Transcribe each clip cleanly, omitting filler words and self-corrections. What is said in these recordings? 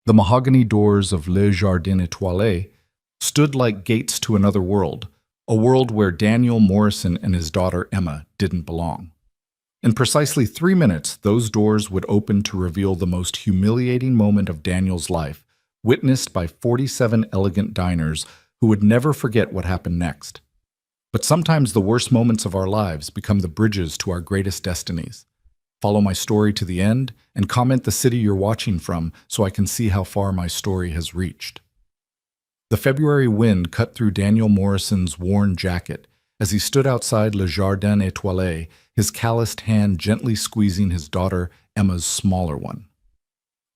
The mahogany doors of Le Jardin Étoilé stood like gates to another world, a world where Daniel Morrison and his daughter Emma didn't belong. In precisely 3 minutes, those doors would open to reveal the most humiliating moment of Daniel's life, witnessed by 47 elegant diners who would never forget what happened next. But sometimes the worst moments of our lives become the bridges to our greatest destinies. Follow my story to the end and comment the city you're watching from so I can see how far my story has reached. The February wind cut through Daniel Morrison's worn jacket as he stood outside Le Jardin Étoilé, his calloused hand gently squeezing his daughter Emma's smaller one.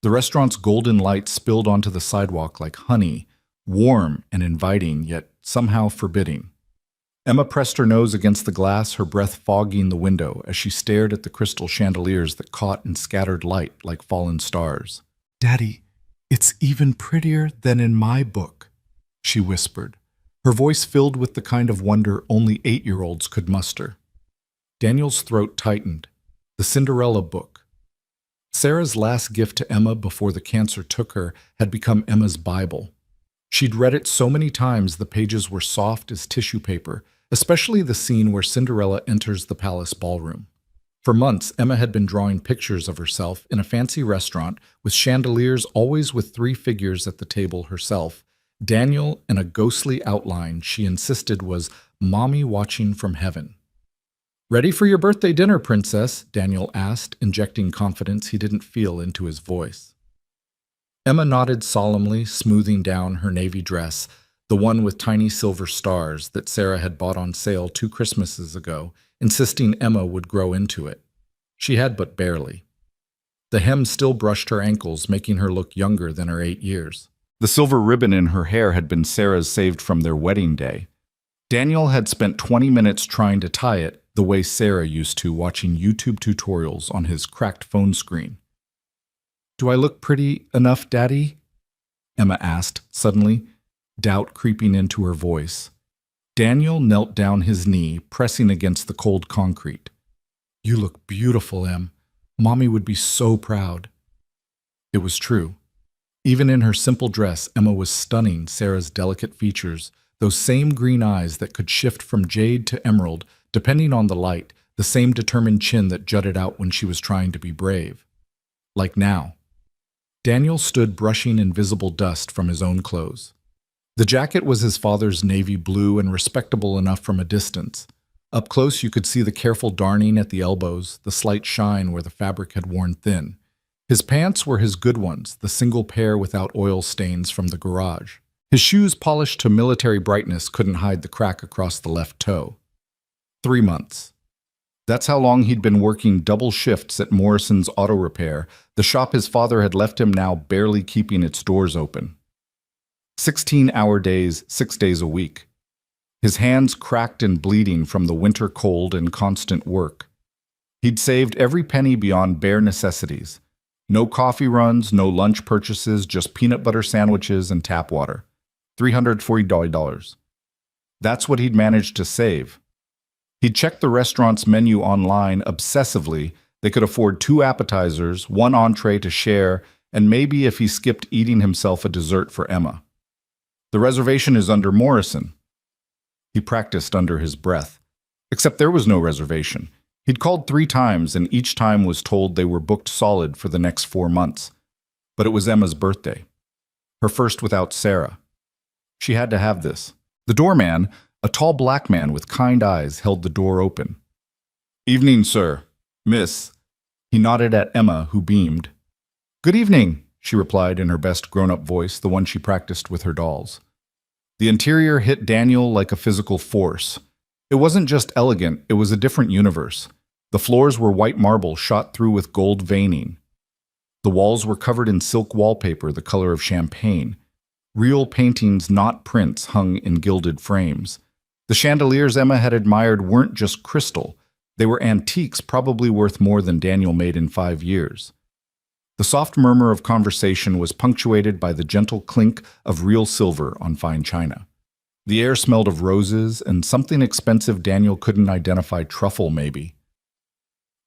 The restaurant's golden light spilled onto the sidewalk like honey, warm and inviting, yet somehow forbidding. Emma pressed her nose against the glass, her breath fogging the window as she stared at the crystal chandeliers that caught and scattered light like fallen stars. "Daddy, it's even prettier than in my book," she whispered, her voice filled with the kind of wonder only 8-year-olds could muster. Daniel's throat tightened. The Cinderella book. Sarah's last gift to Emma before the cancer took her had become Emma's Bible. She'd read it so many times the pages were soft as tissue paper, especially the scene where Cinderella enters the palace ballroom. For months, Emma had been drawing pictures of herself in a fancy restaurant with chandeliers, always with 3 figures at the table herself, Daniel and a ghostly outline she insisted was Mommy watching from heaven. "Ready for your birthday dinner, princess?" Daniel asked, injecting confidence he didn't feel into his voice. Emma nodded solemnly, smoothing down her navy dress, the one with tiny silver stars that Sarah had bought on sale 2 Christmases ago, insisting Emma would grow into it. She had but barely. The hem still brushed her ankles, making her look younger than her 8 years. The silver ribbon in her hair had been Sarah's saved from their wedding day. Daniel had spent 20 minutes trying to tie it the way Sarah used to, watching YouTube tutorials on his cracked phone screen. "Do I look pretty enough, Daddy?" Emma asked, suddenly, doubt creeping into her voice. Daniel knelt down his knee, pressing against the cold concrete. "You look beautiful, Em. Mommy would be so proud." It was true. Even in her simple dress, Emma was stunning. Sarah's delicate features, those same green eyes that could shift from jade to emerald, depending on the light, the same determined chin that jutted out when she was trying to be brave. Like now. Daniel stood brushing invisible dust from his own clothes. The jacket was his father's navy blue and respectable enough from a distance. Up close you could see the careful darning at the elbows, the slight shine where the fabric had worn thin. His pants were his good ones, the single pair without oil stains from the garage. His shoes, polished to military brightness, couldn't hide the crack across the left toe. 3 months. That's how long he'd been working double shifts at Morrison's Auto Repair, the shop his father had left him now barely keeping its doors open. 16-hour days, 6 days a week. His hands cracked and bleeding from the winter cold and constant work. He'd saved every penny beyond bare necessities. No coffee runs, no lunch purchases, just peanut butter sandwiches and tap water. $340. That's what he'd managed to save. He'd checked the restaurant's menu online obsessively. They could afford 2 appetizers, 1 entree to share, and maybe if he skipped eating himself a dessert for Emma. "The reservation is under Morrison." He practiced under his breath. Except there was no reservation. He'd called 3 times and each time was told they were booked solid for the next 4 months. But it was Emma's birthday. Her first without Sarah. She had to have this. The doorman, a tall black man with kind eyes, held the door open. "Evening, sir. Miss." He nodded at Emma, who beamed. "Good evening," she replied in her best grown-up voice, the one she practiced with her dolls. The interior hit Daniel like a physical force. It wasn't just elegant, it was a different universe. The floors were white marble shot through with gold veining. The walls were covered in silk wallpaper the color of champagne. Real paintings, not prints, hung in gilded frames. The chandeliers Emma had admired weren't just crystal. They were antiques, probably worth more than Daniel made in 5 years. The soft murmur of conversation was punctuated by the gentle clink of real silver on fine china. The air smelled of roses and something expensive Daniel couldn't identify, truffle maybe.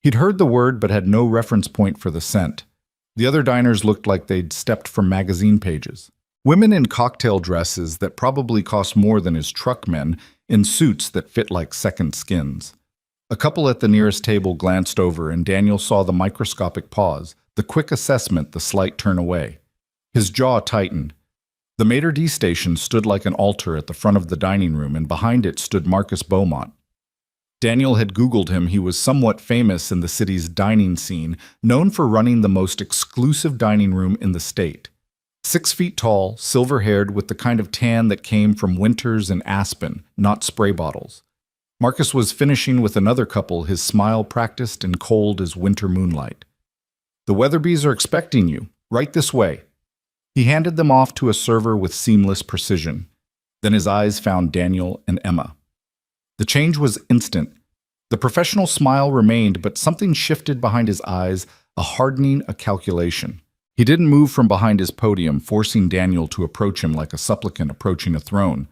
He'd heard the word but had no reference point for the scent. The other diners looked like they'd stepped from magazine pages. Women in cocktail dresses that probably cost more than his truckmen, in suits that fit like second skins. A couple at the nearest table glanced over, and Daniel saw the microscopic pause, the quick assessment, the slight turn away. His jaw tightened. The maitre d' station stood like an altar at the front of the dining room, and behind it stood Marcus Beaumont. Daniel had Googled him. He was somewhat famous in the city's dining scene, known for running the most exclusive dining room in the state. 6 feet tall, silver-haired, with the kind of tan that came from winters in Aspen, not spray bottles. Marcus was finishing with another couple, his smile practiced and cold as winter moonlight. "The Weatherbys are expecting you. Right this way." He handed them off to a server with seamless precision. Then his eyes found Daniel and Emma. The change was instant. The professional smile remained, but something shifted behind his eyes, a hardening, a calculation. He didn't move from behind his podium, forcing Daniel to approach him like a supplicant approaching a throne.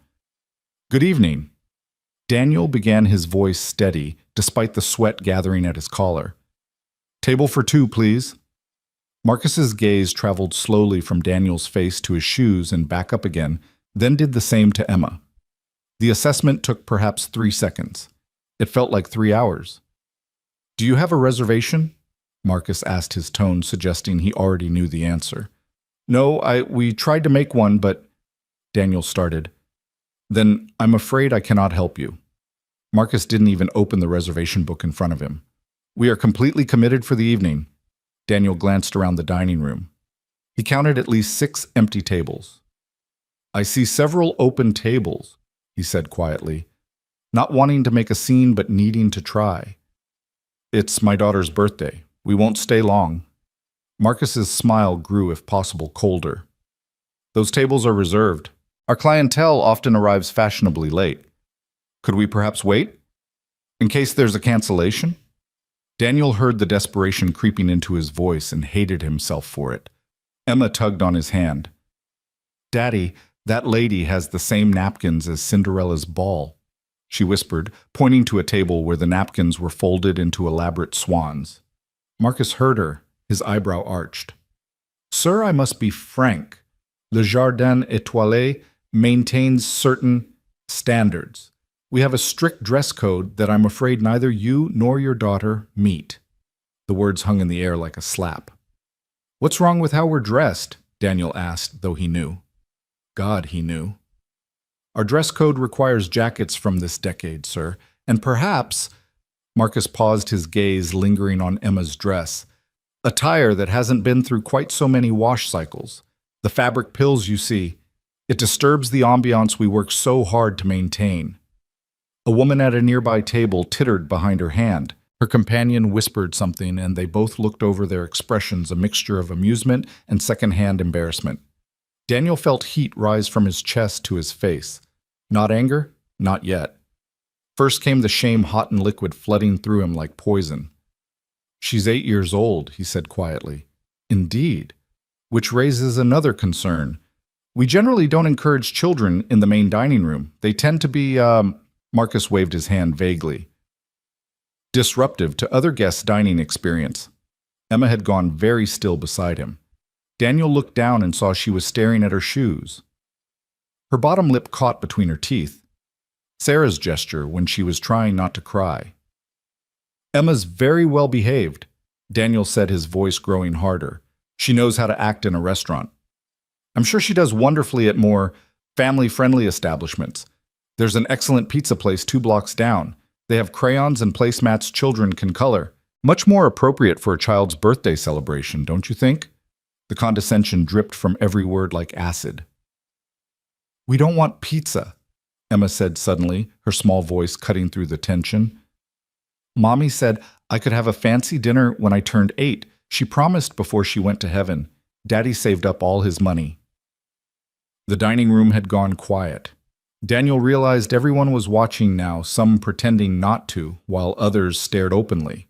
"Good evening." Daniel began, his voice steady, despite the sweat gathering at his collar. "Table for 2, please." Marcus's gaze traveled slowly from Daniel's face to his shoes and back up again, then did the same to Emma. The assessment took perhaps 3 seconds. It felt like 3 hours. "Do you have a reservation?" Marcus asked, his tone suggesting he already knew the answer. "No, we tried to make one, but—" Daniel started. "Then I'm afraid I cannot help you." Marcus didn't even open the reservation book in front of him. "We are completely committed for the evening." Daniel glanced around the dining room. He counted at least 6 empty tables. "I see several open tables," he said quietly, not wanting to make a scene but needing to try. "It's my daughter's birthday. We won't stay long." Marcus's smile grew, if possible, colder. "Those tables are reserved. Our clientele often arrives fashionably late. Could we perhaps wait? In case there's a cancellation?" Daniel heard the desperation creeping into his voice and hated himself for it. Emma tugged on his hand. "Daddy, that lady has the same napkins as Cinderella's ball," she whispered, pointing to a table where the napkins were folded into elaborate swans. Marcus heard her, his eyebrow arched. "Sir, I must be frank. Le Jardin Étoilé maintains certain standards. We have a strict dress code that I'm afraid neither you nor your daughter meet." The words hung in the air like a slap. "What's wrong with how we're dressed?" Daniel asked, though he knew. God, he knew. "Our dress code requires jackets from this decade, sir, and perhaps—" Marcus paused, his gaze lingering on Emma's dress. "Attire that hasn't been through quite so many wash cycles. The fabric pills, you see. It disturbs the ambiance we work so hard to maintain." A woman at a nearby table tittered behind her hand. Her companion whispered something, and they both looked over, their expressions a mixture of amusement and second-hand embarrassment. Daniel felt heat rise from his chest to his face. Not anger? Not yet. First came the shame, hot and liquid, flooding through him like poison. "She's 8 years old," he said quietly. "Indeed. Which raises another concern. We generally don't encourage children in the main dining room. They tend to be, Marcus waved his hand vaguely, disruptive to other guests' dining experience. Emma had gone very still beside him. Daniel looked down and saw she was staring at her shoes. Her bottom lip caught between her teeth. Sarah's gesture when she was trying not to cry. "Emma's very well behaved," Daniel said, his voice growing harder. "She knows how to act in a restaurant. I'm sure she does wonderfully at more family-friendly establishments. There's an excellent pizza place 2 blocks down. They have crayons and placemats children can color. Much more appropriate for a child's birthday celebration, don't you think?" The condescension dripped from every word like acid. "We don't want pizza," Emma said suddenly, her small voice cutting through the tension. "Mommy said I could have a fancy dinner when I turned 8. She promised before she went to heaven. Daddy saved up all his money." The dining room had gone quiet. Daniel realized everyone was watching now, some pretending not to, while others stared openly.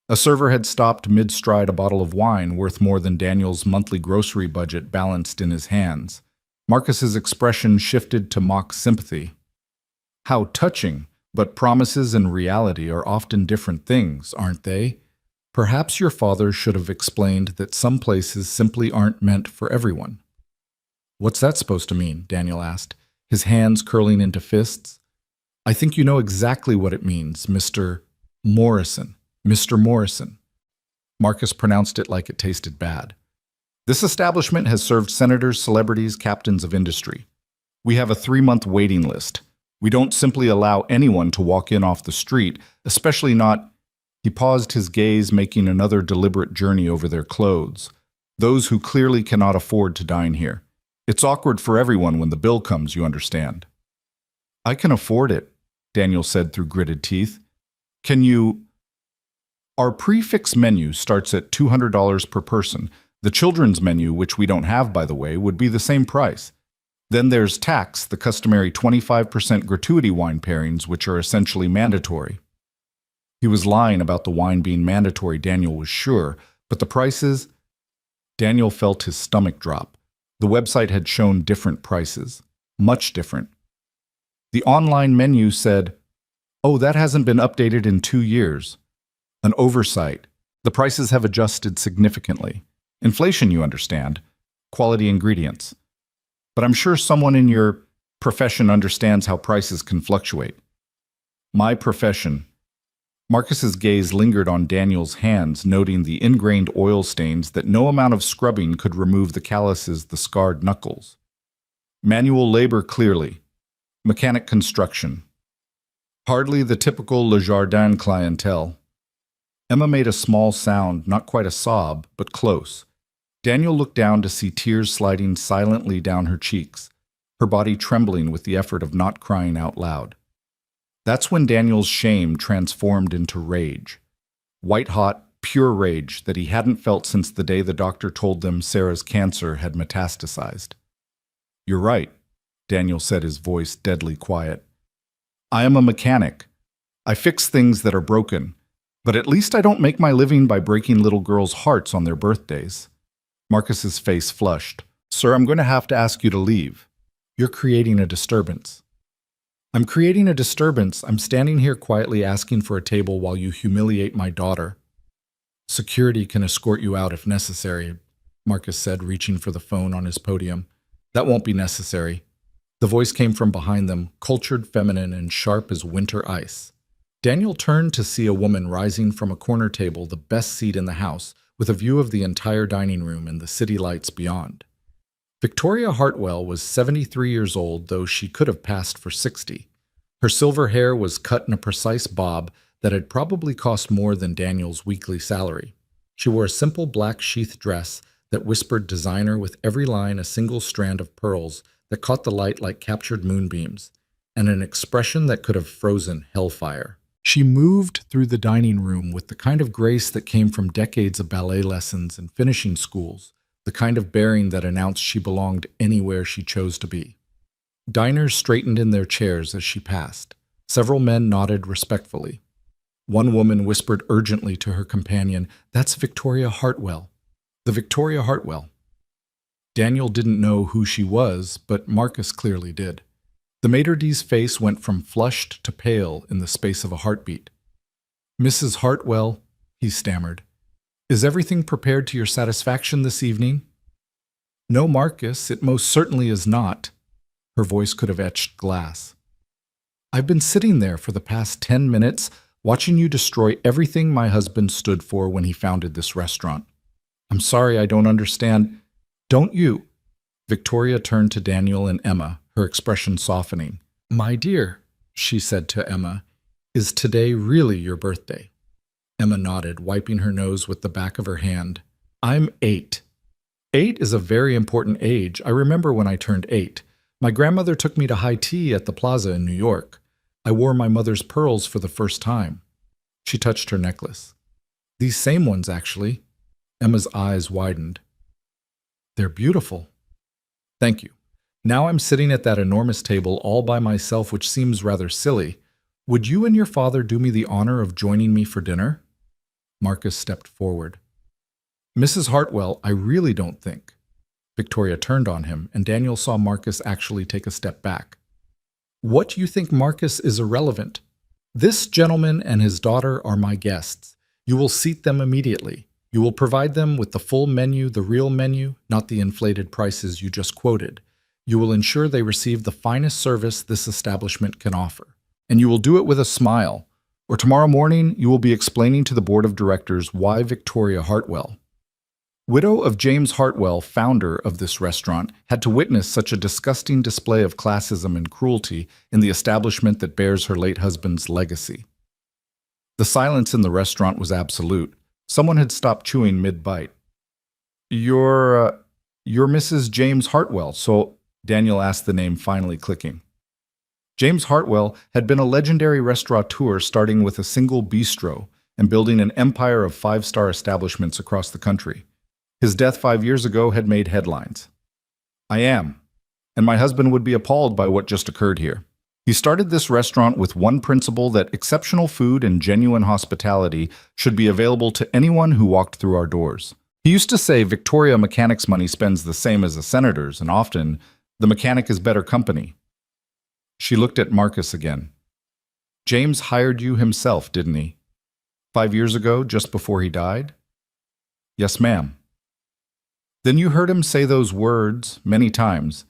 A server had stopped mid-stride a bottle of wine worth more than Daniel's monthly grocery budget balanced in his hands. Marcus's expression shifted to mock sympathy. "How touching, but promises and reality are often different things, aren't they?" Perhaps your father should have explained that some places simply aren't meant for everyone. What's that supposed to mean? Daniel asked, his hands curling into fists. I think you know exactly what it means, Mr. Morrison. Mr. Morrison. Marcus pronounced it like it tasted bad. This establishment has served senators, celebrities, captains of industry. We have a 3-month waiting list. We don't simply allow anyone to walk in off the street, especially not. He paused, his gaze making another deliberate journey over their clothes. Those who clearly cannot afford to dine here. It's awkward for everyone when the bill comes, you understand. I can afford it, Daniel said through gritted teeth. Can you? Our prefix menu starts at $200 per person. The children's menu, which we don't have, by the way, would be the same price. Then there's tax, the customary 25% gratuity wine pairings, which are essentially mandatory. He was lying about the wine being mandatory, Daniel was sure, but the prices? Daniel felt his stomach drop. The website had shown different prices, much different. The online menu said, "Oh, that hasn't been updated in 2 years." An oversight. The prices have adjusted significantly. Inflation, you understand. Quality ingredients. But I'm sure someone in your profession understands how prices can fluctuate. My profession. Marcus's gaze lingered on Daniel's hands, noting the ingrained oil stains that no amount of scrubbing could remove the calluses, the scarred knuckles. Manual labor, clearly. Mechanic construction. Hardly the typical Le Jardin clientele. Emma made a small sound, not quite a sob, but close. Daniel looked down to see tears sliding silently down her cheeks, her body trembling with the effort of not crying out loud. That's when Daniel's shame transformed into rage. White-hot, pure rage that he hadn't felt since the day the doctor told them Sarah's cancer had metastasized. You're right, Daniel said, his voice deadly quiet. I am a mechanic. I fix things that are broken, but at least I don't make my living by breaking little girls' hearts on their birthdays. Marcus's face flushed. Sir, I'm going to have to ask you to leave. You're creating a disturbance. I'm creating a disturbance. I'm standing here quietly asking for a table while you humiliate my daughter. Security can escort you out if necessary, Marcus said, reaching for the phone on his podium. That won't be necessary. The voice came from behind them, cultured, feminine, and sharp as winter ice. Daniel turned to see a woman rising from a corner table, the best seat in the house, with a view of the entire dining room and the city lights beyond. Victoria Hartwell was 73 years old, though she could have passed for 60. Her silver hair was cut in a precise bob that had probably cost more than Daniel's weekly salary. She wore a simple black sheath dress that whispered designer, with every line a single strand of pearls that caught the light like captured moonbeams, and an expression that could have frozen hellfire. She moved through the dining room with the kind of grace that came from decades of ballet lessons and finishing schools, the kind of bearing that announced she belonged anywhere she chose to be. Diners straightened in their chairs as she passed. Several men nodded respectfully. One woman whispered urgently to her companion, "That's Victoria Hartwell. The Victoria Hartwell." Daniel didn't know who she was, but Marcus clearly did. The maitre d's face went from flushed to pale in the space of a heartbeat. "Mrs. Hartwell," he stammered, "is everything prepared to your satisfaction this evening?" "No, Marcus, it most certainly is not." Her voice could have etched glass. "I've been sitting there for the past 10 minutes, watching you destroy everything my husband stood for when he founded this restaurant. I'm sorry, I don't understand." "Don't you?" Victoria turned to Daniel and Emma, her expression softening. "My dear," she said to Emma, "is today really your birthday?" Emma nodded, wiping her nose with the back of her hand. "I'm 8. 8 is a very important age. I remember when I turned 8. My grandmother took me to high tea at the plaza in New York. I wore my mother's pearls for the first time." She touched her necklace. "These same ones, actually." Emma's eyes widened. "They're beautiful." "Thank you. Now I'm sitting at that enormous table all by myself, which seems rather silly. Would you and your father do me the honor of joining me for dinner?" Marcus stepped forward. "Mrs. Hartwell, I really don't think." Victoria turned on him, and Daniel saw Marcus actually take a step back. "What do you think, Marcus, is irrelevant? This gentleman and his daughter are my guests. You will seat them immediately. You will provide them with the full menu, the real menu, not the inflated prices you just quoted. You will ensure they receive the finest service this establishment can offer. And you will do it with a smile. Or tomorrow morning, you will be explaining to the board of directors why Victoria Hartwell, widow of James Hartwell, founder of this restaurant, had to witness such a disgusting display of classism and cruelty in the establishment that bears her late husband's legacy. The silence in the restaurant was absolute. Someone had stopped chewing mid-bite. You're Mrs. James Hartwell, so Daniel asked, the name finally clicking. James Hartwell had been a legendary restaurateur, starting with a single bistro and building an empire of five-star establishments across the country. His death 5 years ago had made headlines. I am, and my husband would be appalled by what just occurred here. He started this restaurant with one principle, that exceptional food and genuine hospitality should be available to anyone who walked through our doors. He used to say Victoria mechanics' money spends the same as a senator's, and often the mechanic is better company. She looked at Marcus again. James hired you himself, didn't he? 5 years ago, just before he died? Yes, ma'am. Then you heard him say those words many times,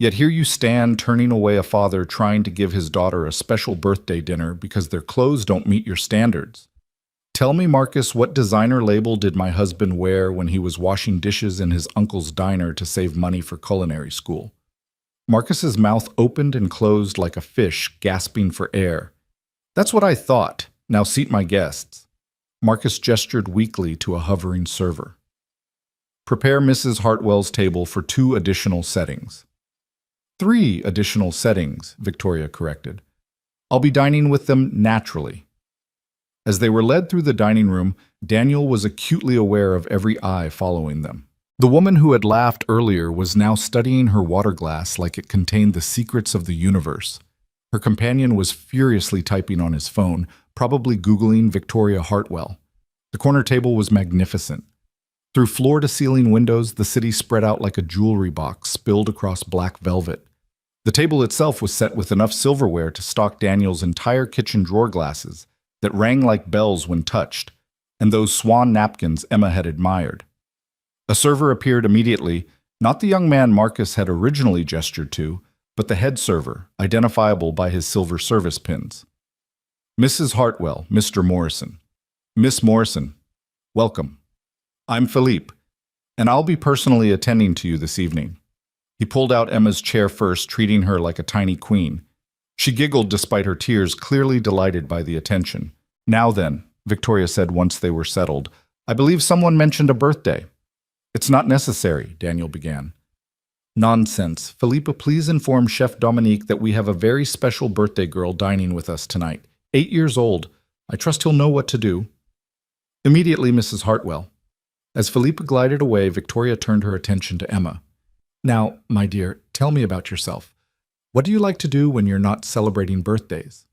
yet here you stand turning away a father trying to give his daughter a special birthday dinner because their clothes don't meet your standards. Tell me, Marcus, what designer label did my husband wear when he was washing dishes in his uncle's diner to save money for culinary school? Marcus's mouth opened and closed like a fish gasping for air. That's what I thought. Now seat my guests. Marcus gestured weakly to a hovering server. Prepare Mrs. Hartwell's table for 2 additional settings. 3 additional settings, Victoria corrected. I'll be dining with them naturally. As they were led through the dining room, Daniel was acutely aware of every eye following them. The woman who had laughed earlier was now studying her water glass like it contained the secrets of the universe. Her companion was furiously typing on his phone, probably Googling Victoria Hartwell. The corner table was magnificent. Through floor-to-ceiling windows, the city spread out like a jewelry box spilled across black velvet. The table itself was set with enough silverware to stock Daniel's entire kitchen drawer glasses that rang like bells when touched, and those swan napkins Emma had admired. A server appeared immediately, not the young man Marcus had originally gestured to, but the head server, identifiable by his silver service pins. Mrs. Hartwell, Mr. Morrison. Miss Morrison, welcome. I'm Philippe, and I'll be personally attending to you this evening. He pulled out Emma's chair first, treating her like a tiny queen. She giggled despite her tears, clearly delighted by the attention. Now then, Victoria said once they were settled, I believe someone mentioned a birthday. It's not necessary, Daniel began. Nonsense. Philippe, please inform Chef Dominique that we have a very special birthday girl dining with us tonight. 8 years old. I trust he'll know what to do. Immediately, Mrs. Hartwell. As Philippe glided away, Victoria turned her attention to Emma. Now, my dear, tell me about yourself. What do you like to do when you're not celebrating birthdays?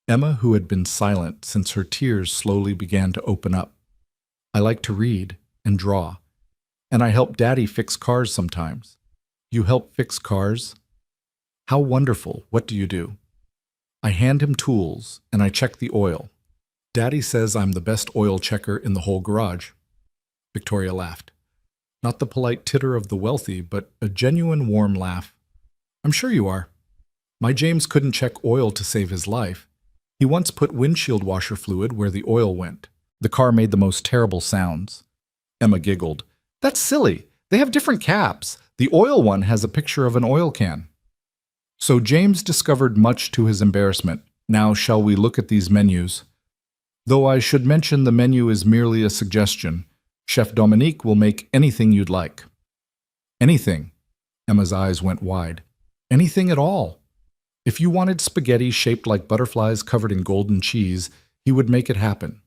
Emma, who had been silent since her tears slowly began to open up. I like to read and draw, and I help Daddy fix cars sometimes. You help fix cars? How wonderful. What do you do? I hand him tools, and I check the oil. Daddy says I'm the best oil checker in the whole garage. Victoria laughed. Not the polite titter of the wealthy, but a genuine warm laugh. I'm sure you are. My James couldn't check oil to save his life. He once put windshield washer fluid where the oil went. The car made the most terrible sounds. Emma giggled. That's silly. They have different caps. The oil one has a picture of an oil can. So James discovered, much to his embarrassment. Now shall we look at these menus? Though I should mention the menu is merely a suggestion. Chef Dominique will make anything you'd like. Anything. Emma's eyes went wide. Anything at all. If you wanted spaghetti shaped like butterflies covered in golden cheese, he would make it happen.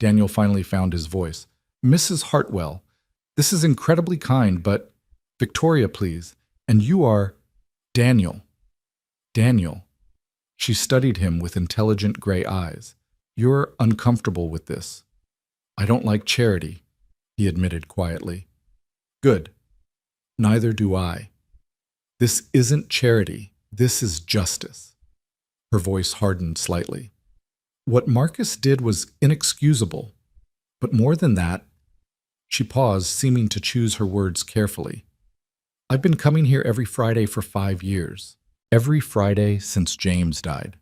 Daniel finally found his voice. Mrs. Hartwell, this is incredibly kind, but Victoria, please. And you are Daniel. Daniel. She studied him with intelligent gray eyes. You're uncomfortable with this. I don't like charity, he admitted quietly. Good. Neither do I. This isn't charity. This is justice. Her voice hardened slightly. What Marcus did was inexcusable. But more than that, she paused, seeming to choose her words carefully. I've been coming here every Friday for 5 years. Every Friday since James died.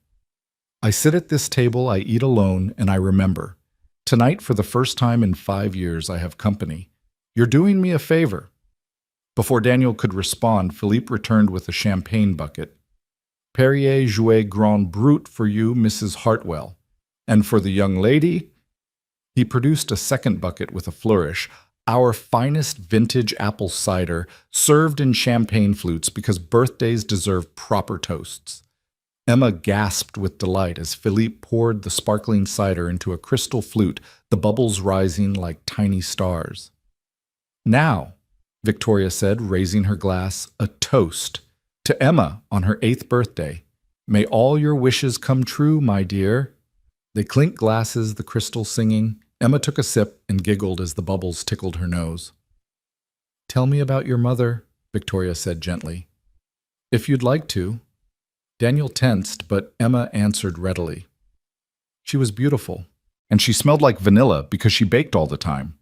I sit at this table, I eat alone, and I remember. Tonight, for the first time in 5 years, I have company. You're doing me a favor. Before Daniel could respond, Philippe returned with a champagne bucket. Perrier Jouet Grand Brut for you, Mrs. Hartwell. And for the young lady, he produced a second bucket with a flourish, our finest vintage apple cider, served in champagne flutes because birthdays deserve proper toasts. Emma gasped with delight as Philippe poured the sparkling cider into a crystal flute, the bubbles rising like tiny stars. Now, Victoria said, raising her glass, a toast to Emma on her 8th birthday. May all your wishes come true, my dear. They clinked glasses, the crystal singing. Emma took a sip and giggled as the bubbles tickled her nose. Tell me about your mother, Victoria said gently. If you'd like to. Daniel tensed, but Emma answered readily. She was beautiful, and she smelled like vanilla because she baked all the time.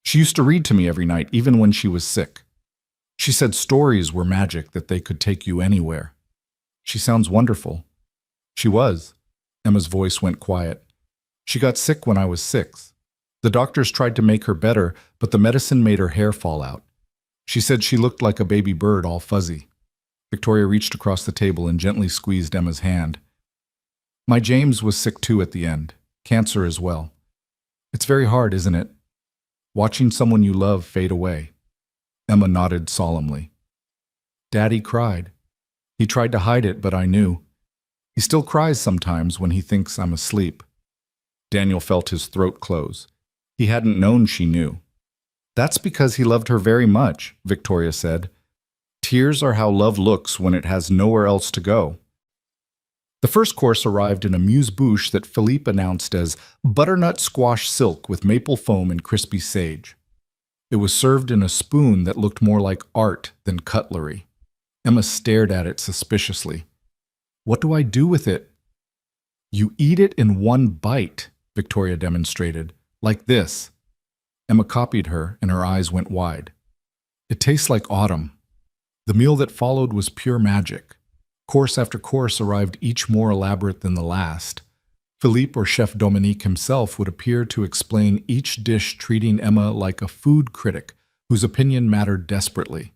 She used to read to me every night, even when she was sick. She said stories were magic, that they could take you anywhere. She sounds wonderful. She was. Emma's voice went quiet. She got sick when I was 6. The doctors tried to make her better, but the medicine made her hair fall out. She said she looked like a baby bird, all fuzzy. Victoria reached across the table and gently squeezed Emma's hand. My James was sick too at the end. Cancer as well. It's very hard, isn't it? Watching someone you love fade away. Emma nodded solemnly. Daddy cried. He tried to hide it, but I knew. He still cries sometimes when he thinks I'm asleep. Daniel felt his throat close. He hadn't known she knew. That's because he loved her very much, Victoria said. Tears are how love looks when it has nowhere else to go. The first course arrived in a amuse-bouche that Philippe announced as butternut squash silk with maple foam and crispy sage. It was served in a spoon that looked more like art than cutlery. Emma stared at it suspiciously. What do I do with it? You eat it in one bite, Victoria demonstrated, like this. Emma copied her, and her eyes went wide. It tastes like autumn. The meal that followed was pure magic. Course after course arrived, each more elaborate than the last. Philippe or Chef Dominique himself would appear to explain each dish, treating Emma like a food critic whose opinion mattered desperately.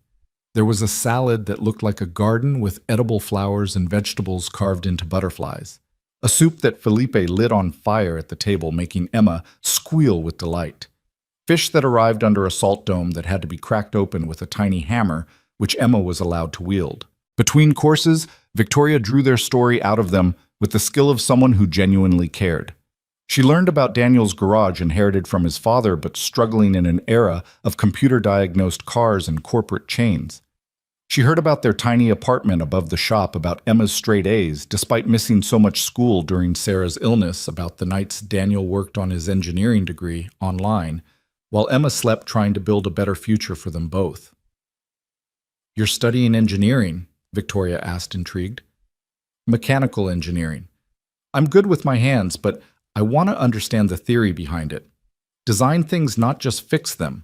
There was a salad that looked like a garden with edible flowers and vegetables carved into butterflies. A soup that Philippe lit on fire at the table, making Emma squeal with delight. Fish that arrived under a salt dome that had to be cracked open with a tiny hammer, which Emma was allowed to wield. Between courses, Victoria drew their story out of them with the skill of someone who genuinely cared. She learned about Daniel's garage, inherited from his father but struggling in an era of computer-diagnosed cars and corporate chains. She heard about their tiny apartment above the shop, about Emma's straight A's, despite missing so much school during Sarah's illness, about the nights Daniel worked on his engineering degree online, while Emma slept trying to build a better future for them both. You're studying engineering? Victoria asked, intrigued. Mechanical engineering. I'm good with my hands, but I want to understand the theory behind it. Design things, not just fix them.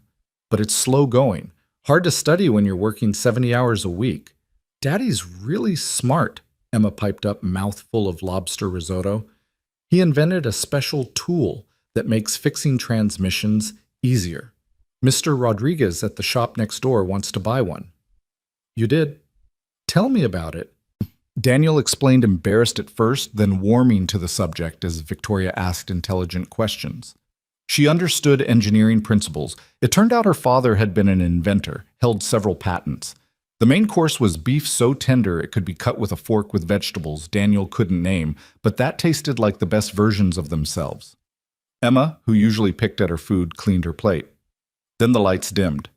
But it's slow going. Hard to study when you're working 70 hours a week. Daddy's really smart, Emma piped up, mouthful of lobster risotto. He invented a special tool that makes fixing transmissions easier. Mr. Rodriguez at the shop next door wants to buy one. You did? Tell me about it. Daniel explained, embarrassed at first, then warming to the subject as Victoria asked intelligent questions. She understood engineering principles. It turned out her father had been an inventor, held several patents. The main course was beef so tender it could be cut with a fork with vegetables Daniel couldn't name, but that tasted like the best versions of themselves. Emma, who usually picked at her food, cleaned her plate. Then the lights dimmed.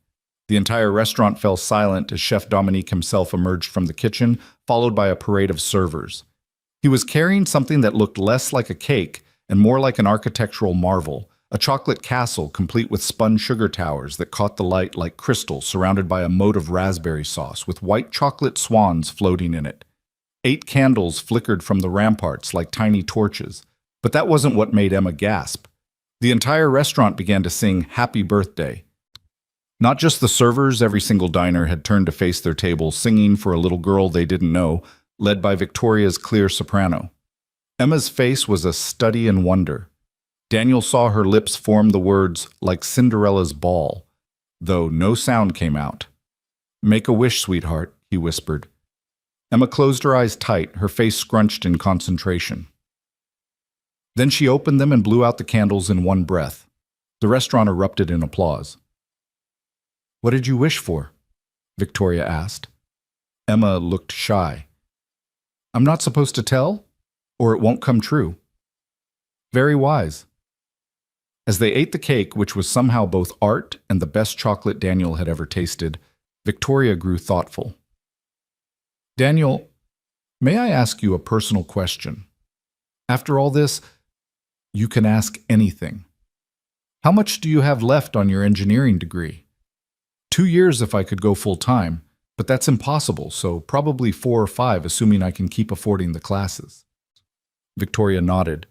The entire restaurant fell silent as Chef Dominique himself emerged from the kitchen, followed by a parade of servers. He was carrying something that looked less like a cake and more like an architectural marvel, a chocolate castle complete with spun sugar towers that caught the light like crystal, surrounded by a moat of raspberry sauce with white chocolate swans floating in it. 8 candles flickered from the ramparts like tiny torches, but that wasn't what made Emma gasp. The entire restaurant began to sing Happy Birthday. Not just the servers, every single diner had turned to face their table, singing for a little girl they didn't know, led by Victoria's clear soprano. Emma's face was a study in wonder. Daniel saw her lips form the words, like Cinderella's ball, though no sound came out. "Make a wish, sweetheart," he whispered. Emma closed her eyes tight, her face scrunched in concentration. Then she opened them and blew out the candles in one breath. The restaurant erupted in applause. "What did you wish for?" Victoria asked. Emma looked shy. "I'm not supposed to tell, or it won't come true." Very wise. As they ate the cake, which was somehow both art and the best chocolate Daniel had ever tasted, Victoria grew thoughtful. "Daniel, may I ask you a personal question? After all this, you can ask anything. How much do you have left on your engineering degree? 2 years if I could go full-time, but that's impossible, so probably 4 or 5, assuming I can keep affording the classes." Victoria nodded,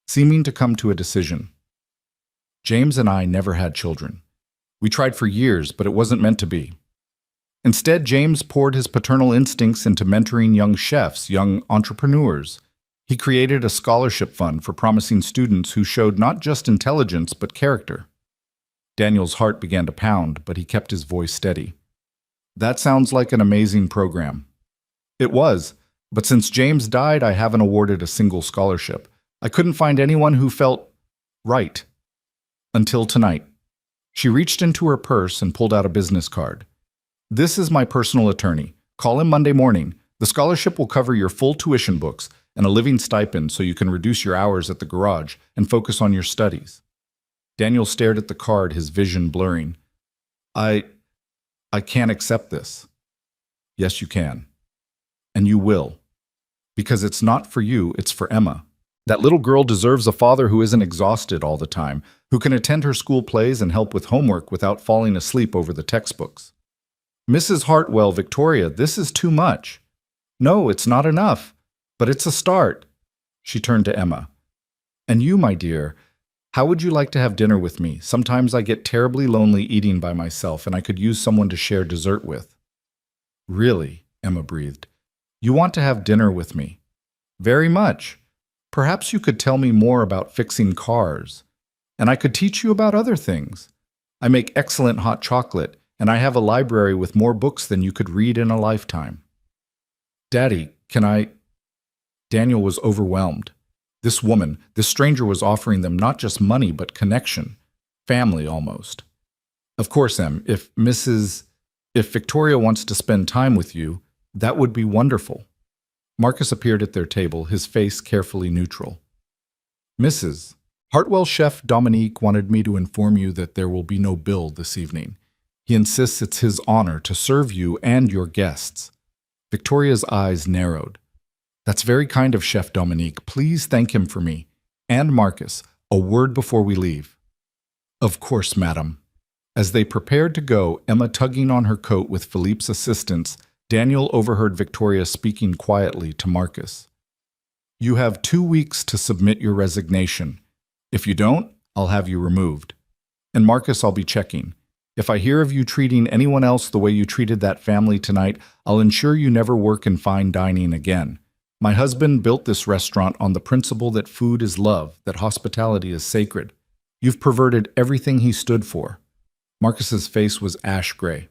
seeming to come to a decision. "James and I never had children. We tried for years, but it wasn't meant to be. Instead, James poured his paternal instincts into mentoring young chefs, young entrepreneurs. He created a scholarship fund for promising students who showed not just intelligence, but character." Daniel's heart began to pound, but he kept his voice steady. "That sounds like an amazing program." "It was, but since James died, I haven't awarded a single scholarship. I couldn't find anyone who felt right. Until tonight." She reached into her purse and pulled out a business card. "This is my personal attorney. Call him Monday morning. The scholarship will cover your full tuition books and a living stipend so you can reduce your hours at the garage and focus on your studies." Daniel stared at the card, his vision blurring. I can't accept this." "Yes, you can. And you will. Because it's not for you, it's for Emma. That little girl deserves a father who isn't exhausted all the time, who can attend her school plays and help with homework without falling asleep over the textbooks." "Mrs. Hartwell, Victoria, this is too much." "No, it's not enough, but it's a start." She turned to Emma. "And you, my dear, how would you like to have dinner with me? Sometimes I get terribly lonely eating by myself, and I could use someone to share dessert with." "Really?" Emma breathed. "You want to have dinner with me?" "Very much. Perhaps you could tell me more about fixing cars, and I could teach you about other things. I make excellent hot chocolate, and I have a library with more books than you could read in a lifetime." "Daddy, can I—" Daniel was overwhelmed. This woman, this stranger was offering them not just money, but connection, family almost. "Of course, Em, if Victoria wants to spend time with you, that would be wonderful." Marcus appeared at their table, his face carefully neutral. "Mrs. Hartwell Chef Dominique wanted me to inform you that there will be no bill this evening. He insists it's his honor to serve you and your guests." Victoria's eyes narrowed. "That's very kind of Chef Dominique. Please thank him for me. And Marcus, a word before we leave." "Of course, madam." As they prepared to go, Emma tugging on her coat with Philippe's assistance, Daniel overheard Victoria speaking quietly to Marcus. "You have 2 weeks to submit your resignation. If you don't, I'll have you removed. And Marcus, I'll be checking. If I hear of you treating anyone else the way you treated that family tonight, I'll ensure you never work in fine dining again. My husband built this restaurant on the principle that food is love, that hospitality is sacred. You've perverted everything he stood for." Marcus's face was ash gray.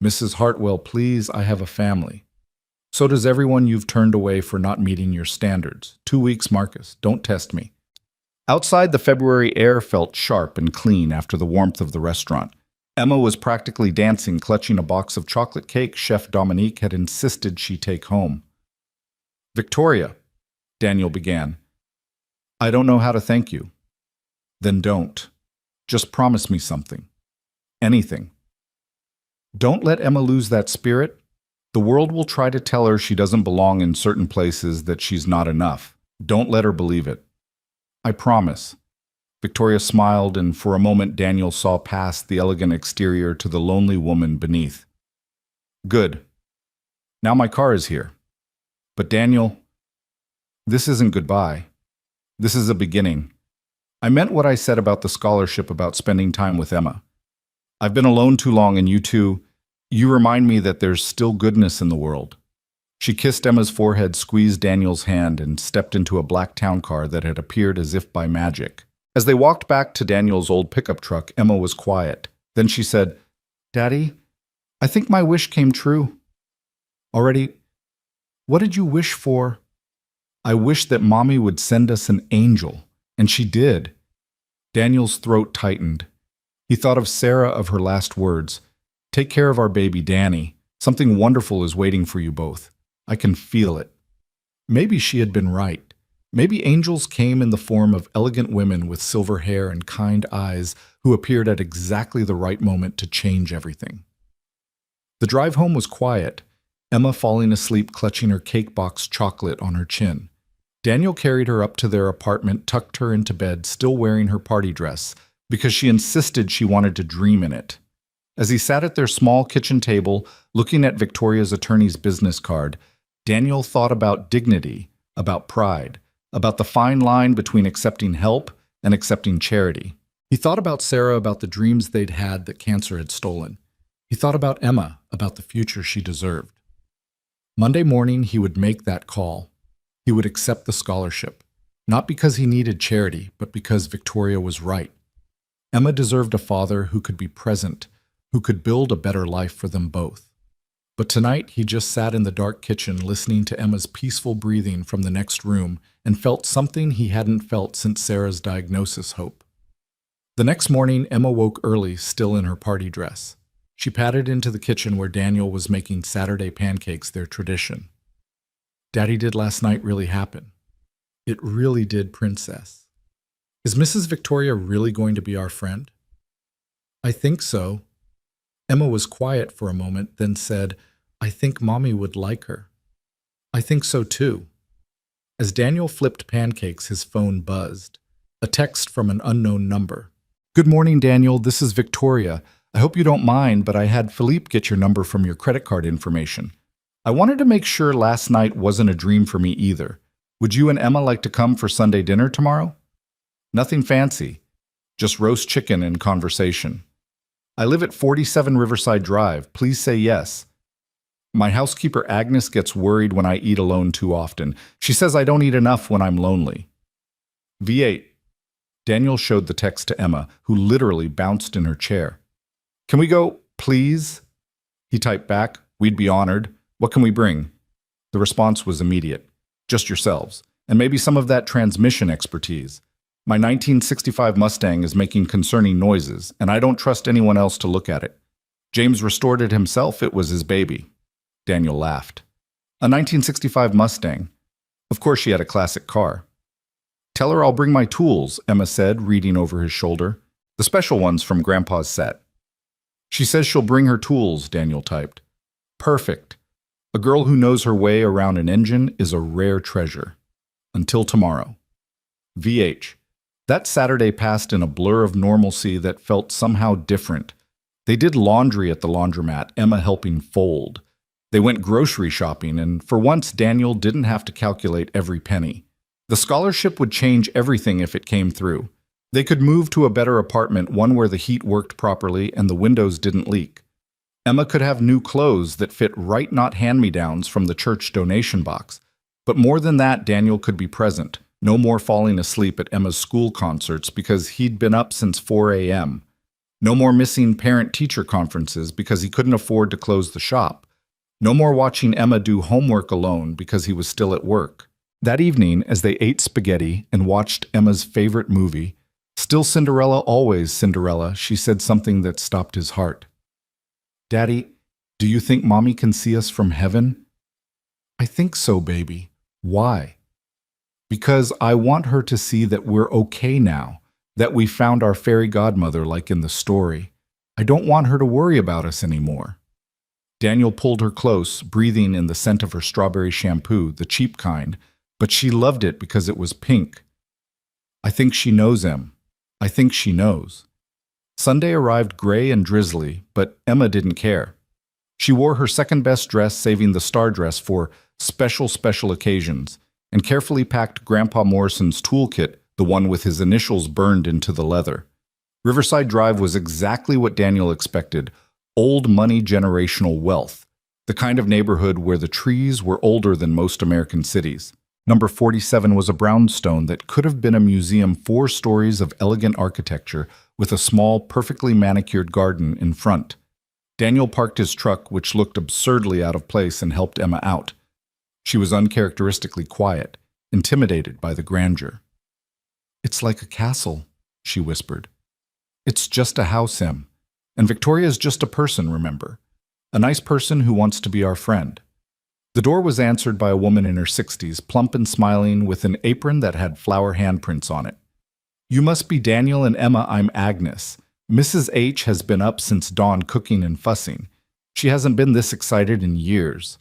"Mrs. Hartwell, please, I have a family. So does everyone you've turned away for not meeting your standards. 2 weeks, Marcus. Don't test me." Outside, the February air felt sharp and clean after the warmth of the restaurant. Emma was practically dancing, clutching a box of chocolate cake Chef Dominique had insisted she take home. "Victoria," Daniel began, "I don't know how to thank you." "Then don't. Just promise me something. Anything. Don't let Emma lose that spirit. The world will try to tell her she doesn't belong in certain places, that she's not enough. Don't let her believe it." "I promise." Victoria smiled, and for a moment Daniel saw past the elegant exterior to the lonely woman beneath. "Good. Now my car is here. But Daniel, this isn't goodbye. This is a beginning. I meant what I said about the scholarship about spending time with Emma. I've been alone too long, and you remind me that there's still goodness in the world. She kissed Emma's forehead, squeezed Daniel's hand, and stepped into a black town car that had appeared as if by magic. As they walked back to Daniel's old pickup truck, Emma was quiet. Then she said, "Daddy, I think my wish came true." "Already? What did you wish for?" "I wished that Mommy would send us an angel, and she did." Daniel's throat tightened. He thought of Sarah, of her last words. "Take care of our baby, Danny. Something wonderful is waiting for you both. I can feel it." Maybe she had been right. Maybe angels came in the form of elegant women with silver hair and kind eyes who appeared at exactly the right moment to change everything. The drive home was quiet, Emma falling asleep clutching her cake box chocolate on her chin. Daniel carried her up to their apartment, tucked her into bed, still wearing her party dress, because she insisted she wanted to dream in it. As he sat at their small kitchen table, looking at Victoria's attorney's business card, Daniel thought about dignity, about pride, about the fine line between accepting help and accepting charity. He thought about Sarah, about the dreams they'd had that cancer had stolen. He thought about Emma, about the future she deserved. Monday morning, he would make that call. He would accept the scholarship, not because he needed charity, but because Victoria was right. Emma deserved a father who could be present, who could build a better life for them both. But tonight, he just sat in the dark kitchen listening to Emma's peaceful breathing from the next room and felt something he hadn't felt since Sarah's diagnosis. Hope. The next morning, Emma woke early, still in her party dress. She padded into the kitchen where Daniel was making Saturday pancakes, their tradition. "Daddy, did last night really happen?" "It really did, Princess." "Is Mrs. Victoria really going to be our friend?" "I think so." Emma was quiet for a moment, then said, "I think Mommy would like her." "I think so too." As Daniel flipped pancakes, his phone buzzed. A text from an unknown number. "Good morning, Daniel. This is Victoria. I hope you don't mind, but I had Philippe get your number from your credit card information. I wanted to make sure last night wasn't a dream for me either. Would you and Emma like to come for Sunday dinner tomorrow? Nothing fancy, just roast chicken and conversation. I live at 47 Riverside Drive. Please say yes. My housekeeper Agnes gets worried when I eat alone too often. She says I don't eat enough when I'm lonely. V8. Daniel showed the text to Emma, who literally bounced in her chair. Can we go, please? He typed back, we'd be honored. What can we bring? The response was immediate. Just yourselves, and maybe some of that transmission expertise. My 1965 Mustang is making concerning noises, and I don't trust anyone else to look at it. James restored it himself. It was his baby. Daniel laughed. A 1965 Mustang. Of course she had a classic car. Tell her I'll bring my tools, Emma said, reading over his shoulder. The special ones from Grandpa's set. She says she'll bring her tools, Daniel typed. Perfect. A girl who knows her way around an engine is a rare treasure. Until tomorrow. VH. That Saturday passed in a blur of normalcy that felt somehow different. They did laundry at the laundromat, Emma helping fold. They went grocery shopping, and for once Daniel didn't have to calculate every penny. The scholarship would change everything if it came through. They could move to a better apartment, one where the heat worked properly and the windows didn't leak. Emma could have new clothes that fit right, not hand-me-downs from the church donation box. But more than that, Daniel could be present. No more falling asleep at Emma's school concerts because he'd been up since 4 a.m. No more missing parent-teacher conferences because he couldn't afford to close the shop. No more watching Emma do homework alone because he was still at work. That evening, as they ate spaghetti and watched Emma's favorite movie, Still Cinderella, Always Cinderella, she said something that stopped his heart. Daddy, do you think Mommy can see us from heaven? I think so, baby. Why? Because I want her to see that we're okay now, that we found our fairy godmother like in the story. I don't want her to worry about us anymore. Daniel pulled her close, breathing in the scent of her strawberry shampoo, the cheap kind, but she loved it because it was pink. I think she knows, Em. I think she knows. Sunday arrived gray and drizzly, but Emma didn't care. She wore her second-best dress, saving the star dress for special occasions, and carefully packed Grandpa Morrison's toolkit the one with his initials burned into the leather. Riverside Drive was exactly what Daniel expected: old money generational wealth, the kind of neighborhood where the trees were older than most American cities. Number 47 was a brownstone that could have been a museum, 4 stories of elegant architecture with a small, perfectly manicured garden in front. Daniel parked his truck, which looked absurdly out of place, and helped Emma out. She was uncharacteristically quiet, intimidated by the grandeur. "It's like a castle," she whispered. "It's just a house, Em. And Victoria's just a person, remember? A nice person who wants to be our friend." The door was answered by a woman in her 60s, plump and smiling, with an apron that had flower handprints on it. "You must be Daniel and Emma. I'm Agnes. Mrs. H has been up since dawn cooking and fussing. She hasn't been this excited in years."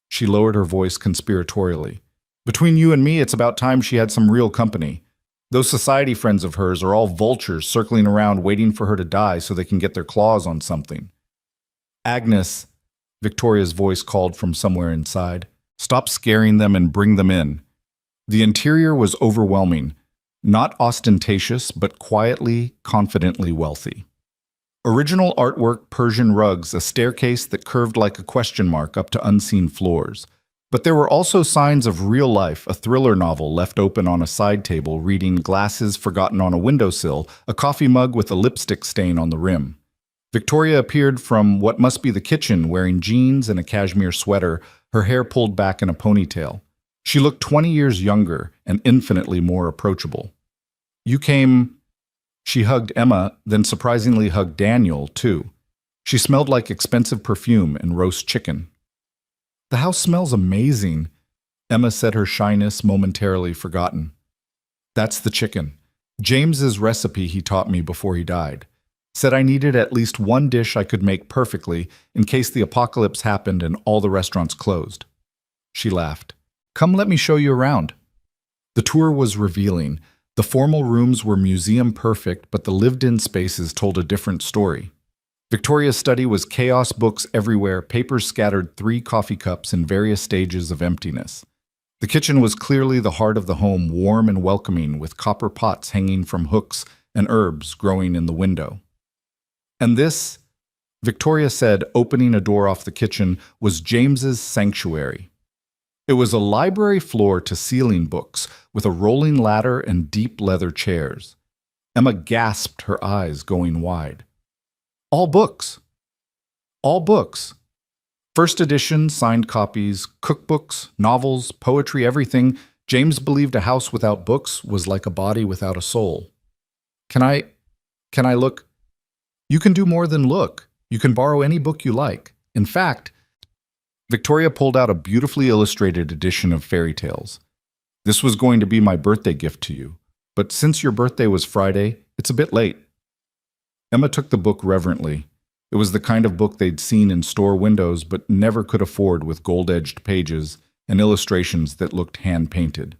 She lowered her voice conspiratorially. "Between you and me, it's about time she had some real company. Those society friends of hers are all vultures circling around waiting for her to die so they can get their claws on something." "Agnes," Victoria's voice called from somewhere inside, "stop scaring them and bring them in." The interior was overwhelming, not ostentatious, but quietly, confidently wealthy. Original artwork, Persian rugs, a staircase that curved like a question mark up to unseen floors. But there were also signs of real life: a thriller novel left open on a side table, reading, glasses forgotten on a windowsill, a coffee mug with a lipstick stain on the rim. Victoria appeared from what must be the kitchen, wearing jeans and a cashmere sweater, her hair pulled back in a ponytail. She looked 20 years younger and infinitely more approachable. "You came..." She hugged Emma, then surprisingly hugged Daniel, too. She smelled like expensive perfume and roast chicken. "The house smells amazing," Emma said, her shyness momentarily forgotten. "That's the chicken. James's recipe he taught me before he died. Said I needed at least one dish I could make perfectly in case the apocalypse happened and all the restaurants closed." She laughed. "Come, let me show you around." The tour was revealing. The formal rooms were museum perfect, but the lived-in spaces told a different story. Victoria's study was chaos, books everywhere, papers scattered, 3 coffee cups in various stages of emptiness. The kitchen was clearly the heart of the home, warm and welcoming, with copper pots hanging from hooks and herbs growing in the window. "And this," Victoria said, opening a door off the kitchen, "was James's sanctuary." It was a library floor-to-ceiling books, with a rolling ladder and deep leather chairs. Emma gasped, her eyes going wide. "All books. All books. First edition, signed copies, cookbooks, novels, poetry, everything. James believed a house without books was like a body without a soul." Can I look?" "You can do more than look. You can borrow any book you like. In fact..." Victoria pulled out a beautifully illustrated edition of fairy tales. "This was going to be my birthday gift to you, but since your birthday was Friday, it's a bit late." Emma took the book reverently. It was the kind of book they'd seen in store windows but never could afford, with gold-edged pages and illustrations that looked hand-painted.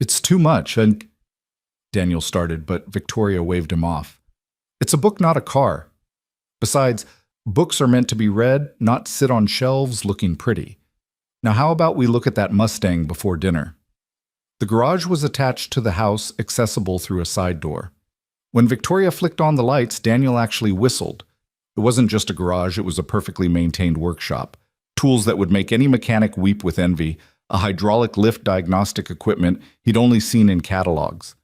"It's too much, and..." Daniel started, but Victoria waved him off. "It's a book, not a car. Besides, books are meant to be read, not sit on shelves looking pretty. Now how about we look at that Mustang before dinner?" The garage was attached to the house, accessible through a side door. When Victoria flicked on the lights, Daniel actually whistled. It wasn't just a garage, it was a perfectly maintained workshop. Tools that would make any mechanic weep with envy, a hydraulic lift diagnostic equipment he'd only seen in catalogs.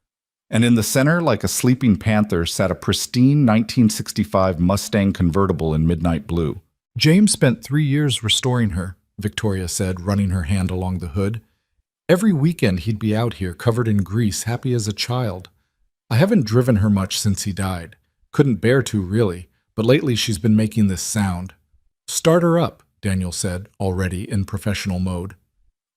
And in the center, like a sleeping panther, sat a pristine 1965 Mustang convertible in midnight blue. "James spent 3 years restoring her," Victoria said, running her hand along the hood. "Every weekend he'd be out here, covered in grease, happy as a child. I haven't driven her much since he died. Couldn't bear to, really, but lately she's been making this sound." "Start her up," Daniel said, already in professional mode.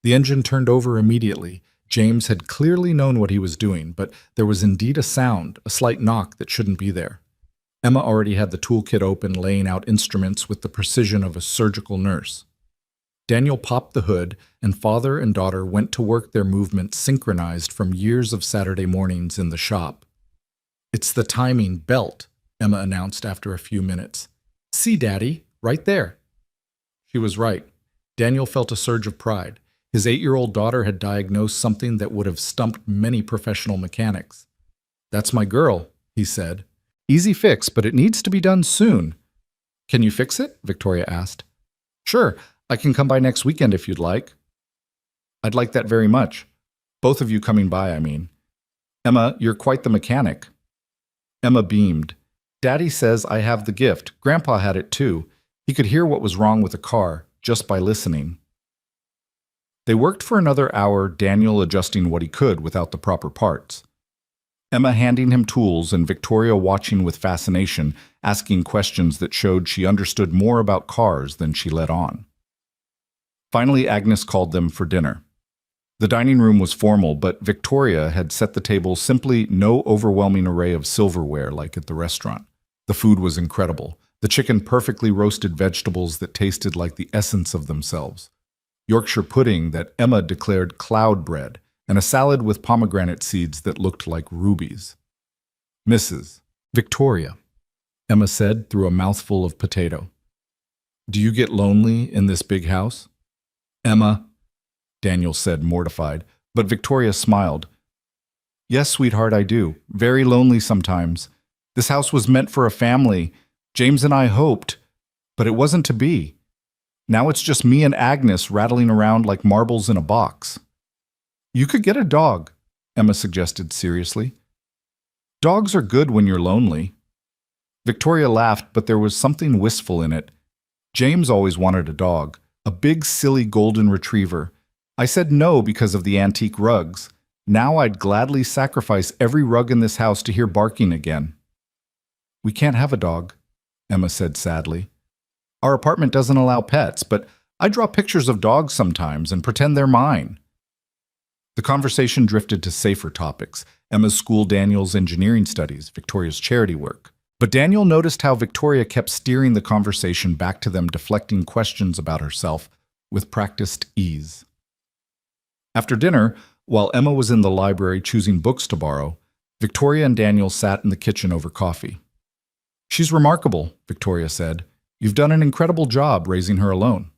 The engine turned over immediately. James had clearly known what he was doing, but there was indeed a sound, a slight knock that shouldn't be there. Emma already had the toolkit open, laying out instruments with the precision of a surgical nurse. Daniel popped the hood, and father and daughter went to work, their movements synchronized from years of Saturday mornings in the shop. "It's the timing belt," Emma announced after a few minutes. "See, Daddy, right there." She was right. Daniel felt a surge of pride. His 8-year-old daughter had diagnosed something that would have stumped many professional mechanics. "That's my girl," he said. "Easy fix, but it needs to be done soon." "Can you fix it?" Victoria asked. "Sure, I can come by next weekend if you'd like." "I'd like that very much. Both of you coming by, I mean. Emma, you're quite the mechanic." Emma beamed. "Daddy says I have the gift. Grandpa had it too. He could hear what was wrong with a car just by listening." They worked for another hour, Daniel adjusting what he could without the proper parts. Emma handing him tools and Victoria watching with fascination, asking questions that showed she understood more about cars than she let on. Finally, Agnes called them for dinner. The dining room was formal, but Victoria had set the table simply no overwhelming array of silverware like at the restaurant. The food was incredible. The chicken perfectly roasted vegetables that tasted like the essence of themselves. Yorkshire pudding that Emma declared cloud bread, and a salad with pomegranate seeds that looked like rubies. "Mrs. Victoria," Emma said through a mouthful of potato. "Do you get lonely in this big house?" "Emma," Daniel said, mortified, but Victoria smiled. "Yes, sweetheart, I do. Very lonely sometimes. This house was meant for a family. James and I hoped, but it wasn't to be. Now it's just me and Agnes rattling around like marbles in a box." "You could get a dog," Emma suggested seriously. "Dogs are good when you're lonely." Victoria laughed, but there was something wistful in it. "James always wanted a dog, a big, silly golden retriever. I said no because of the antique rugs. Now I'd gladly sacrifice every rug in this house to hear barking again." "We can't have a dog," Emma said sadly. "Our apartment doesn't allow pets, but I draw pictures of dogs sometimes and pretend they're mine." The conversation drifted to safer topics: Emma's school, Daniel's engineering studies, Victoria's charity work. But Daniel noticed how Victoria kept steering the conversation back to them, deflecting questions about herself with practiced ease. After dinner, while Emma was in the library choosing books to borrow, Victoria and Daniel sat in the kitchen over coffee. "She's remarkable," Victoria said. "You've done an incredible job raising her alone."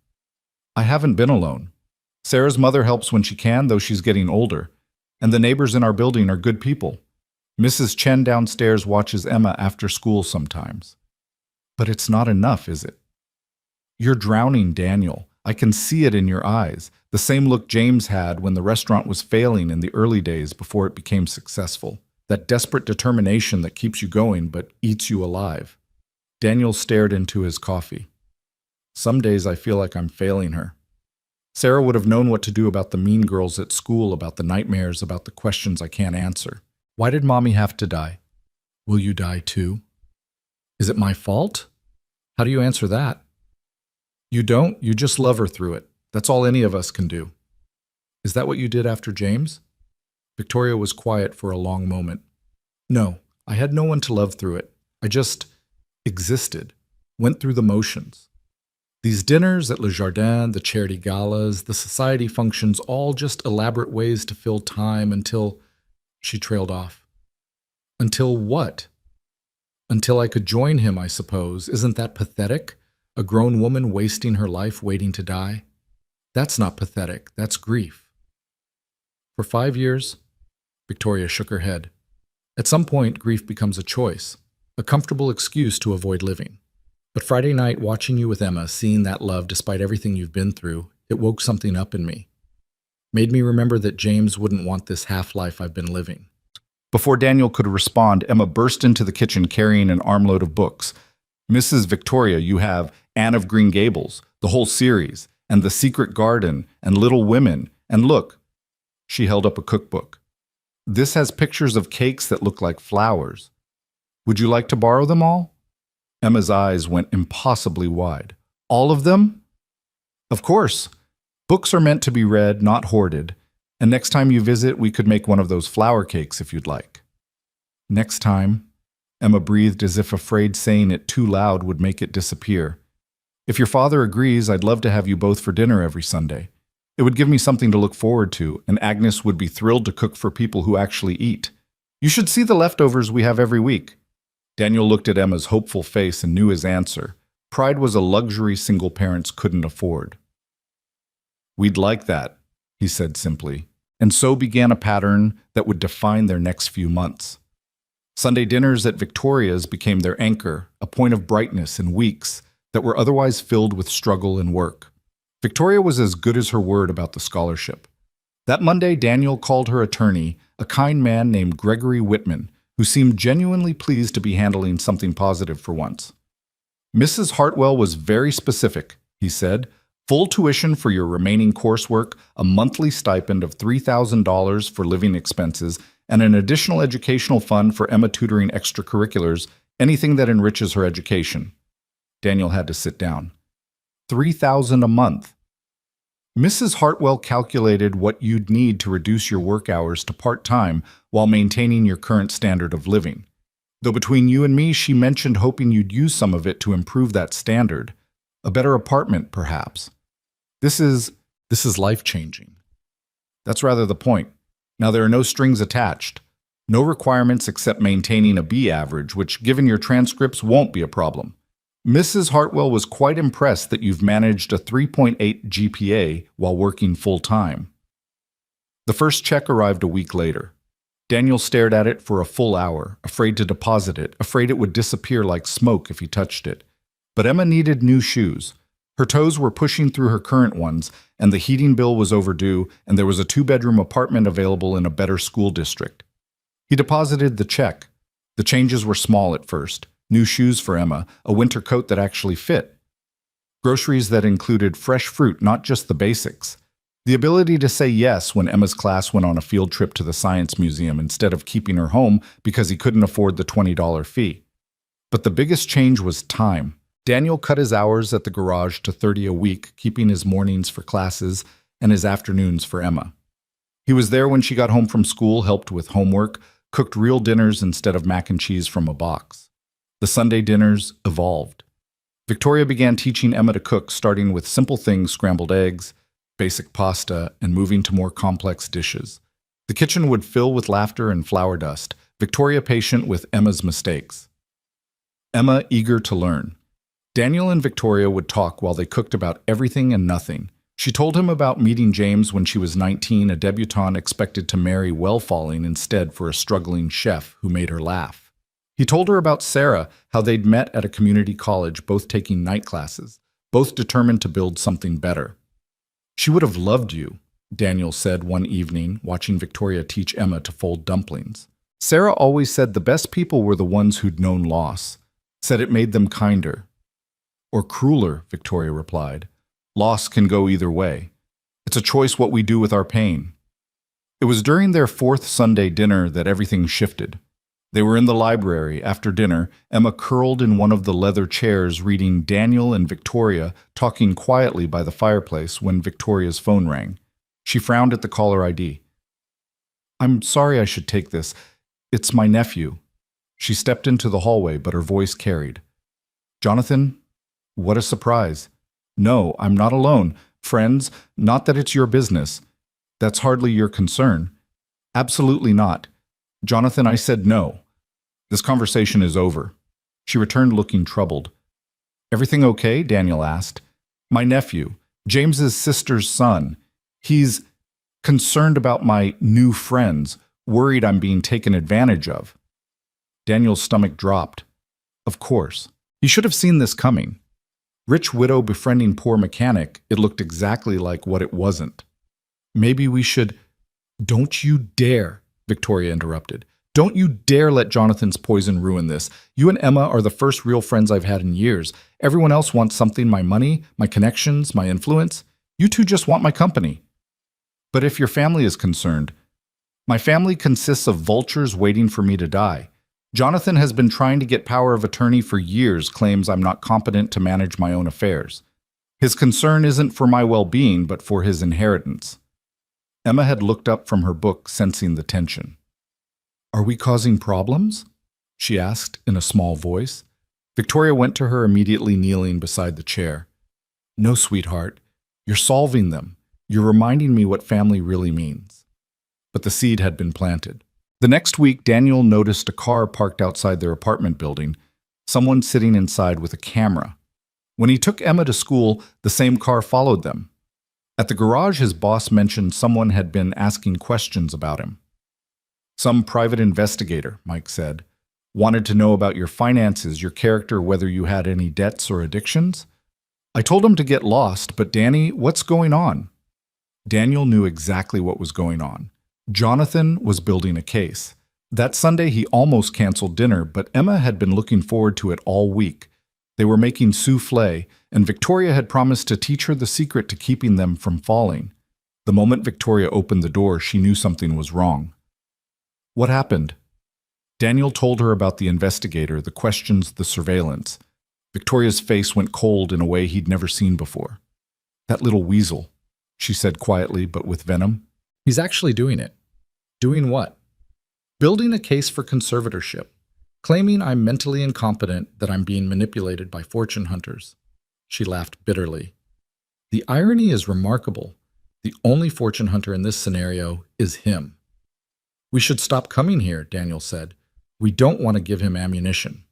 "I haven't been alone. Sarah's mother helps when she can, though she's getting older, and the neighbors in our building are good people. Mrs. Chen downstairs watches Emma after school sometimes." "But it's not enough, is it?" "You're drowning, Daniel. I can see it in your eyes, the same look James had when the restaurant was failing in the early days before it became successful. That desperate determination that keeps you going but eats you alive." Daniel stared into his coffee. "Some days I feel like I'm failing her. Sarah would have known what to do about the mean girls at school, about the nightmares, about the questions I can't answer. Why did Mommy have to die? Will you die too? Is it my fault? How do you answer that? You don't, you just love her through it. That's all any of us can do." "Is that what you did after James?" Victoria was quiet for a long moment. "No, I had no one to love through it. I just existed, went through the motions. These dinners at Le Jardin, the charity galas, the society functions, all just elaborate ways to fill time until—" She trailed off. "Until what?" "Until I could join him, I suppose. Isn't that pathetic? A grown woman wasting her life waiting to die? That's not pathetic, that's grief." "For 5 years?" Victoria shook her head. "At some point, grief becomes a choice, a comfortable excuse to avoid living. But Friday night, watching you with Emma, seeing that love despite everything you've been through, it woke something up in me. Made me remember that James wouldn't want this half-life I've been living." Before Daniel could respond, Emma burst into the kitchen carrying an armload of books. "Mrs. Victoria, you have Anne of Green Gables, the whole series, and The Secret Garden, and Little Women, and look." She held up a cookbook. "This has pictures of cakes that look like flowers. Would you like to borrow them all?" Emma's eyes went impossibly wide. "All of them?" "Of course. Books are meant to be read, not hoarded. And next time you visit, we could make one of those flower cakes if you'd like." "Next time," Emma breathed as if afraid saying it too loud would make it disappear. "If your father agrees, I'd love to have you both for dinner every Sunday. It would give me something to look forward to, and Agnes would be thrilled to cook for people who actually eat. You should see the leftovers we have every week." Daniel looked at Emma's hopeful face and knew his answer. Pride was a luxury single parents couldn't afford. "We'd like that," he said simply. And so began a pattern that would define their next few months. Sunday dinners at Victoria's became their anchor, a point of brightness in weeks that were otherwise filled with struggle and work. Victoria was as good as her word about the scholarship. That Monday, Daniel called her attorney, a kind man named Gregory Whitman, who seemed genuinely pleased to be handling something positive for once. Mrs. Hartwell was very specific, he said. Full tuition for your remaining coursework, a monthly stipend of $3,000 for living expenses, and an additional educational fund for Emma tutoring extracurriculars, anything that enriches her education. Daniel had to sit down. $3,000 a month. Mrs. Hartwell calculated what you'd need to reduce your work hours to part-time while maintaining your current standard of living. Though between you and me, she mentioned hoping you'd use some of it to improve that standard. A better apartment, perhaps. This is life-changing. That's rather the point. Now there are no strings attached. No requirements except maintaining a B average, which, given your transcripts, won't be a problem. Mrs. Hartwell was quite impressed that you've managed a 3.8 GPA while working full-time. The first check arrived a week later. Daniel stared at it for a full hour, afraid to deposit it, afraid it would disappear like smoke if he touched it. But Emma needed new shoes. Her toes were pushing through her current ones, and the heating bill was overdue, and there was a 2-bedroom apartment available in a better school district. He deposited the check. The changes were small at first. New shoes for Emma, a winter coat that actually fit. Groceries that included fresh fruit, not just the basics. The ability to say yes when Emma's class went on a field trip to the Science Museum instead of keeping her home because he couldn't afford the $20 fee. But the biggest change was time. Daniel cut his hours at the garage to 30 a week, keeping his mornings for classes and his afternoons for Emma. He was there when she got home from school, helped with homework, cooked real dinners instead of mac and cheese from a box. The Sunday dinners evolved. Victoria began teaching Emma to cook, starting with simple things, scrambled eggs, basic pasta, and moving to more complex dishes. The kitchen would fill with laughter and flour dust, Victoria patient with Emma's mistakes. Emma eager to learn. Daniel and Victoria would talk while they cooked about everything and nothing. She told him about meeting James when she was 19, a debutante expected to marry well-falling instead for a struggling chef who made her laugh. He told her about Sarah, how they'd met at a community college, both taking night classes, both determined to build something better. She would have loved you, Daniel said one evening, watching Victoria teach Emma to fold dumplings. Sarah always said the best people were the ones who'd known loss, said it made them kinder. Or crueler, Victoria replied. Loss can go either way. It's a choice what we do with our pain. It was during their 4th Sunday dinner that everything shifted. They were in the library after dinner, Emma curled in one of the leather chairs reading Daniel and Victoria talking quietly by the fireplace when Victoria's phone rang. She frowned at the caller ID. I'm sorry I should take this. It's my nephew. She stepped into the hallway, but her voice carried. Jonathan? What a surprise. No, I'm not alone. Friends, not that it's your business. That's hardly your concern. Absolutely not. Jonathan, I said no. This conversation is over. She returned looking troubled. Everything okay? Daniel asked. My nephew, James's sister's son. He's concerned about my new friends, worried I'm being taken advantage of. Daniel's stomach dropped. Of course. He should have seen this coming. Rich widow befriending poor mechanic, it looked exactly like what it wasn't. Maybe we should... Don't you dare, Victoria interrupted. Don't you dare let Jonathan's poison ruin this. You and Emma are the first real friends I've had in years. Everyone else wants something, my money, my connections, my influence. You two just want my company. But if your family is concerned, my family consists of vultures waiting for me to die. Jonathan has been trying to get power of attorney for years, claims I'm not competent to manage my own affairs. His concern isn't for my well-being, but for his inheritance. Emma had looked up from her book, sensing the tension. Are we causing problems? She asked in a small voice. Victoria went to her, immediately kneeling beside the chair. No, sweetheart. You're solving them. You're reminding me what family really means. But the seed had been planted. The next week, Daniel noticed a car parked outside their apartment building, someone sitting inside with a camera. When he took Emma to school, the same car followed them. At the garage, his boss mentioned someone had been asking questions about him. Some private investigator, Mike said, wanted to know about your finances, your character, whether you had any debts or addictions. I told him to get lost, but Danny, what's going on? Daniel knew exactly what was going on. Jonathan was building a case. That Sunday, he almost canceled dinner, but Emma had been looking forward to it all week. They were making souffle, and Victoria had promised to teach her the secret to keeping them from falling. The moment Victoria opened the door, she knew something was wrong. What happened? Daniel told her about the investigator, the questions, the surveillance. Victoria's face went cold in a way he'd never seen before. That little weasel, she said quietly but with venom. He's actually doing it. Doing what? Building a case for conservatorship, claiming I'm mentally incompetent, that I'm being manipulated by fortune hunters. She laughed bitterly. The irony is remarkable. The only fortune hunter in this scenario is him. We should stop coming here, Daniel said. We don't want to give him ammunition.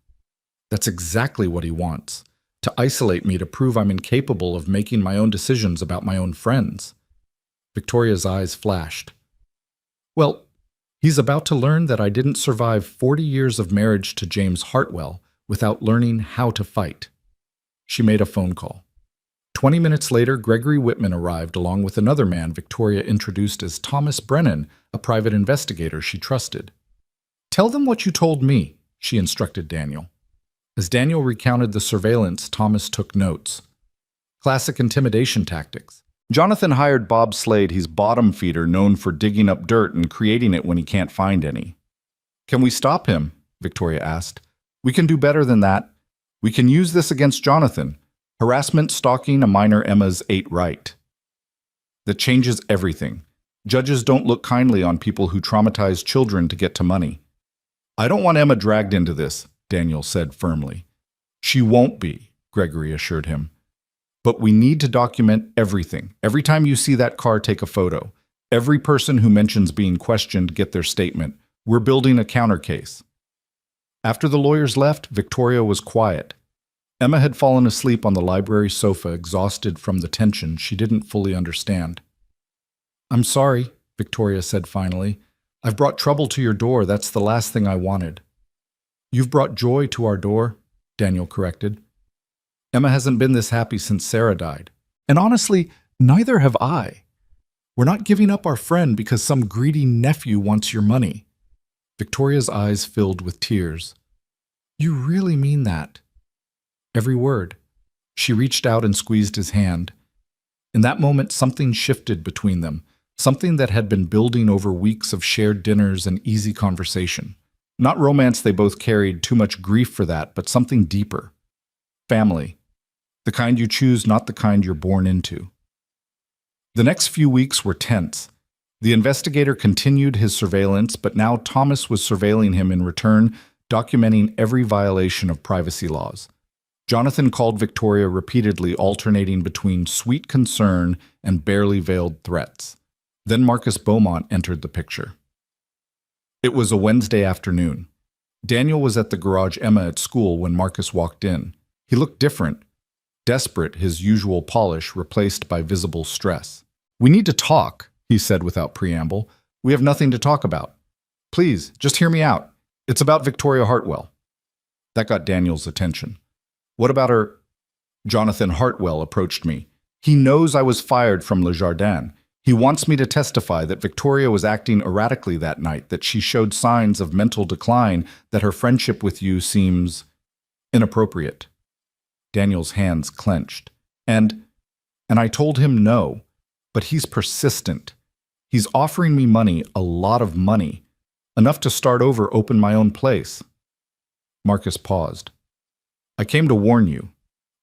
That's exactly what he wants, to isolate me, to prove I'm incapable of making my own decisions about my own friends. Victoria's eyes flashed. Well, he's about to learn that I didn't survive 40 years of marriage to James Hartwell without learning how to fight. She made a phone call. 20 minutes later, Gregory Whitman arrived along with another man Victoria introduced as Thomas Brennan, a private investigator she trusted. Tell them what you told me, she instructed Daniel. As Daniel recounted the surveillance, Thomas took notes. Classic intimidation tactics. Jonathan hired Bob Slade, his bottom feeder known for digging up dirt and creating it when he can't find any. Can we stop him? Victoria asked. We can do better than that. We can use this against Jonathan. Harassment, stalking a minor Emma's ate right. That changes everything. Judges don't look kindly on people who traumatize children to get to money. I don't want Emma dragged into this, Daniel said firmly. She won't be, Gregory assured him. But we need to document everything. Every time you see that car, take a photo. Every person who mentions being questioned, get their statement. We're building a counter case. After the lawyers left, Victoria was quiet. Emma had fallen asleep on the library sofa, exhausted from the tension she didn't fully understand. I'm sorry, Victoria said finally. I've brought trouble to your door. That's the last thing I wanted. You've brought joy to our door, Daniel corrected. Emma hasn't been this happy since Sarah died. And honestly, neither have I. We're not giving up our friend because some greedy nephew wants your money. Victoria's eyes filled with tears. You really mean that? Every word. She reached out and squeezed his hand. In that moment, something shifted between them, something that had been building over weeks of shared dinners and easy conversation. Not romance, they both carried, too much grief for that, but something deeper. Family. The kind you choose, not the kind you're born into. The next few weeks were tense. The investigator continued his surveillance, but now Thomas was surveilling him in return, documenting every violation of privacy laws. Jonathan called Victoria repeatedly, alternating between sweet concern and barely veiled threats. Then Marcus Beaumont entered the picture. It was a Wednesday afternoon. Daniel was at the garage Emma at school when Marcus walked in. He looked different, desperate, his usual polish replaced by visible stress. We need to talk, he said without preamble. We have nothing to talk about. Please, just hear me out. It's about Victoria Hartwell. That got Daniel's attention. What about her? Jonathan Hartwell approached me. He knows I was fired from Le Jardin. He wants me to testify that Victoria was acting erratically that night, that she showed signs of mental decline, that her friendship with you seems inappropriate. Daniel's hands clenched. And I told him no, but he's persistent. He's offering me money, a lot of money, enough to start over, open my own place. Marcus paused. I came to warn you,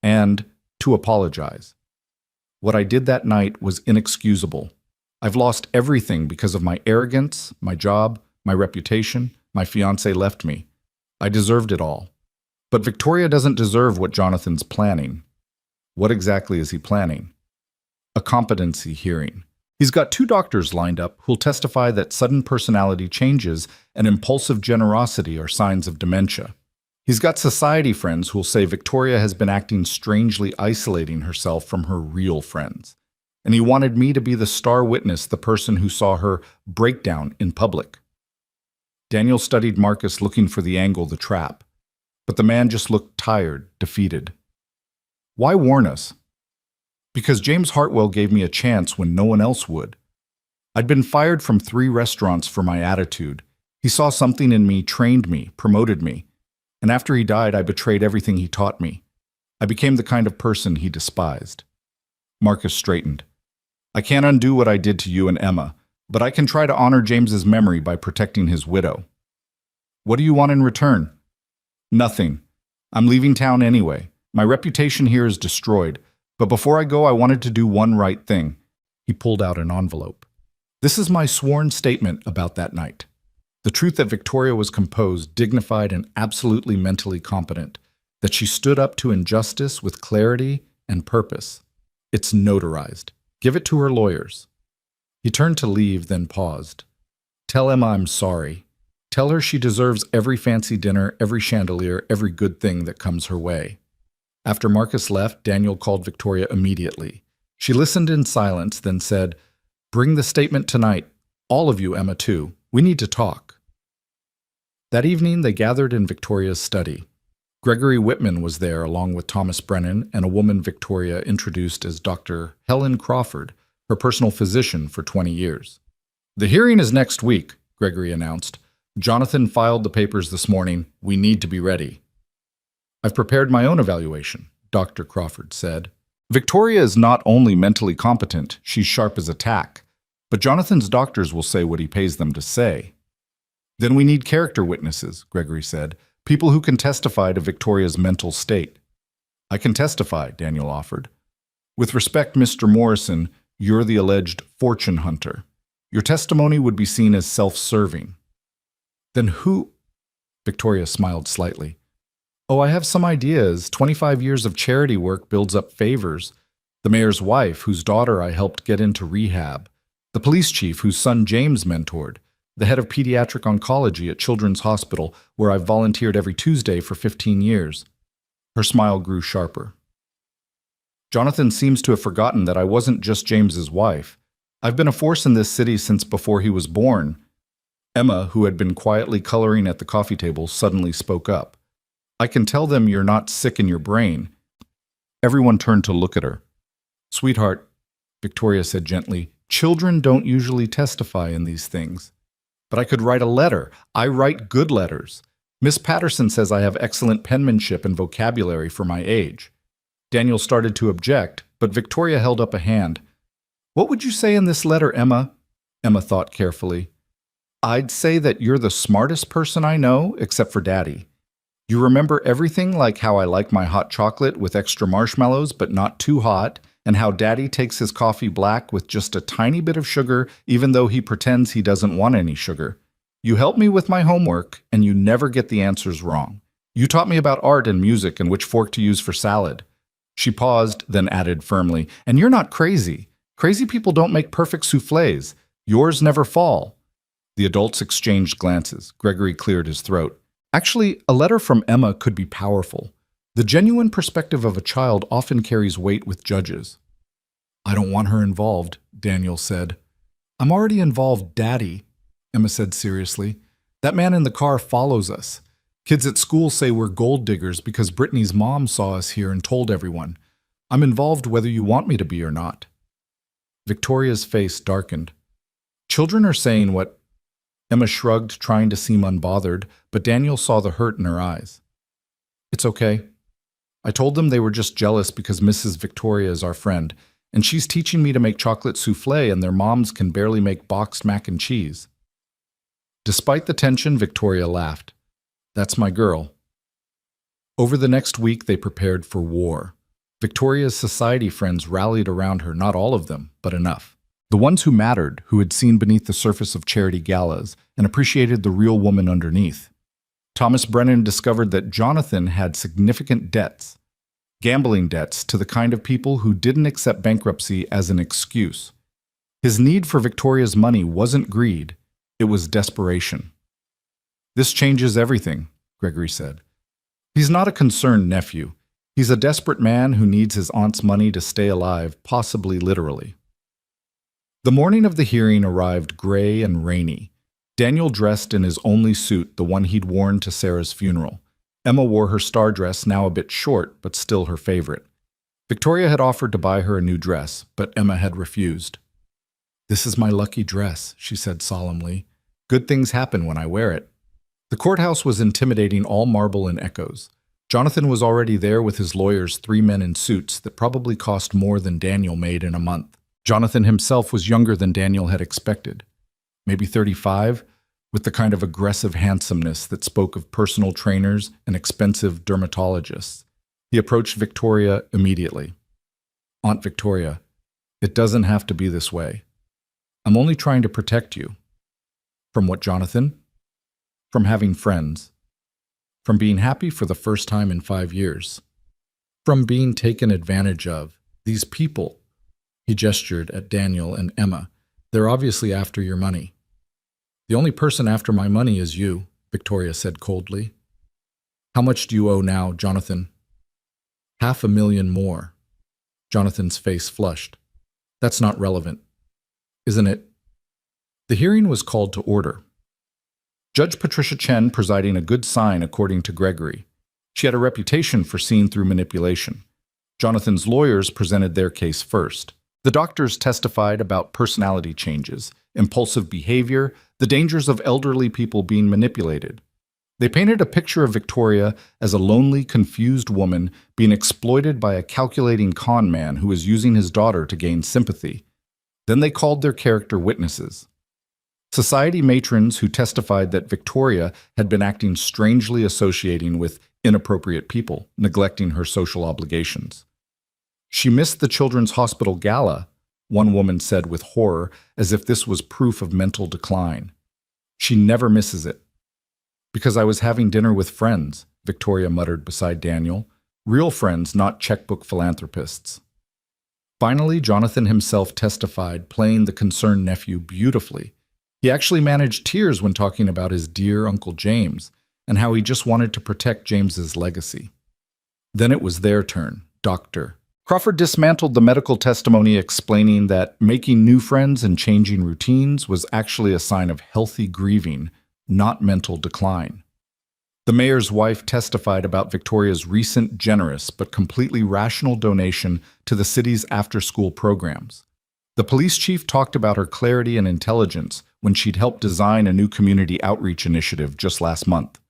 and to apologize. What I did that night was inexcusable. I've lost everything because of my arrogance, my job, my reputation. My fiancé left me. I deserved it all. But Victoria doesn't deserve what Jonathan's planning. What exactly is he planning? A competency hearing. He's got 2 doctors lined up who'll testify that sudden personality changes and impulsive generosity are signs of dementia. He's got society friends who'll say Victoria has been acting strangely, isolating herself from her real friends. and he wanted me to be the star witness, the person who saw her breakdown in public. Daniel studied Marcus, looking for the angle, the trap. But the man just looked tired, defeated. Why warn us? Because James Hartwell gave me a chance when no one else would. I'd been fired from 3 restaurants for my attitude. He saw something in me, trained me, promoted me. And after he died, I betrayed everything he taught me. I became the kind of person he despised. Marcus straightened. I can't undo what I did to you and Emma, but I can try to honor James's memory by protecting his widow. What do you want in return? Nothing. I'm leaving town anyway. My reputation here is destroyed, but before I go, I wanted to do one right thing. He pulled out an envelope. This is my sworn statement about that night. The truth that Victoria was composed, dignified, and absolutely mentally competent, that she stood up to injustice with clarity and purpose. It's notarized. Give it to her lawyers. He turned to leave, then paused. Tell Emma I'm sorry. Tell her she deserves every fancy dinner, every chandelier, every good thing that comes her way. After Marcus left, Daniel called Victoria immediately. She listened in silence, then said, Bring the statement tonight. All of you, Emma, too. We need to talk. That evening, they gathered in Victoria's study. Gregory Whitman was there, along with Thomas Brennan and a woman Victoria introduced as Dr. Helen Crawford, her personal physician for 20 years. The hearing is next week, Gregory announced. Jonathan filed the papers this morning. We need to be ready. I've prepared my own evaluation, Dr. Crawford said. Victoria is not only mentally competent, she's sharp as a tack, but Jonathan's doctors will say what he pays them to say. Then we need character witnesses, Gregory said, people who can testify to Victoria's mental state. I can testify, Daniel offered. With respect, Mr. Morrison, you're the alleged fortune hunter. Your testimony would be seen as self-serving. Then who? Victoria smiled slightly. Oh, I have some ideas. 25 years of charity work builds up favors. The mayor's wife, whose daughter I helped get into rehab. The police chief, whose son James mentored. The head of pediatric oncology at Children's Hospital, where I've volunteered every Tuesday for 15 years. Her smile grew sharper. Jonathan seems to have forgotten that I wasn't just James's wife. I've been a force in this city since before he was born. Emma, who had been quietly coloring at the coffee table, suddenly spoke up. I can tell them you're not sick in your brain. Everyone turned to look at her. Sweetheart, Victoria said gently, children don't usually testify in these things. But I could write a letter. I write good letters. Miss Patterson says I have excellent penmanship and vocabulary for my age. Daniel started to object, but Victoria held up a hand. What would you say in this letter, Emma? Emma thought carefully. I'd say that you're the smartest person I know, except for Daddy. You remember everything, like how I like my hot chocolate with extra marshmallows but not too hot, and how Daddy takes his coffee black with just a tiny bit of sugar even though he pretends he doesn't want any sugar. You help me with my homework, and you never get the answers wrong. You taught me about art and music and which fork to use for salad. She paused, then added firmly, and you're not crazy. Crazy people don't make perfect soufflés. Yours never fall. The adults exchanged glances. Gregory cleared his throat. Actually, a letter from Emma could be powerful. The genuine perspective of a child often carries weight with judges. I don't want her involved, Daniel said. I'm already involved, Daddy, Emma said seriously. That man in the car follows us. Kids at school say we're gold diggers because Brittany's mom saw us here and told everyone. I'm involved whether you want me to be or not. Victoria's face darkened. Children are saying what... Emma shrugged, trying to seem unbothered, but Daniel saw the hurt in her eyes. It's okay. I told them they were just jealous because Mrs. Victoria is our friend, and she's teaching me to make chocolate soufflé and their moms can barely make boxed mac and cheese. Despite the tension, Victoria laughed. That's my girl. Over the next week, they prepared for war. Victoria's society friends rallied around her, not all of them, but enough. The ones who mattered, who had seen beneath the surface of charity galas and appreciated the real woman underneath. Thomas Brennan discovered that Jonathan had significant debts, gambling debts to the kind of people who didn't accept bankruptcy as an excuse. His need for Victoria's money wasn't greed, it was desperation. This changes everything, Gregory said. He's not a concerned nephew. He's a desperate man who needs his aunt's money to stay alive, possibly literally. The morning of the hearing arrived gray and rainy. Daniel dressed in his only suit, the one he'd worn to Sarah's funeral. Emma wore her star dress, now a bit short, but still her favorite. Victoria had offered to buy her a new dress, but Emma had refused. "This is my lucky dress," she said solemnly. "Good things happen when I wear it." The courthouse was intimidating, all marble and echoes. Jonathan was already there with his lawyers, 3 men in suits that probably cost more than Daniel made in a month. Jonathan himself was younger than Daniel had expected. Maybe 35, with the kind of aggressive handsomeness that spoke of personal trainers and expensive dermatologists. He approached Victoria immediately. "Aunt Victoria, it doesn't have to be this way. I'm only trying to protect you." From what, Jonathan? From having friends. From being happy for the first time in 5 years. From being taken advantage of. These people. He gestured at Daniel and Emma. "They're obviously after your money." "The only person after my money is you," Victoria said coldly. "How much do you owe now, Jonathan?" $500,000 more. Jonathan's face flushed. "That's not relevant, isn't it?" The hearing was called to order. Judge Patricia Chen presiding, a good sign according to Gregory. She had a reputation for seeing through manipulation. Jonathan's lawyers presented their case first. The doctors testified about personality changes, impulsive behavior, the dangers of elderly people being manipulated. They painted a picture of Victoria as a lonely, confused woman being exploited by a calculating con man who was using his daughter to gain sympathy. Then they called their character witnesses. Society matrons who testified that Victoria had been acting strangely, associating with inappropriate people, neglecting her social obligations. "She missed the Children's Hospital Gala," one woman said with horror, as if this was proof of mental decline. "She never misses it." "Because I was having dinner with friends," Victoria muttered beside Daniel. "Real friends, not checkbook philanthropists." Finally, Jonathan himself testified, playing the concerned nephew beautifully. He actually managed tears when talking about his dear Uncle James and how he just wanted to protect James's legacy. Then it was their turn. Dr. Crawford dismantled the medical testimony, explaining that making new friends and changing routines was actually a sign of healthy grieving, not mental decline. The mayor's wife testified about Victoria's recent generous but completely rational donation to the city's after-school programs. The police chief talked about her clarity and intelligence when she'd helped design a new community outreach initiative just last month.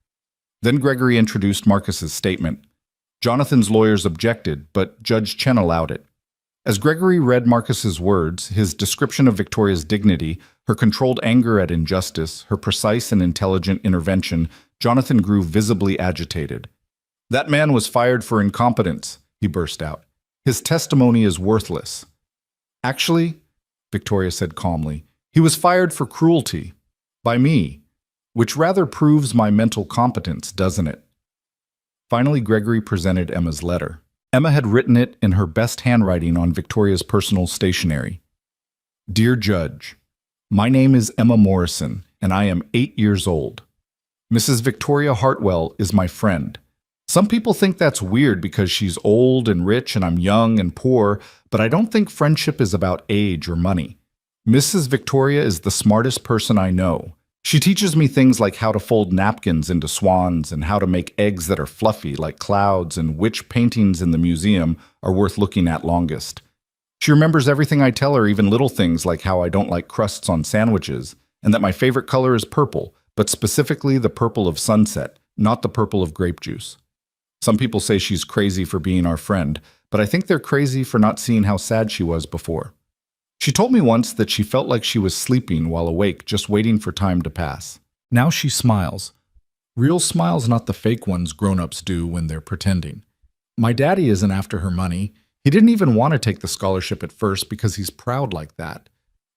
Then Gregory introduced Marcus's statement. Jonathan's lawyers objected, but Judge Chen allowed it. As Gregory read Marcus's words, his description of Victoria's dignity, her controlled anger at injustice, her precise and intelligent intervention, Jonathan grew visibly agitated. "That man was fired for incompetence," he burst out. "His testimony is worthless." "Actually," Victoria said calmly, "he was fired for cruelty. By me. Which rather proves my mental competence, doesn't it?" Finally, Gregory presented Emma's letter. Emma had written it in her best handwriting on Victoria's personal stationery. "Dear Judge, my name is Emma Morrison, and I am 8 years old. Mrs. Victoria Hartwell is my friend. Some people think that's weird because she's old and rich and I'm young and poor, but I don't think friendship is about age or money. Mrs. Victoria is the smartest person I know. She teaches me things like how to fold napkins into swans and how to make eggs that are fluffy like clouds and which paintings in the museum are worth looking at longest. She remembers everything I tell her, even little things like how I don't like crusts on sandwiches and that my favorite color is purple, but specifically the purple of sunset, not the purple of grape juice. Some people say she's crazy for being our friend, but I think they're crazy for not seeing how sad she was before. She told me once that she felt like she was sleeping while awake, just waiting for time to pass. Now she smiles. Real smiles, not the fake ones grown-ups do when they're pretending. My daddy isn't after her money. He didn't even want to take the scholarship at first because he's proud like that.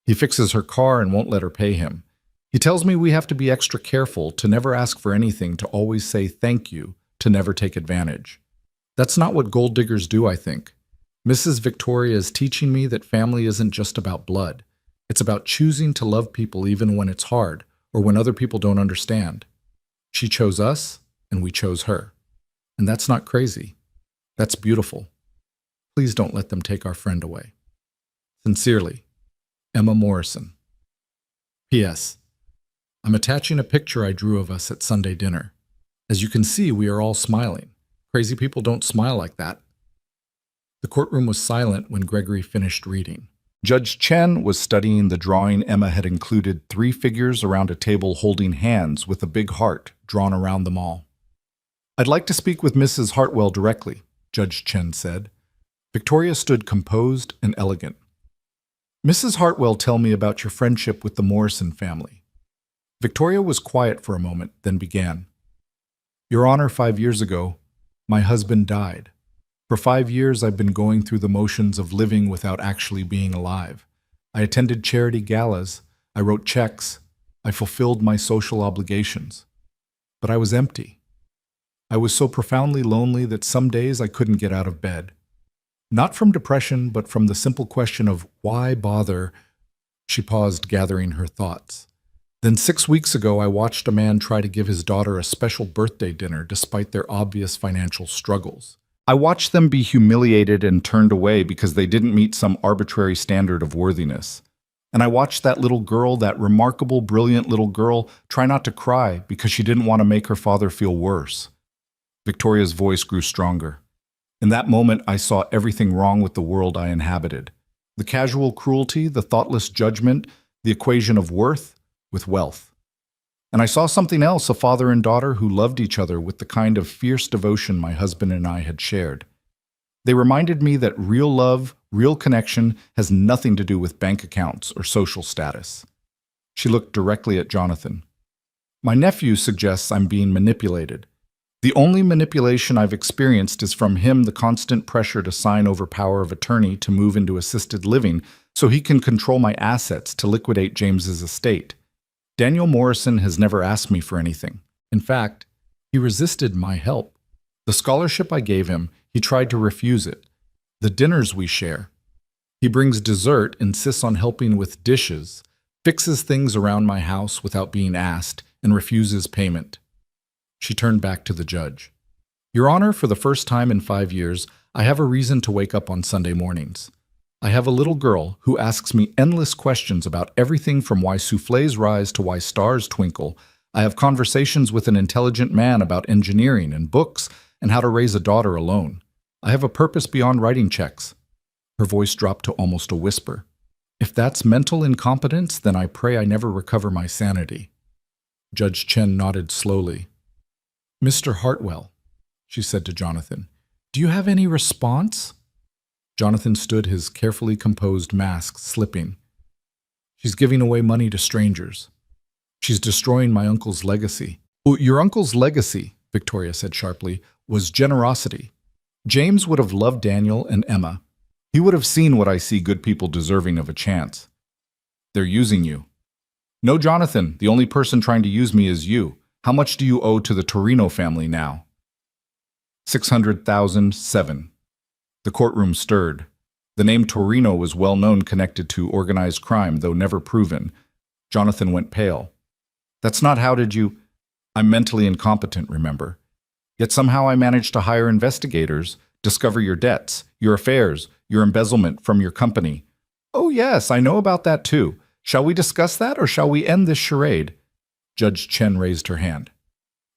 He fixes her car and won't let her pay him. He tells me we have to be extra careful, to never ask for anything, to always say thank you, to never take advantage. That's not what gold diggers do, I think. Mrs. Victoria is teaching me that family isn't just about blood. It's about choosing to love people even when it's hard or when other people don't understand. She chose us, and we chose her. And that's not crazy. That's beautiful. Please don't let them take our friend away. Sincerely, Emma Morrison. P.S. I'm attaching a picture I drew of us at Sunday dinner. As you can see, we are all smiling. Crazy people don't smile like that. The courtroom was silent when Gregory finished reading. Judge Chen was studying the drawing Emma had included 3 figures around a table holding hands with a big heart drawn around them all. "I'd like to speak with Mrs. Hartwell directly," Judge Chen said. Victoria stood composed and elegant. "Mrs. Hartwell, tell me about your friendship with the Morrison family." Victoria was quiet for a moment, then began. "Your Honor, 5 years ago, my husband died. For 5 years I've been going through the motions of living without actually being alive. I attended charity galas, I wrote checks, I fulfilled my social obligations. But I was empty. I was so profoundly lonely that some days I couldn't get out of bed. Not from depression, but from the simple question of why bother?" She paused, gathering her thoughts. "Then 6 weeks ago I watched a man try to give his daughter a special birthday dinner despite their obvious financial struggles. I watched them be humiliated and turned away because they didn't meet some arbitrary standard of worthiness. And I watched that little girl, that remarkable, brilliant little girl, try not to cry because she didn't want to make her father feel worse." Victoria's voice grew stronger. "In that moment, I saw everything wrong with the world I inhabited. The casual cruelty, the thoughtless judgment, the equation of worth with wealth. And I saw something else, a father and daughter who loved each other with the kind of fierce devotion my husband and I had shared. They reminded me that real love, real connection, has nothing to do with bank accounts or social status." She looked directly at Jonathan. "My nephew suggests I'm being manipulated. The only manipulation I've experienced is from him, the constant pressure to sign over power of attorney to move into assisted living so he can control my assets to liquidate James's estate. Daniel Morrison has never asked me for anything. In fact, he resisted my help. The scholarship I gave him, he tried to refuse it. The dinners we share. He brings dessert, insists on helping with dishes, fixes things around my house without being asked, and refuses payment." She turned back to the judge. "Your Honor, for the first time in 5 years, I have a reason to wake up on Sunday mornings. I have a little girl who asks me endless questions about everything from why soufflés rise to why stars twinkle. I have conversations with an intelligent man about engineering and books and how to raise a daughter alone. I have a purpose beyond writing checks." Her voice dropped to almost a whisper. "If that's mental incompetence, then I pray I never recover my sanity." Judge Chen nodded slowly. "Mr. Hartwell," she said to Jonathan, "do you have any response?" Jonathan stood, his carefully composed mask slipping. "She's giving away money to strangers. She's destroying my uncle's legacy." "Oh, your uncle's legacy," Victoria said sharply, "was generosity. James would have loved Daniel and Emma. He would have seen what I see good people deserving of a chance. They're using you." "No, Jonathan, the only person trying to use me is you. How much do you owe to the Torino family now?" 600,007. The courtroom stirred. The name Torino was well known, connected to organized crime, though never proven. Jonathan went pale. "That's not how did you—" "I'm mentally incompetent, remember. Yet somehow I managed to hire investigators, discover your debts, your affairs, your embezzlement from your company." "Oh yes, I know about that too. Shall we discuss that, or shall we end this charade?" Judge Chen raised her hand.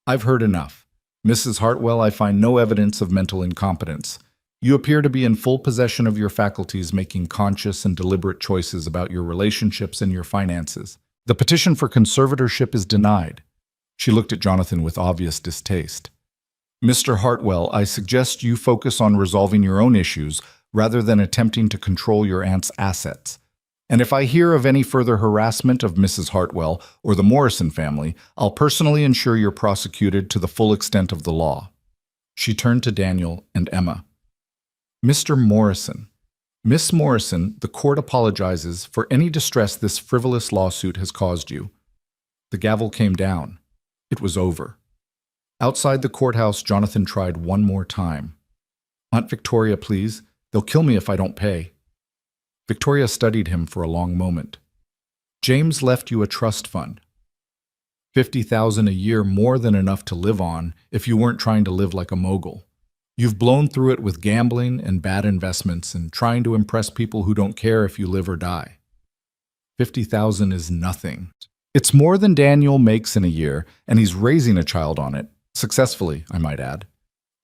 "I've heard enough. Mrs. Hartwell, I find no evidence of mental incompetence. You appear to be in full possession of your faculties, making conscious and deliberate choices about your relationships and your finances. The petition for conservatorship is denied." She looked at Jonathan with obvious distaste. "Mr. Hartwell, I suggest you focus on resolving your own issues rather than attempting to control your aunt's assets. And if I hear of any further harassment of Mrs. Hartwell or the Morrison family, I'll personally ensure you're prosecuted to the full extent of the law." She turned to Daniel and Emma. "Mr. Morrison, Miss Morrison, the court apologizes for any distress this frivolous lawsuit has caused you." The gavel came down. It was over. Outside the courthouse, Jonathan tried one more time. "Aunt Victoria, please. They'll kill me if I don't pay." Victoria studied him for a long moment. "James left you a trust fund. 50,000 a year, more than enough to live on if you weren't trying to live like a mogul. You've blown through it with gambling and bad investments and trying to impress people who don't care if you live or die." $50,000 is nothing. It's more than Daniel makes in a year, and he's raising a child on it. Successfully, I might add.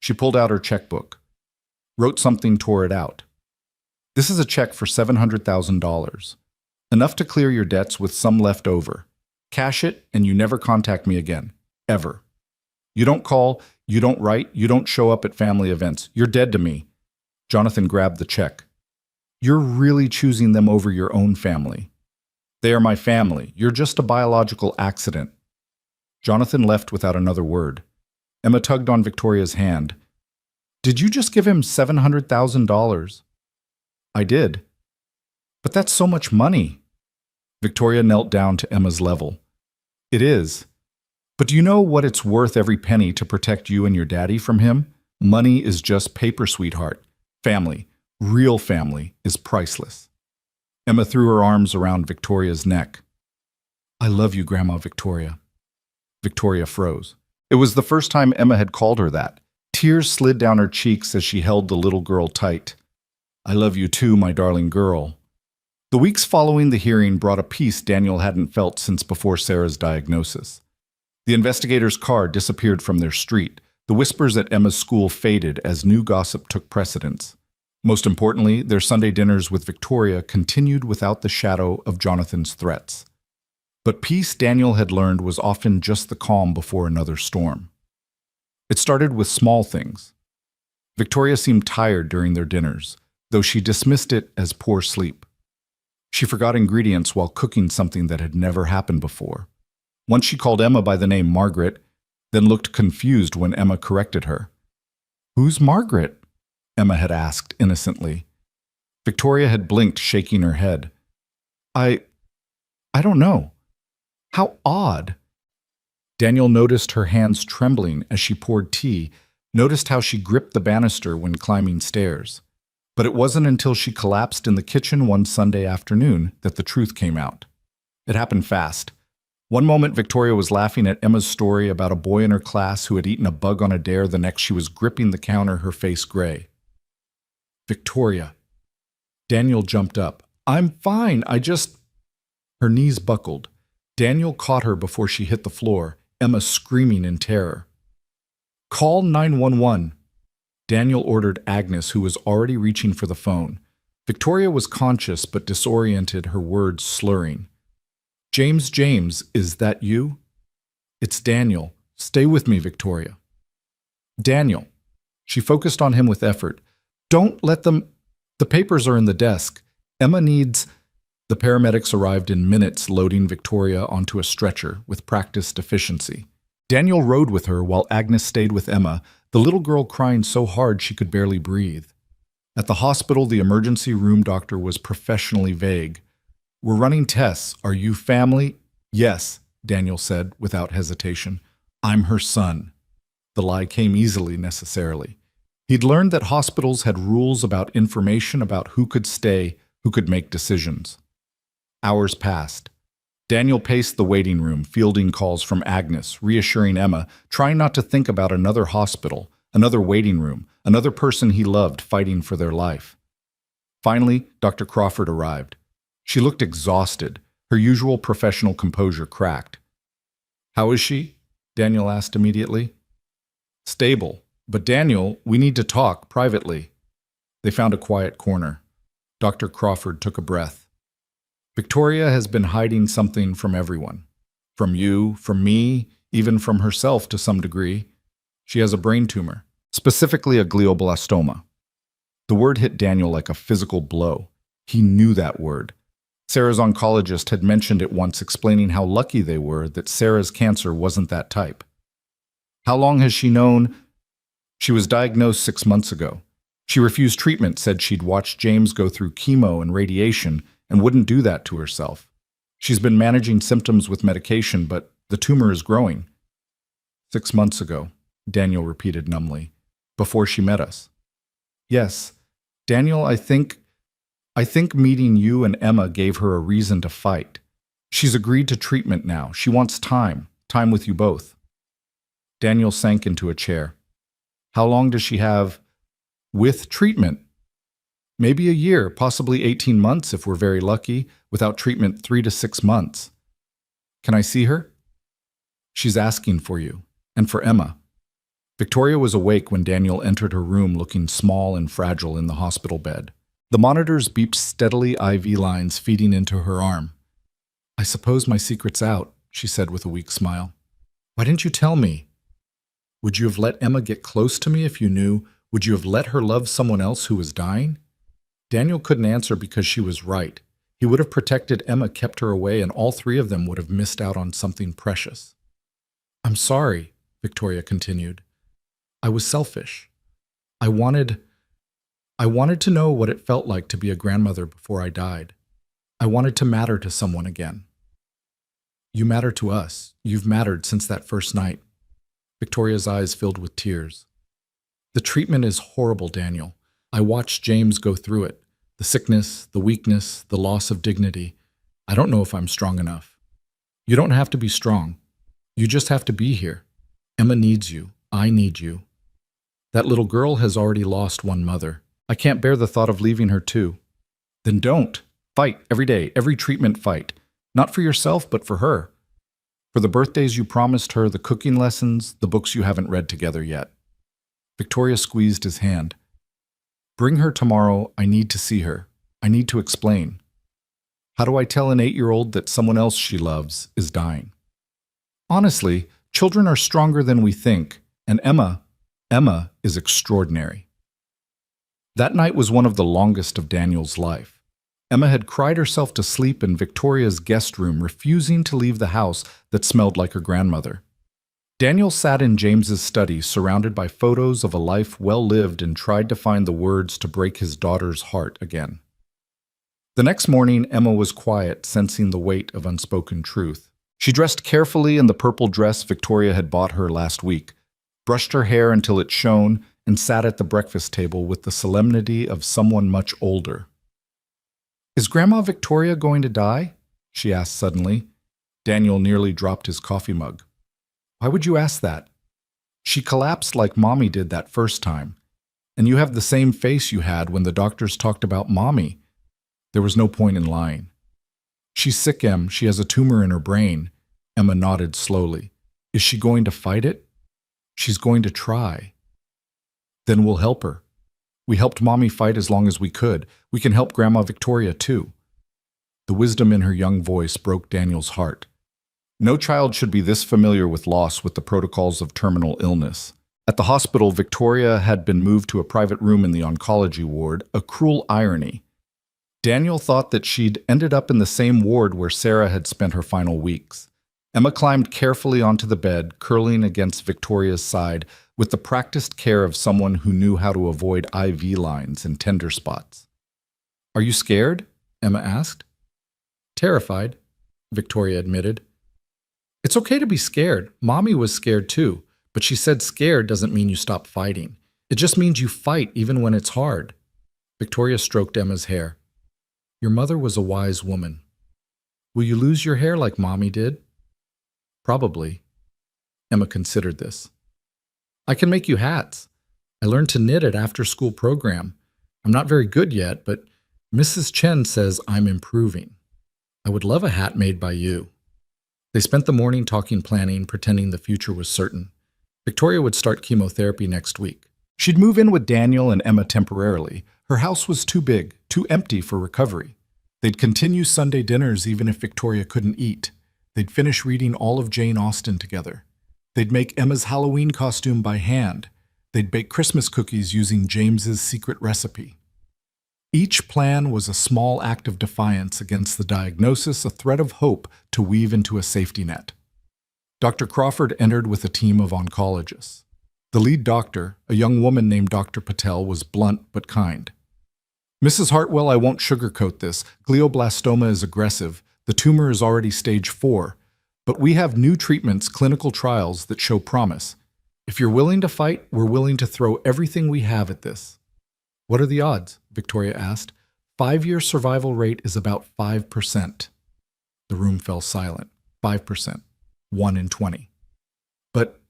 She pulled out her checkbook, wrote something, tore it out. This is a check for $700,000. Enough to clear your debts with some left over. Cash it, and you never contact me again. Ever. You don't call, you don't write, you don't show up at family events. You're dead to me. Jonathan grabbed the check. You're really choosing them over your own family. They are my family. You're just a biological accident. Jonathan left without another word. Emma tugged on Victoria's hand. Did you just give him $700,000? I did. But that's so much money. Victoria knelt down to Emma's level. It is. But do you know what it's worth every penny to protect you and your daddy from him? Money is just paper, sweetheart. Family, real family, is priceless. Emma threw her arms around Victoria's neck. I love you, Grandma Victoria. Victoria froze. It was the first time Emma had called her that. Tears slid down her cheeks as she held the little girl tight. I love you too, my darling girl. The weeks following the hearing brought a peace Daniel hadn't felt since before Sarah's diagnosis. The investigators' car disappeared from their street. The whispers at Emma's school faded as new gossip took precedence. Most importantly, their Sunday dinners with Victoria continued without the shadow of Jonathan's threats. But peace, Daniel had learned, was often just the calm before another storm. It started with small things. Victoria seemed tired during their dinners, though she dismissed it as poor sleep. She forgot ingredients while cooking something that had never happened before. Once she called Emma by the name Margaret, then looked confused when Emma corrected her. Who's Margaret? Emma had asked innocently. Victoria had blinked, shaking her head. I don't know. How odd. Daniel noticed her hands trembling as she poured tea, noticed how she gripped the banister when climbing stairs. But it wasn't until she collapsed in the kitchen one Sunday afternoon that the truth came out. It happened fast. One moment Victoria was laughing at Emma's story about a boy in her class who had eaten a bug on a dare. The next she was gripping the counter, her face gray. Victoria. Daniel jumped up. I'm fine, Her knees buckled. Daniel caught her before she hit the floor, Emma screaming in terror. Call 911. Daniel ordered Agnes, who was already reaching for the phone. Victoria was conscious but disoriented, her words slurring. James, is that you? It's Daniel. Stay with me, Victoria. Daniel. She focused on him with effort. Don't let them... The papers are in the desk. Emma needs... The paramedics arrived in minutes, loading Victoria onto a stretcher with practiced efficiency. Daniel rode with her while Agnes stayed with Emma, the little girl crying so hard she could barely breathe. At the hospital, the emergency room doctor was professionally vague. We're running tests. Are you family? Yes, Daniel said without hesitation. I'm her son. The lie came easily, necessarily. He'd learned that hospitals had rules about information about who could stay, who could make decisions. Hours passed. Daniel paced the waiting room, fielding calls from Agnes, reassuring Emma, trying not to think about another hospital, another waiting room, another person he loved fighting for their life. Finally, Dr. Crawford arrived. She looked exhausted, her usual professional composure cracked. How is she? Daniel asked immediately. Stable. But Daniel, we need to talk privately. They found a quiet corner. Dr. Crawford took a breath. Victoria has been hiding something from everyone. From you, from me, even from herself to some degree. She has a brain tumor, specifically a glioblastoma. The word hit Daniel like a physical blow. He knew that word. Sarah's oncologist had mentioned it once, explaining how lucky they were that Sarah's cancer wasn't that type. How long has she known? She was diagnosed 6 months ago. She refused treatment, said she'd watched James go through chemo and radiation and wouldn't do that to herself. She's been managing symptoms with medication, but the tumor is growing. 6 months ago, Daniel repeated numbly, before she met us. Yes, Daniel, I think meeting you and Emma gave her a reason to fight. She's agreed to treatment now. She wants time with you both. Daniel sank into a chair. How long does she have with treatment? Maybe a year, possibly 18 months if we're very lucky, without treatment 3 to 6 months. Can I see her? She's asking for you, and for Emma. Victoria was awake when Daniel entered her room looking small and fragile in the hospital bed. The monitors beeped steadily, IV lines feeding into her arm. I suppose my secret's out, she said with a weak smile. Why didn't you tell me? Would you have let Emma get close to me if you knew? Would you have let her love someone else who was dying? Daniel couldn't answer because she was right. He would have protected Emma, kept her away, and all three of them would have missed out on something precious. I'm sorry, Victoria continued. I was selfish. I wanted to know what it felt like to be a grandmother before I died. I wanted to matter to someone again. You matter to us. You've mattered since that first night. Victoria's eyes filled with tears. The treatment is horrible, Daniel. I watched James go through it. The sickness, the weakness, the loss of dignity. I don't know if I'm strong enough. You don't have to be strong. You just have to be here. Emma needs you. I need you. That little girl has already lost one mother. I can't bear the thought of leaving her too. Then don't. Fight every day, every treatment fight. Not for yourself, but for her. For the birthdays you promised her, the cooking lessons, the books you haven't read together yet. Victoria squeezed his hand. Bring her tomorrow. I need to see her. I need to explain. How do I tell an 8-year-old that someone else she loves is dying? Honestly, children are stronger than we think, and Emma is extraordinary. That night was one of the longest of Daniel's life. Emma had cried herself to sleep in Victoria's guest room, refusing to leave the house that smelled like her grandmother. Daniel sat in James's study, surrounded by photos of a life well lived, and tried to find the words to break his daughter's heart again. The next morning, Emma was quiet, sensing the weight of unspoken truth. She dressed carefully in the purple dress Victoria had bought her last week, brushed her hair until it shone, and sat at the breakfast table with the solemnity of someone much older. Is Grandma Victoria going to die? She asked suddenly. Daniel nearly dropped his coffee mug. Why would you ask that? She collapsed like Mommy did that first time. And you have the same face you had when the doctors talked about Mommy. There was no point in lying. She's sick, Em. She has a tumor in her brain. Emma nodded slowly. Is she going to fight it? She's going to try. Then we'll help her. We helped Mommy fight as long as we could. We can help Grandma Victoria too. The wisdom in her young voice broke Daniel's heart. No child should be this familiar with loss, with the protocols of terminal illness. At the hospital, Victoria had been moved to a private room in the oncology ward, a cruel irony. Daniel thought that she'd ended up in the same ward where Sarah had spent her final weeks. Emma climbed carefully onto the bed, curling against Victoria's side, with the practiced care of someone who knew how to avoid IV lines and tender spots. Are you scared? Emma asked. Terrified, Victoria admitted. It's okay to be scared. Mommy was scared too, but she said scared doesn't mean you stop fighting. It just means you fight even when it's hard. Victoria stroked Emma's hair. Your mother was a wise woman. Will you lose your hair like Mommy did? Probably. Emma considered this. I can make you hats. I learned to knit at after-school program. I'm not very good yet, but Mrs. Chen says I'm improving. I would love a hat made by you. They spent the morning talking planning, pretending the future was certain. Victoria would start chemotherapy next week. She'd move in with Daniel and Emma temporarily. Her house was too big, too empty for recovery. They'd continue Sunday dinners even if Victoria couldn't eat. They'd finish reading all of Jane Austen together. They'd make Emma's Halloween costume by hand. They'd bake Christmas cookies using James's secret recipe. Each plan was a small act of defiance against the diagnosis, a thread of hope to weave into a safety net. Dr. Crawford entered with a team of oncologists. The lead doctor, a young woman named Dr. Patel, was blunt but kind. Mrs. Hartwell, I won't sugarcoat this. Glioblastoma is aggressive. The tumor is already stage 4. But we have new treatments, clinical trials that show promise. If you're willing to fight, we're willing to throw everything we have at this. What are the odds? Victoria asked. 5-year survival rate is about 5%. The room fell silent. 5%. 1 in 20. But,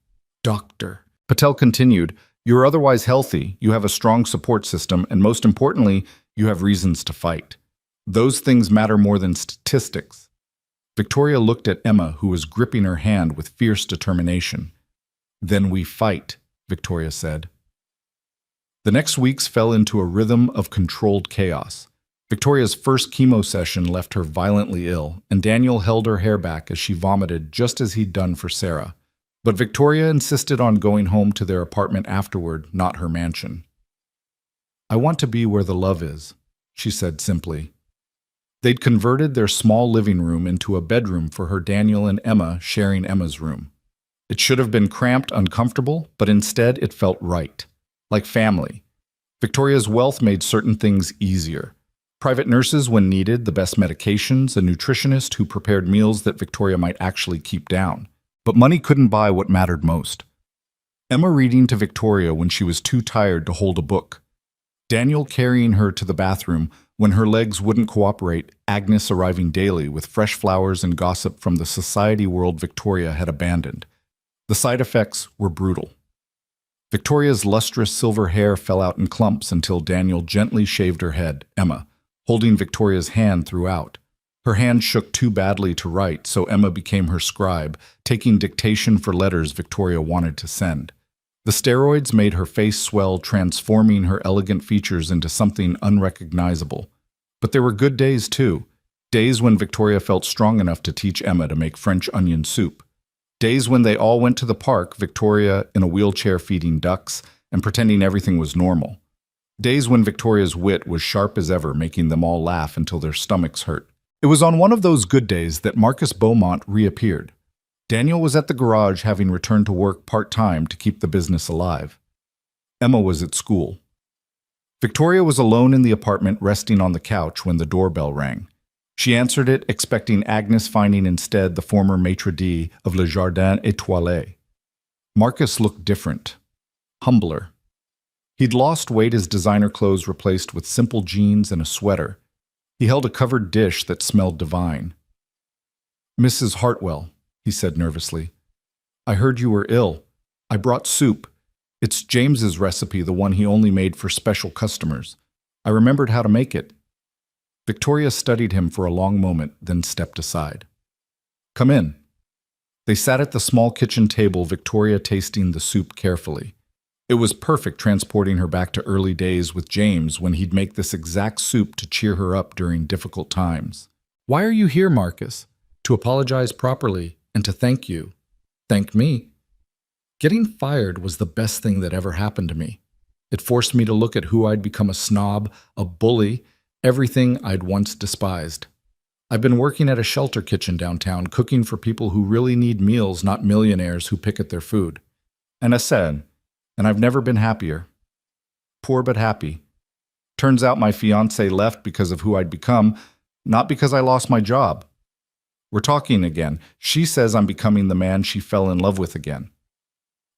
doctor, Patel continued, you're otherwise healthy, you have a strong support system, and most importantly, You have reasons to fight. Those things matter more than statistics. Victoria looked at Emma, who was gripping her hand with fierce determination. Then we fight, Victoria said. The next weeks fell into a rhythm of controlled chaos. Victoria's first chemo session left her violently ill, and Daniel held her hair back as she vomited just as he'd done for Sarah. But Victoria insisted on going home to their apartment afterward, not her mansion. I want to be where the love is, she said simply. They'd converted their small living room into a bedroom for her, Daniel and Emma sharing Emma's room. It should have been cramped, uncomfortable, but instead it felt right, like family. Victoria's wealth made certain things easier. Private nurses when needed, the best medications, a nutritionist who prepared meals that Victoria might actually keep down. But money couldn't buy what mattered most. Emma reading to Victoria when she was too tired to hold a book. Daniel carrying her to the bathroom when her legs wouldn't cooperate, Agnes arriving daily with fresh flowers and gossip from the society world Victoria had abandoned. The side effects were brutal. Victoria's lustrous silver hair fell out in clumps until Daniel gently shaved her head, Emma, holding Victoria's hand throughout. Her hand shook too badly to write, so Emma became her scribe, taking dictation for letters Victoria wanted to send. The steroids made her face swell, transforming her elegant features into something unrecognizable. But there were good days, too. Days when Victoria felt strong enough to teach Emma to make French onion soup. Days when they all went to the park, Victoria in a wheelchair feeding ducks and pretending everything was normal. Days when Victoria's wit was sharp as ever, making them all laugh until their stomachs hurt. It was on one of those good days that Marcus Beaumont reappeared. Daniel was at the garage, having returned to work part-time to keep the business alive. Emma was at school. Victoria was alone in the apartment, resting on the couch when the doorbell rang. She answered it, expecting Agnes, finding instead the former maitre d' of Le Jardin Étoilé. Marcus looked different, humbler. He'd lost weight, his designer clothes replaced with simple jeans and a sweater. He held a covered dish that smelled divine. "Mrs. Hartwell," he said nervously, "I heard you were ill. I brought soup. It's James's recipe, the one he only made for special customers. I remembered how to make it." Victoria studied him for a long moment, then stepped aside. "Come in." They sat at the small kitchen table, Victoria tasting the soup carefully. It was perfect, transporting her back to early days with James when he'd make this exact soup to cheer her up during difficult times. "Why are you here, Marcus?" "To apologize properly and to thank you." "Thank me?" Getting fired was the best thing that ever happened to me. It forced me to look at who I'd become, a snob, a bully, everything I'd once despised. I've been working at a shelter kitchen downtown, cooking for people who really need meals, not millionaires who pick at their food. And I said, and I've never been happier. Poor but happy. Turns out my fiancée left because of who I'd become, not because I lost my job. We're talking again. She says I'm becoming the man she fell in love with again.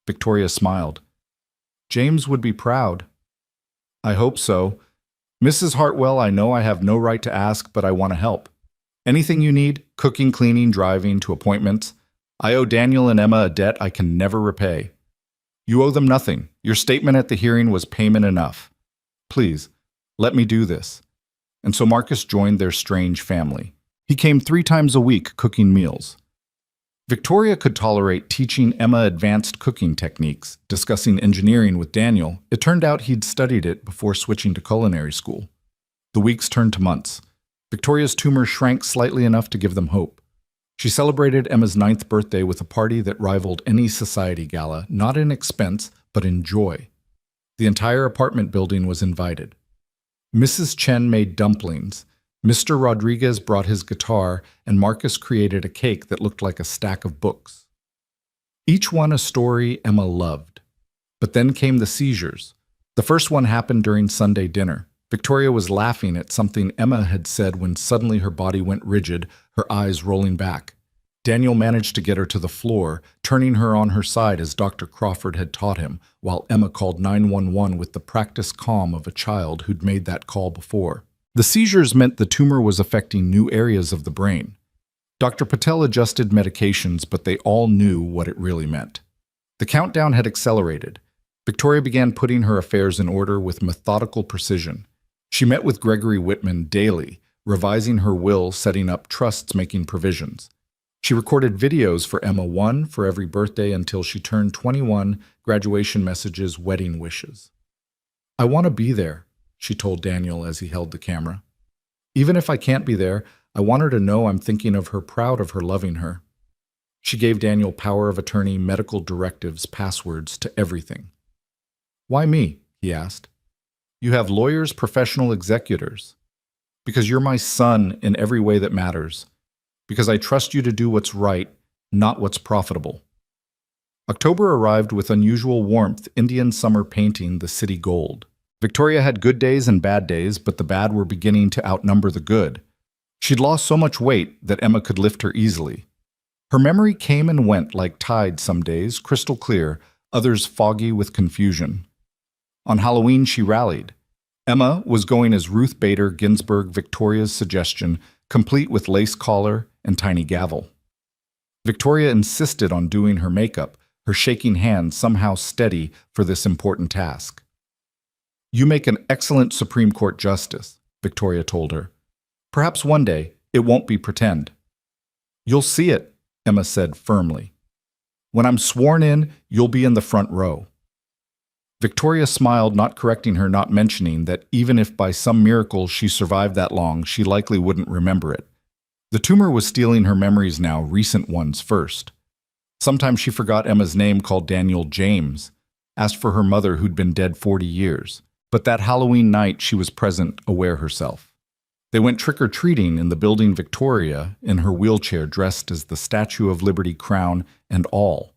Victoria smiled. James would be proud. I hope so. Mrs. Hartwell, I know I have no right to ask, but I want to help. Anything you need, cooking, cleaning, driving, to appointments. I owe Daniel and Emma a debt I can never repay. You owe them nothing. Your statement at the hearing was payment enough. Please, let me do this. And so Marcus joined their strange family. He came 3 times a week cooking meals. Victoria could tolerate teaching Emma advanced cooking techniques, discussing engineering with Daniel. It turned out he'd studied it before switching to culinary school. The weeks turned to months. Victoria's tumor shrank slightly enough to give them hope. She celebrated Emma's 9th birthday with a party that rivaled any society gala, not in expense, but in joy. The entire apartment building was invited. Mrs. Chen made dumplings. Mr. Rodriguez brought his guitar, and Marcus created a cake that looked like a stack of books. Each one a story Emma loved. But then came the seizures. The first one happened during Sunday dinner. Victoria was laughing at something Emma had said when suddenly her body went rigid, her eyes rolling back. Daniel managed to get her to the floor, turning her on her side as Dr. Crawford had taught him, while Emma called 911 with the practiced calm of a child who'd made that call before. The seizures meant the tumor was affecting new areas of the brain. Dr. Patel adjusted medications, but they all knew what it really meant. The countdown had accelerated. Victoria began putting her affairs in order with methodical precision. She met with Gregory Whitman daily, revising her will, setting up trusts, making provisions. She recorded videos for Emma, one for every birthday until she turned 21, graduation messages, wedding wishes. "I want to be there," she told Daniel as he held the camera. "Even if I can't be there, I want her to know I'm thinking of her, proud of her, loving her." She gave Daniel power of attorney, medical directives, passwords to everything. "Why me?" he asked. "You have lawyers, professional executors. Because you're my son in every way that matters. Because I trust you to do what's right, not what's profitable." October arrived with unusual warmth, Indian summer painting the city gold. Victoria had good days and bad days, but the bad were beginning to outnumber the good. She'd lost so much weight that Emma could lift her easily. Her memory came and went like tide some days, crystal clear, others foggy with confusion. On Halloween, she rallied. Emma was going as Ruth Bader Ginsburg, Victoria's suggestion, complete with lace collar and tiny gavel. Victoria insisted on doing her makeup, her shaking hand somehow steady for this important task. "You make an excellent Supreme Court justice," Victoria told her. "Perhaps one day it won't be pretend." "You'll see it," Emma said firmly. "When I'm sworn in, you'll be in the front row." Victoria smiled, not correcting her, not mentioning that even if by some miracle she survived that long, she likely wouldn't remember it. The tumor was stealing her memories now, recent ones first. Sometimes she forgot Emma's name, called Daniel James, asked for her mother who'd been dead 40 years. But that Halloween night she was present, aware herself. They went trick-or-treating in the building, Victoria, in her wheelchair, dressed as the Statue of Liberty crown and all.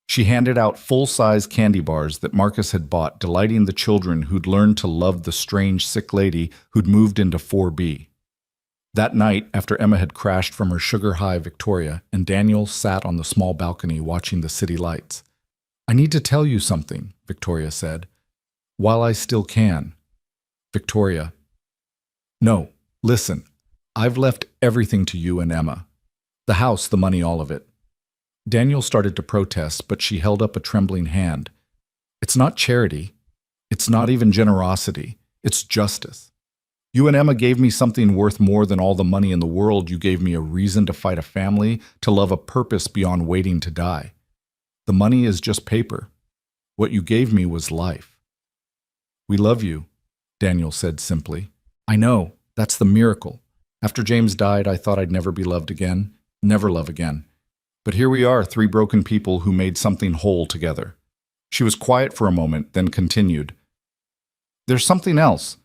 She handed out full-size candy bars that Marcus had bought, delighting the children who'd learned to love the strange sick lady who'd moved into 4B. That night, after Emma had crashed from her sugar-high Victoria, and Daniel sat on the small balcony watching the city lights. "I need to tell you something," Victoria said. "While I still can." Victoria. "No, listen. I've left everything to you and Emma. The house, the money, all of it." Daniel started to protest, but she held up a trembling hand. "It's not charity. It's not even generosity. It's justice. You and Emma gave me something worth more than all the money in the world. You gave me a reason to fight a family, to love a purpose beyond waiting to die. The money is just paper. What you gave me was life." "We love you," Daniel said simply. "I know. That's the miracle. After James died, I thought I'd never be loved again, never love again. But here we are, three broken people who made something whole together." She was quiet for a moment, then continued. "There's something else.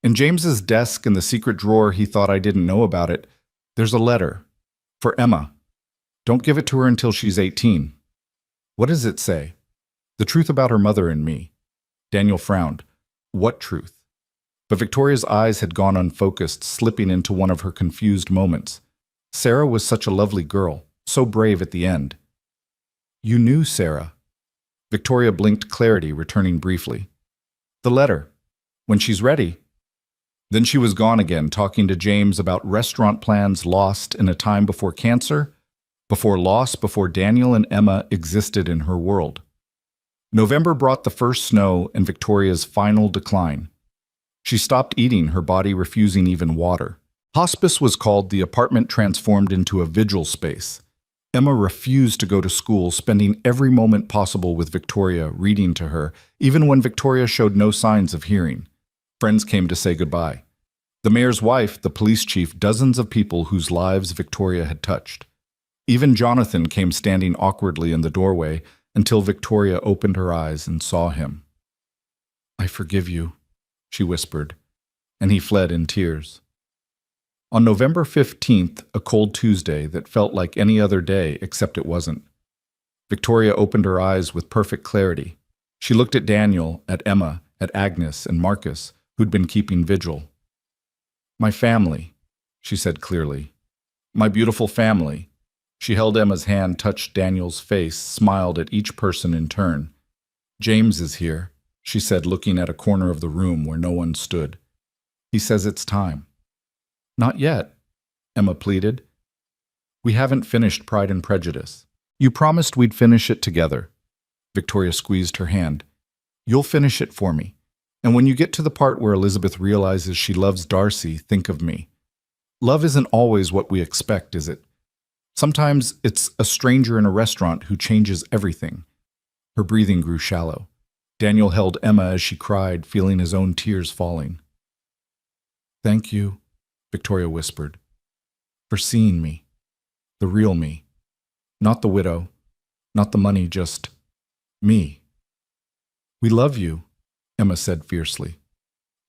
In James's desk in the secret drawer, he thought I didn't know about it. There's a letter. For Emma. Don't give it to her until she's 18. What does it say? The truth about her mother and me." Daniel frowned. What truth? But Victoria's eyes had gone unfocused, slipping into one of her confused moments. Sarah was such a lovely girl, so brave at the end. "You knew Sarah." Victoria blinked clarity, returning briefly. "The letter. When she's ready." Then she was gone again, talking to James about restaurant plans lost in a time before cancer, before loss, before Daniel and Emma existed in her world. November brought the first snow and Victoria's final decline. She stopped eating, her body refusing even water. Hospice was called, the apartment transformed into a vigil space. Emma refused to go to school, spending every moment possible with Victoria, reading to her, even when Victoria showed no signs of hearing. Friends came to say goodbye. The mayor's wife, the police chief, dozens of people whose lives Victoria had touched. Even Jonathan came standing awkwardly in the doorway until Victoria opened her eyes and saw him. "I forgive you," she whispered, and he fled in tears. On November 15th, a cold Tuesday that felt like any other day except it wasn't, Victoria opened her eyes with perfect clarity. She looked at Daniel, at Emma, at Agnes and Marcus, who'd been keeping vigil. "My family," she said clearly. "My beautiful family." She held Emma's hand, touched Daniel's face, smiled at each person in turn. "James is here," she said, looking at a corner of the room where no one stood. "He says it's time." "Not yet," Emma pleaded. "We haven't finished Pride and Prejudice. You promised we'd finish it together." Victoria squeezed her hand. "You'll finish it for me. And when you get to the part where Elizabeth realizes she loves Darcy, think of me. Love isn't always what we expect, is it? Sometimes it's a stranger in a restaurant who changes everything. Her breathing grew shallow. Daniel held Emma as she cried, feeling his own tears falling. "Thank you," Victoria whispered, "for seeing me, the real me. Not the widow, not the money, just me." "We love you," Emma said fiercely.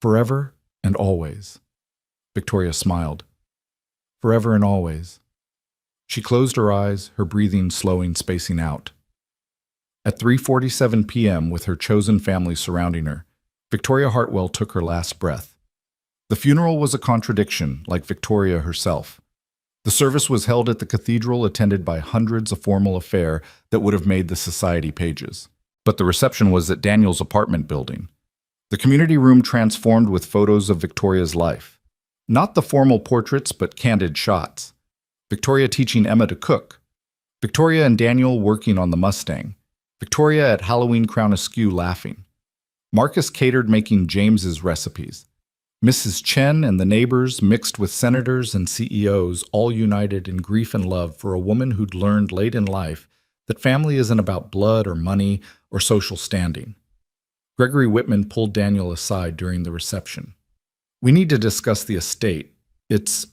"Forever and always." Victoria smiled. "Forever and always." She closed her eyes, her breathing slowing, spacing out. At 3:47 p.m., with her chosen family surrounding her, Victoria Hartwell took her last breath. The funeral was a contradiction, like Victoria herself. The service was held at the cathedral, attended by hundreds, a formal affair that would have made the society pages. But the reception was at Daniel's apartment building. The community room transformed with photos of Victoria's life. Not the formal portraits, but candid shots. Victoria teaching Emma to cook. Victoria and Daniel working on the Mustang. Victoria at Halloween Crown Askew laughing. Marcus catered making James's recipes. Mrs. Chen and the neighbors mixed with senators and CEOs, all united in grief and love for a woman who'd learned late in life that family isn't about blood or money or social standing. Gregory Whitman pulled Daniel aside during the reception. "We need to discuss the estate. It's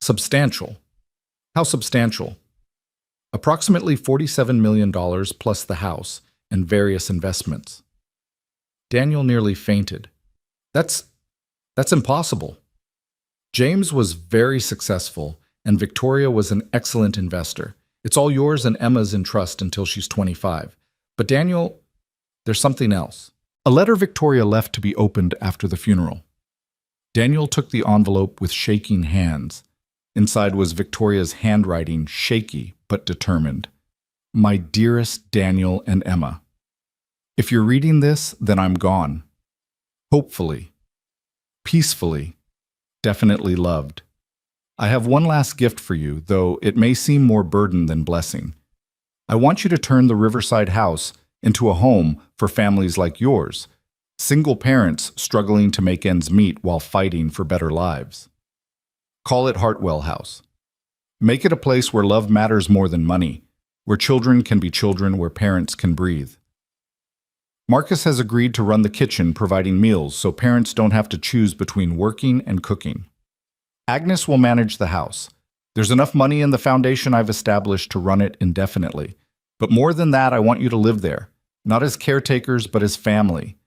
substantial." "How substantial?" "Approximately $47 million plus the house and various investments." Daniel nearly fainted. That's impossible." James was very successful, and Victoria was an excellent investor. It's all yours and Emma's in trust until she's 25. But Daniel, there's something else. A letter Victoria left to be opened after the funeral. Daniel took the envelope with shaking hands. Inside was Victoria's handwriting, shaky but determined. "My dearest Daniel and Emma, if you're reading this, then I'm gone. Hopefully. Peacefully. Definitely loved. I have one last gift for you, though it may seem more burden than blessing. I want you to turn the Riverside house into a home for families like yours, single parents struggling to make ends meet while fighting for better lives. Call it Hartwell House. Make it a place where love matters more than money, where children can be children, where parents can breathe. Marcus has agreed to run the kitchen, providing meals so parents don't have to choose between working and cooking. Agnes will manage the house. There's enough money in the foundation I've established to run it indefinitely. But more than that, I want you to live there, not as caretakers, but as family.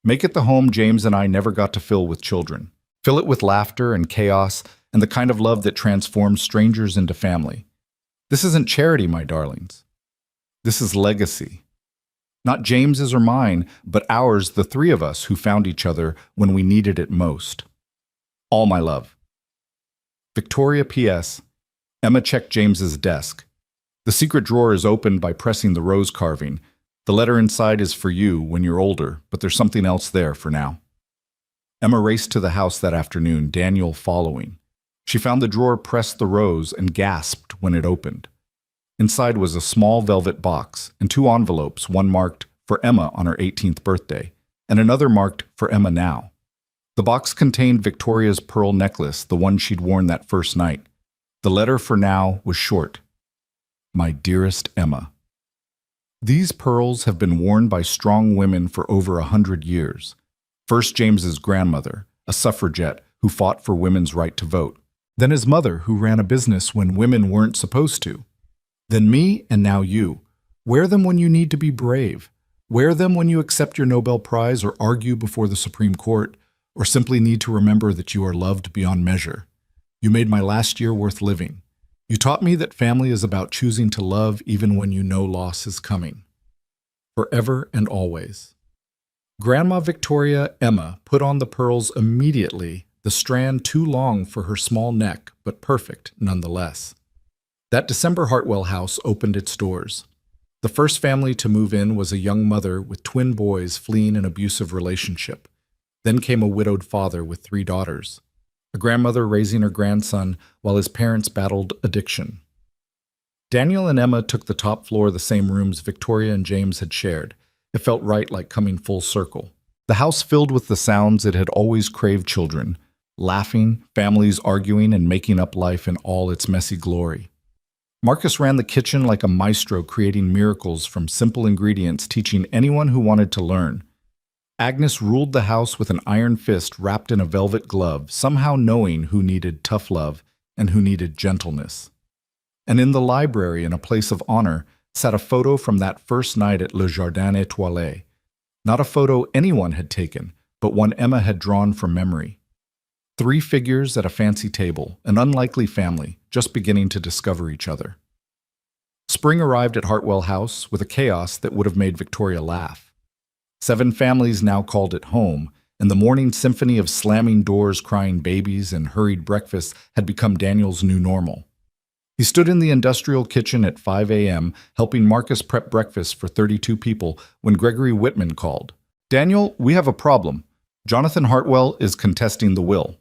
Make it the home James and I never got to fill with children. Fill it with laughter and chaos and the kind of love that transforms strangers into family. This isn't charity, my darlings. This is legacy. Not James's or mine, but ours, the three of us who found each other when we needed it most. All my love." Victoria P.S. Emma checked James's desk. The secret drawer is opened by pressing the rose carving. The letter inside is for you when you're older, but there's something else there for now. Emma raced to the house that afternoon, Daniel following. She found the drawer, pressed the rose, and gasped when it opened. Inside was a small velvet box and 2 envelopes, one marked for Emma on her 18th birthday, and another marked for Emma now. The box contained Victoria's pearl necklace, the one she'd worn that first night. The letter for now was short. "My dearest Emma. These pearls have been worn by strong women for over 100 years. First James's grandmother, a suffragette who fought for women's right to vote. Then his mother, who ran a business when women weren't supposed to. Then me, and now you. Wear them when you need to be brave. Wear them when you accept your Nobel Prize or argue before the Supreme Court, or simply need to remember that you are loved beyond measure. You made my last year worth living. You taught me that family is about choosing to love even when you know loss is coming. Forever and always." Grandma Victoria Emma put on the pearls immediately, the strand too long for her small neck, but perfect nonetheless. That December, Hartwell House opened its doors. The first family to move in was a young mother with twin boys fleeing an abusive relationship. Then came a widowed father with 3 daughters. A grandmother raising her grandson while his parents battled addiction. Daniel and Emma took the top floor of the same rooms Victoria and James had shared. It felt right, like coming full circle. The house filled with the sounds it had always craved: children laughing, families arguing, and making up life in all its messy glory. Marcus ran the kitchen like a maestro, creating miracles from simple ingredients, teaching anyone who wanted to learn. Agnes ruled the house with an iron fist wrapped in a velvet glove, somehow knowing who needed tough love and who needed gentleness. And in the library, in a place of honor, sat a photo from that first night at Le Jardin Étoilé. Not a photo anyone had taken, but one Emma had drawn from memory. 3 figures at a fancy table, an unlikely family, just beginning to discover each other. Spring arrived at Hartwell House with a chaos that would have made Victoria laugh. 7 families now called it home, and the morning symphony of slamming doors, crying babies, and hurried breakfasts had become Daniel's new normal. He stood in the industrial kitchen at 5 a.m., helping Marcus prep breakfast for 32 people when Gregory Whitman called. "Daniel, we have a problem. Jonathan Hartwell is contesting the will."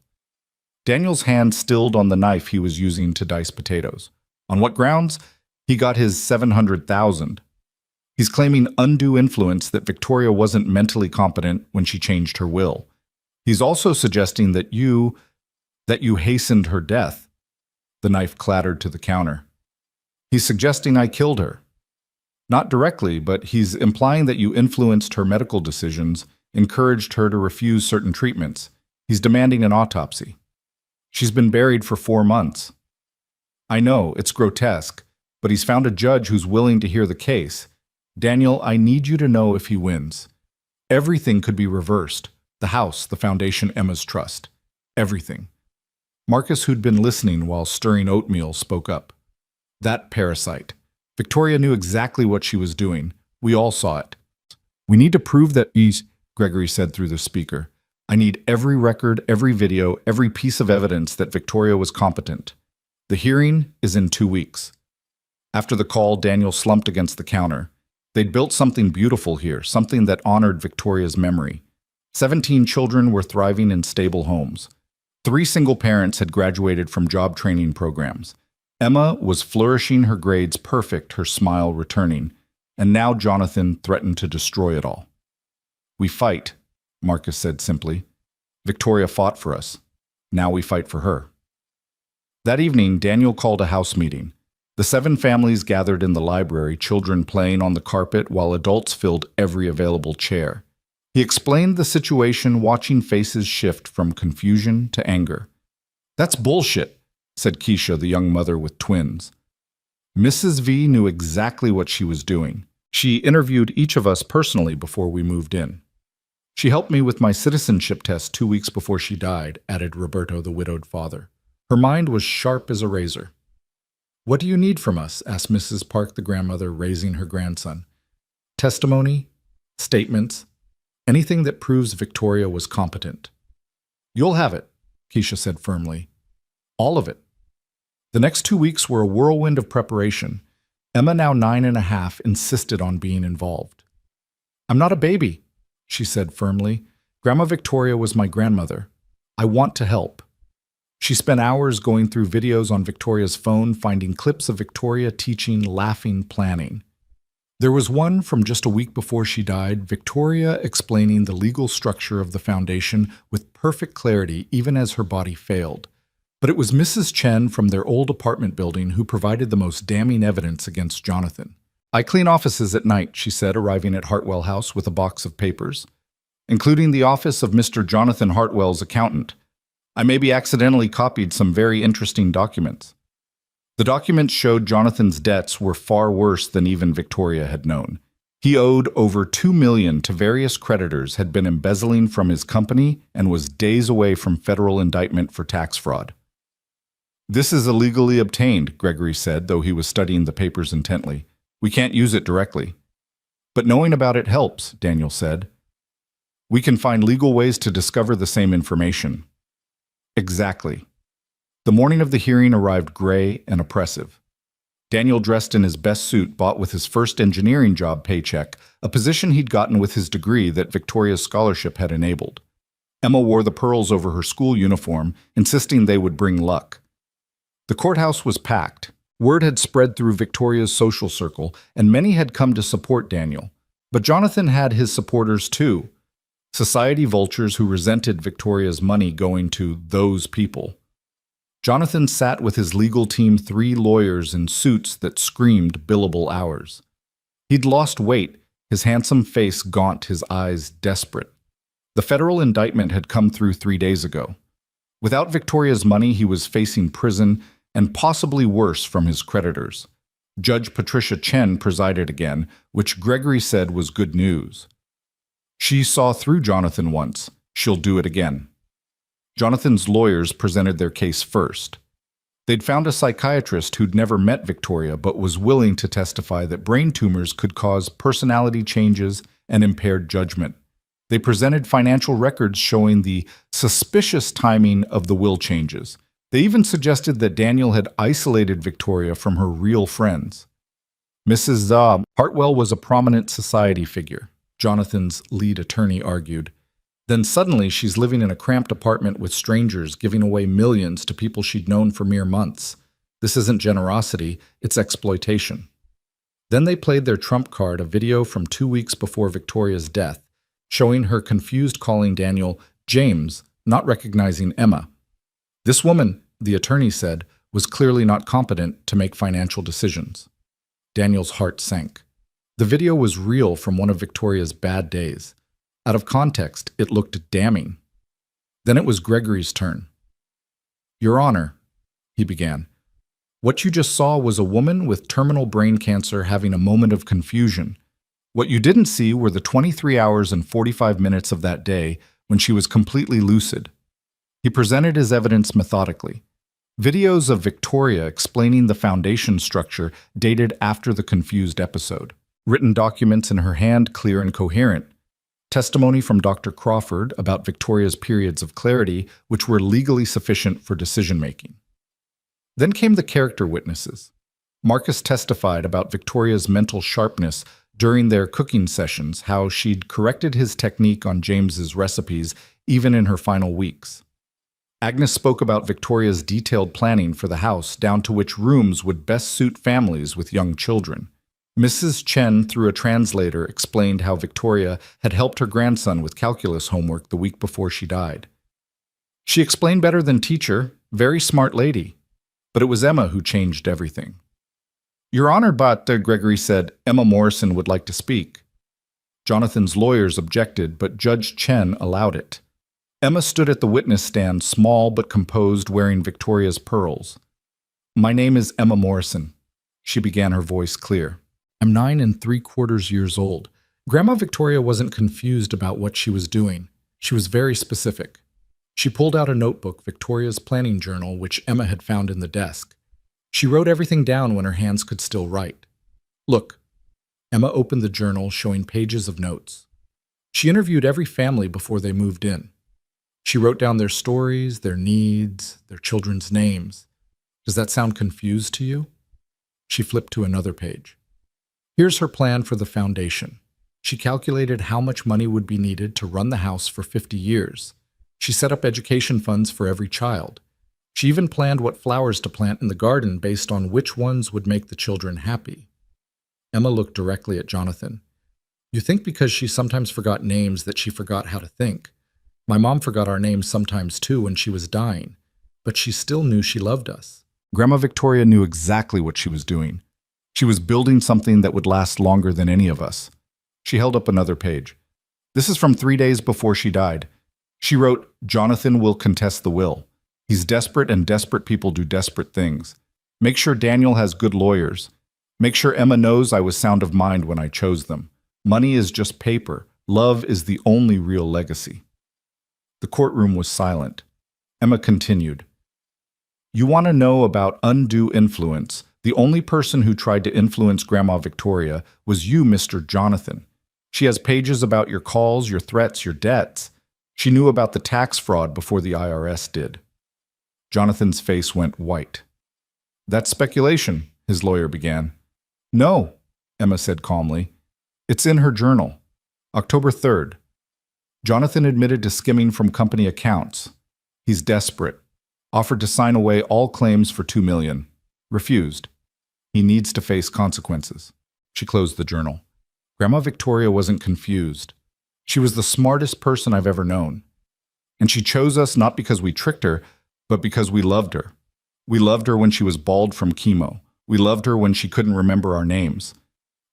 Daniel's hand stilled on the knife he was using to dice potatoes. On what grounds? He got his $700,000. He's claiming undue influence, that Victoria wasn't mentally competent when she changed her will. He's also suggesting that you hastened her death. The knife clattered to the counter. He's suggesting I killed her. Not directly, but he's implying that you influenced her medical decisions, encouraged her to refuse certain treatments. He's demanding an autopsy. She's been buried for 4 months. I know, it's grotesque, but he's found a judge who's willing to hear the case. Daniel, I need you to know if he wins. Everything could be reversed. The house, the foundation, Emma's trust. Everything. Marcus, who'd been listening while stirring oatmeal, spoke up. That parasite. Victoria knew exactly what she was doing. We all saw it. We need to prove that Gregory said through the speaker. I need every record, every video, every piece of evidence that Victoria was competent. The hearing is in 2 weeks. After the call, Daniel slumped against the counter. They'd built something beautiful here, something that honored Victoria's memory. 17 children were thriving in stable homes. 3 single parents had graduated from job training programs. Emma was flourishing, her grades perfect, her smile returning. And now Jonathan threatened to destroy it all. We fight, Marcus said simply. Victoria fought for us. Now we fight for her. That evening, Daniel called a house meeting. The 7 families gathered in the library, children playing on the carpet while adults filled every available chair. He explained the situation, watching faces shift from confusion to anger. That's bullshit, said Keisha, the young mother with twins. Mrs. V knew exactly what she was doing. She interviewed each of us personally before we moved in. She helped me with my citizenship test 2 weeks before she died, added Roberto, the widowed father. Her mind was sharp as a razor. What do you need from us? Asked Mrs. Park, the grandmother, raising her grandson. Testimony, statements, anything that proves Victoria was competent. You'll have it, Keisha said firmly. All of it. The next 2 weeks were a whirlwind of preparation. Emma, now 9.5, insisted on being involved. I'm not a baby, she said firmly. Grandma Victoria was my grandmother. I want to help. She spent hours going through videos on Victoria's phone, finding clips of Victoria teaching, laughing, planning. There was one from just a week before she died, Victoria explaining the legal structure of the foundation with perfect clarity, even as her body failed. But it was Mrs. Chen from their old apartment building who provided the most damning evidence against Jonathan. I clean offices at night, she said, arriving at Hartwell House with a box of papers, including the office of Mr. Jonathan Hartwell's accountant. I maybe accidentally copied some very interesting documents. The documents showed Jonathan's debts were far worse than even Victoria had known. He owed over $2 million to various creditors, had been embezzling from his company, and was days away from federal indictment for tax fraud. This is illegally obtained, Gregory said, though he was studying the papers intently. We can't use it directly. But knowing about it helps, Daniel said. We can find legal ways to discover the same information. Exactly. The morning of the hearing arrived gray and oppressive. Daniel, dressed in his best suit bought with his first engineering job paycheck, a position he'd gotten with his degree that Victoria's scholarship had enabled. Emma wore the pearls over her school uniform, insisting they would bring luck. The courthouse was packed. Word had spread through Victoria's social circle, and many had come to support Daniel. But Jonathan had his supporters too. Society vultures who resented Victoria's money going to those people. Jonathan sat with his legal team, 3 lawyers in suits that screamed billable hours. He'd lost weight, his handsome face gaunt, his eyes desperate. The federal indictment had come through 3 days ago. Without Victoria's money, he was facing prison and possibly worse from his creditors. Judge Patricia Chen presided again, which Gregory said was good news. She saw through Jonathan once. She'll do it again. Jonathan's lawyers presented their case first. They'd found a psychiatrist who'd never met Victoria but was willing to testify that brain tumors could cause personality changes and impaired judgment. They presented financial records showing the suspicious timing of the will changes. They even suggested that Daniel had isolated Victoria from her real friends. Mrs. Hartwell was a prominent society figure, Jonathan's lead attorney argued. Then suddenly she's living in a cramped apartment with strangers, giving away millions to people she'd known for mere months. This isn't generosity, it's exploitation. Then they played their trump card, a video from 2 weeks before Victoria's death, showing her confused calling Daniel James, not recognizing Emma. This woman, the attorney said, was clearly not competent to make financial decisions. Daniel's heart sank. The video was real from one of Victoria's bad days. Out of context, it looked damning. Then it was Gregory's turn. "Your Honor," he began, "what you just saw was a woman with terminal brain cancer having a moment of confusion. What you didn't see were the 23 hours and 45 minutes of that day when she was completely lucid." He presented his evidence methodically. Videos of Victoria explaining the foundation structure dated after the confused episode. Written documents in her hand, clear and coherent. Testimony from Dr. Crawford about Victoria's periods of clarity, which were legally sufficient for decision-making. Then came the character witnesses. Marcus testified about Victoria's mental sharpness during their cooking sessions, how she'd corrected his technique on James's recipes even in her final weeks. Agnes spoke about Victoria's detailed planning for the house, down to which rooms would best suit families with young children. Mrs. Chen, through a translator, explained how Victoria had helped her grandson with calculus homework the week before she died. She explained better than teacher, very smart lady. But it was Emma who changed everything. "Your Honor, but," Gregory said, "Emma Morrison would like to speak." Jonathan's lawyers objected, but Judge Chen allowed it. Emma stood at the witness stand, small but composed, wearing Victoria's pearls. "My name is Emma Morrison," she began, her voice clear. "I'm 9 3/4 years old. Grandma Victoria wasn't confused about what she was doing. She was very specific." She pulled out a notebook, Victoria's planning journal, which Emma had found in the desk. She wrote everything down when her hands could still write. "Look." Emma opened the journal, showing pages of notes. She interviewed every family before they moved in. She wrote down their stories, their needs, their children's names. Does that sound confused to you? She flipped to another page. Here's her plan for the foundation. She calculated how much money would be needed to run the house for 50 years. She set up education funds for every child. She even planned what flowers to plant in the garden based on which ones would make the children happy. Emma looked directly at Jonathan. "You think because she sometimes forgot names that she forgot how to think. My mom forgot our names sometimes too when she was dying, but she still knew she loved us." Grandma Victoria knew exactly what she was doing. She was building something that would last longer than any of us. She held up another page. This is from 3 days before she died. She wrote, "Jonathan will contest the will. He's desperate, and desperate people do desperate things. Make sure Daniel has good lawyers. Make sure Emma knows I was sound of mind when I chose them. Money is just paper. Love is the only real legacy." The courtroom was silent. Emma continued, "You want to know about undue influence. The only person who tried to influence Grandma Victoria was you, Mr. Jonathan. She has pages about your calls, your threats, your debts. She knew about the tax fraud before the IRS did." Jonathan's face went white. "That's speculation," his lawyer began. "No," Emma said calmly. "It's in her journal. October 3rd. Jonathan admitted to skimming from company accounts. He's desperate. Offered to sign away all claims for $2 million. Refused. He needs to face consequences." She closed the journal. Grandma Victoria wasn't confused. She was the smartest person I've ever known. And she chose us not because we tricked her, but because we loved her. We loved her when she was bald from chemo. We loved her when she couldn't remember our names.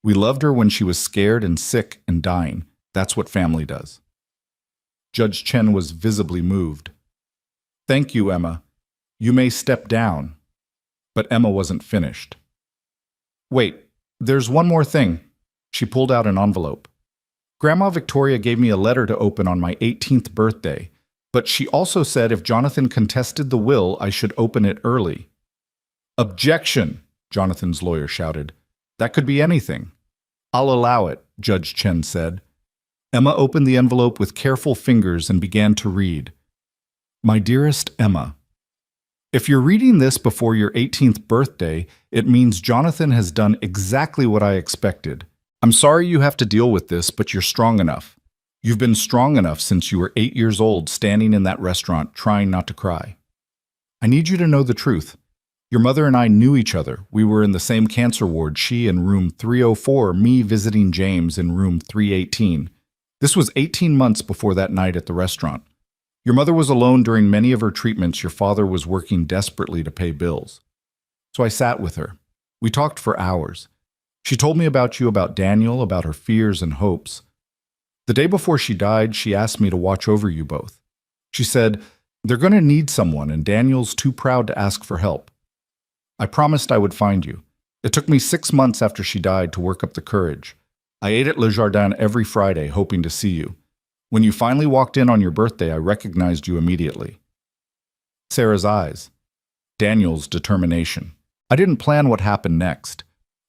We loved her when she was scared and sick and dying. That's what family does. Judge Chen was visibly moved. Thank you, Emma. You may step down. But Emma wasn't finished. Wait, there's one more thing. She pulled out an envelope. Grandma Victoria gave me a letter to open on my 18th birthday, but she also said if Jonathan contested the will, I should open it early. Objection, Jonathan's lawyer shouted. That could be anything. I'll allow it, Judge Chen said. Emma opened the envelope with careful fingers and began to read. My dearest Emma, if you're reading this before your 18th birthday, it means Jonathan has done exactly what I expected. I'm sorry you have to deal with this, but you're strong enough. You've been strong enough since you were 8 years old standing in that restaurant trying not to cry. I need you to know the truth. Your mother and I knew each other. We were in the same cancer ward, she in room 304, me visiting James in room 318. This was 18 months before that night at the restaurant. Your mother was alone during many of her treatments. Your father was working desperately to pay bills. So I sat with her. We talked for hours. She told me about you, about Daniel, about her fears and hopes. The day before she died, she asked me to watch over you both. She said, they're going to need someone and Daniel's too proud to ask for help. I promised I would find you. It took me 6 months after she died to work up the courage. I ate at Le Jardin every Friday, hoping to see you. When you finally walked in on your birthday, I recognized you immediately. Sarah's eyes. Daniel's determination. I didn't plan what happened next.